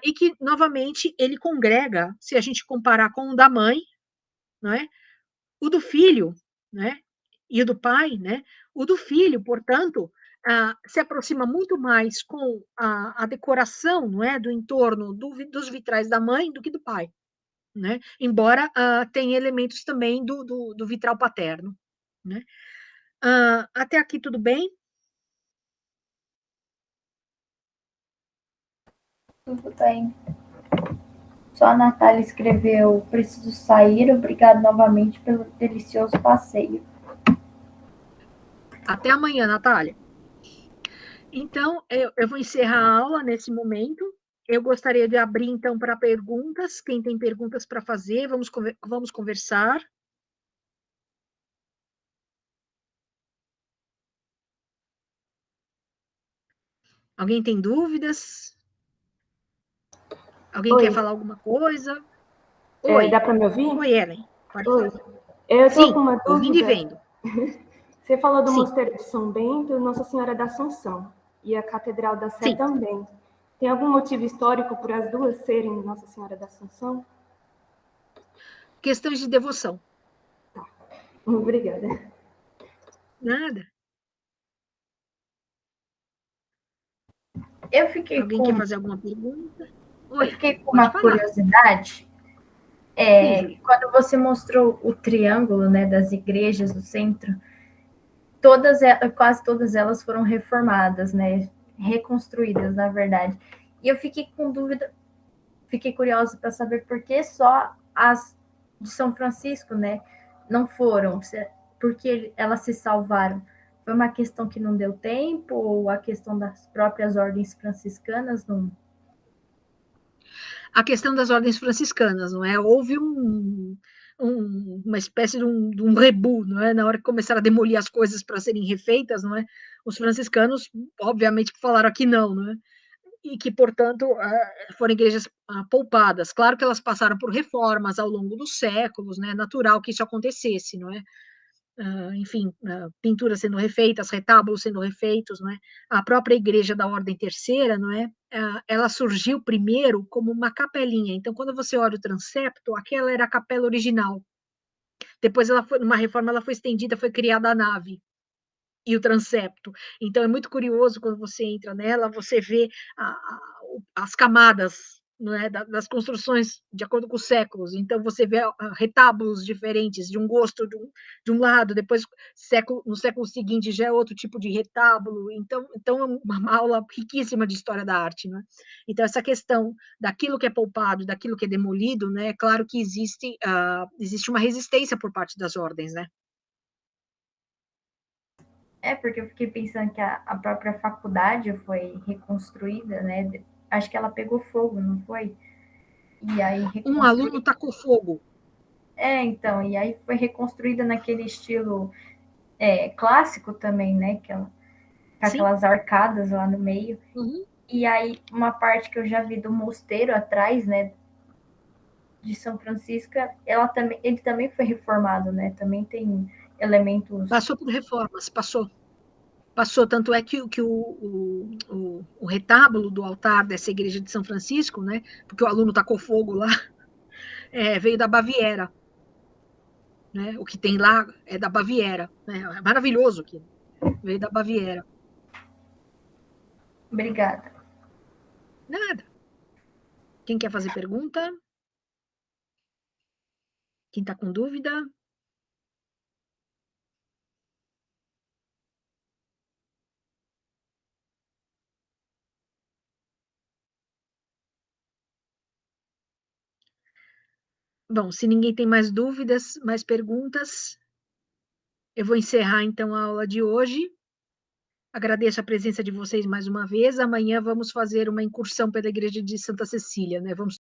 E que, novamente, ele congrega, se a gente comparar com o da mãe, né? O do filho, né? E o do pai, né? O do filho, portanto, se aproxima muito mais com a decoração, não é, do entorno dos vitrais da mãe do que do pai, né? Embora tenha elementos também do vitral paterno, né? Até aqui tudo bem? Tudo bem. Só a Natália escreveu: preciso sair, obrigado novamente pelo delicioso passeio. Até amanhã, Natália. Então, eu vou encerrar a aula nesse momento. Eu gostaria de abrir, então, para perguntas. Quem tem perguntas para fazer, vamos conversar. Alguém tem dúvidas? Alguém quer Oi. falar alguma coisa? Oi. Dá para me ouvir? Oi, Ellen. Pode Oi. falar. Eu estou com Sim, uma ouvindo e dúvida. vendo. Você falou do Sim, Mosteiro de São Bento e Nossa Senhora da Assunção, e a Catedral da Sé sim. também. Tem algum motivo histórico por as duas serem Nossa Senhora da Assunção? Questões de devoção. Obrigada. Nada. Eu fiquei Alguém quer com, fazer alguma pergunta? eu Oi, fiquei com pode uma falar. curiosidade. Diga. Quando você mostrou o triângulo, né, das igrejas do centro, quase todas elas foram reformadas, né, reconstruídas, na verdade. E eu fiquei com dúvida, fiquei curiosa para saber por que só as de São Francisco, né, não foram, porque elas se salvaram. Foi uma questão que não deu tempo, ou a questão das próprias ordens franciscanas não. A questão das ordens franciscanas, não é? Houve uma espécie de um rebu, não é? Na hora que começaram a demolir as coisas para serem refeitas, não é? Os franciscanos, obviamente, falaram que não é? E que, portanto, foram igrejas poupadas. Claro que elas passaram por reformas ao longo dos séculos, né? É natural que isso acontecesse, não é? Enfim, pinturas sendo refeitas, retábulos sendo refeitos, não é? A própria igreja da Ordem Terceira, não é? Ela surgiu primeiro como uma capelinha. Então, quando você olha o transepto, aquela era a capela original. Depois, numa reforma, ela foi estendida, foi criada a nave e o transepto. Então, é muito curioso quando você entra nela, você vê as camadas, não é, das construções de acordo com os séculos. Então, você vê retábulos diferentes, de um gosto de um lado, depois, no século seguinte, já é outro tipo de retábulo. Então é uma aula riquíssima de história da arte. Né? Então, essa questão daquilo que é poupado, daquilo que é demolido, né, é claro que existe uma resistência por parte das ordens, né? Porque eu fiquei pensando que a própria faculdade foi reconstruída, né? Acho que ela pegou fogo, não foi? E aí Um aluno reconstruída. tacou fogo. Então, e aí foi reconstruída naquele estilo clássico também, né? Com Sim. aquelas arcadas lá no meio. Uhum. E aí, uma parte que eu já vi do mosteiro atrás, né? De São Francisco, ele também foi reformado, né? Também tem elementos. Passou por reformas, passou. Passou, tanto é que o retábulo do altar dessa igreja de São Francisco, né, porque o aluno tacou fogo lá, veio da Baviera. Né, o que tem lá é da Baviera. Né, é maravilhoso aquilo. Veio da Baviera. Obrigada. Nada. Quem quer fazer pergunta? Quem está com dúvida? Bom, se ninguém tem mais dúvidas, mais perguntas, eu vou encerrar então a aula de hoje. Agradeço a presença de vocês mais uma vez. Amanhã vamos fazer uma incursão pela igreja de Santa Cecília, né? Vamos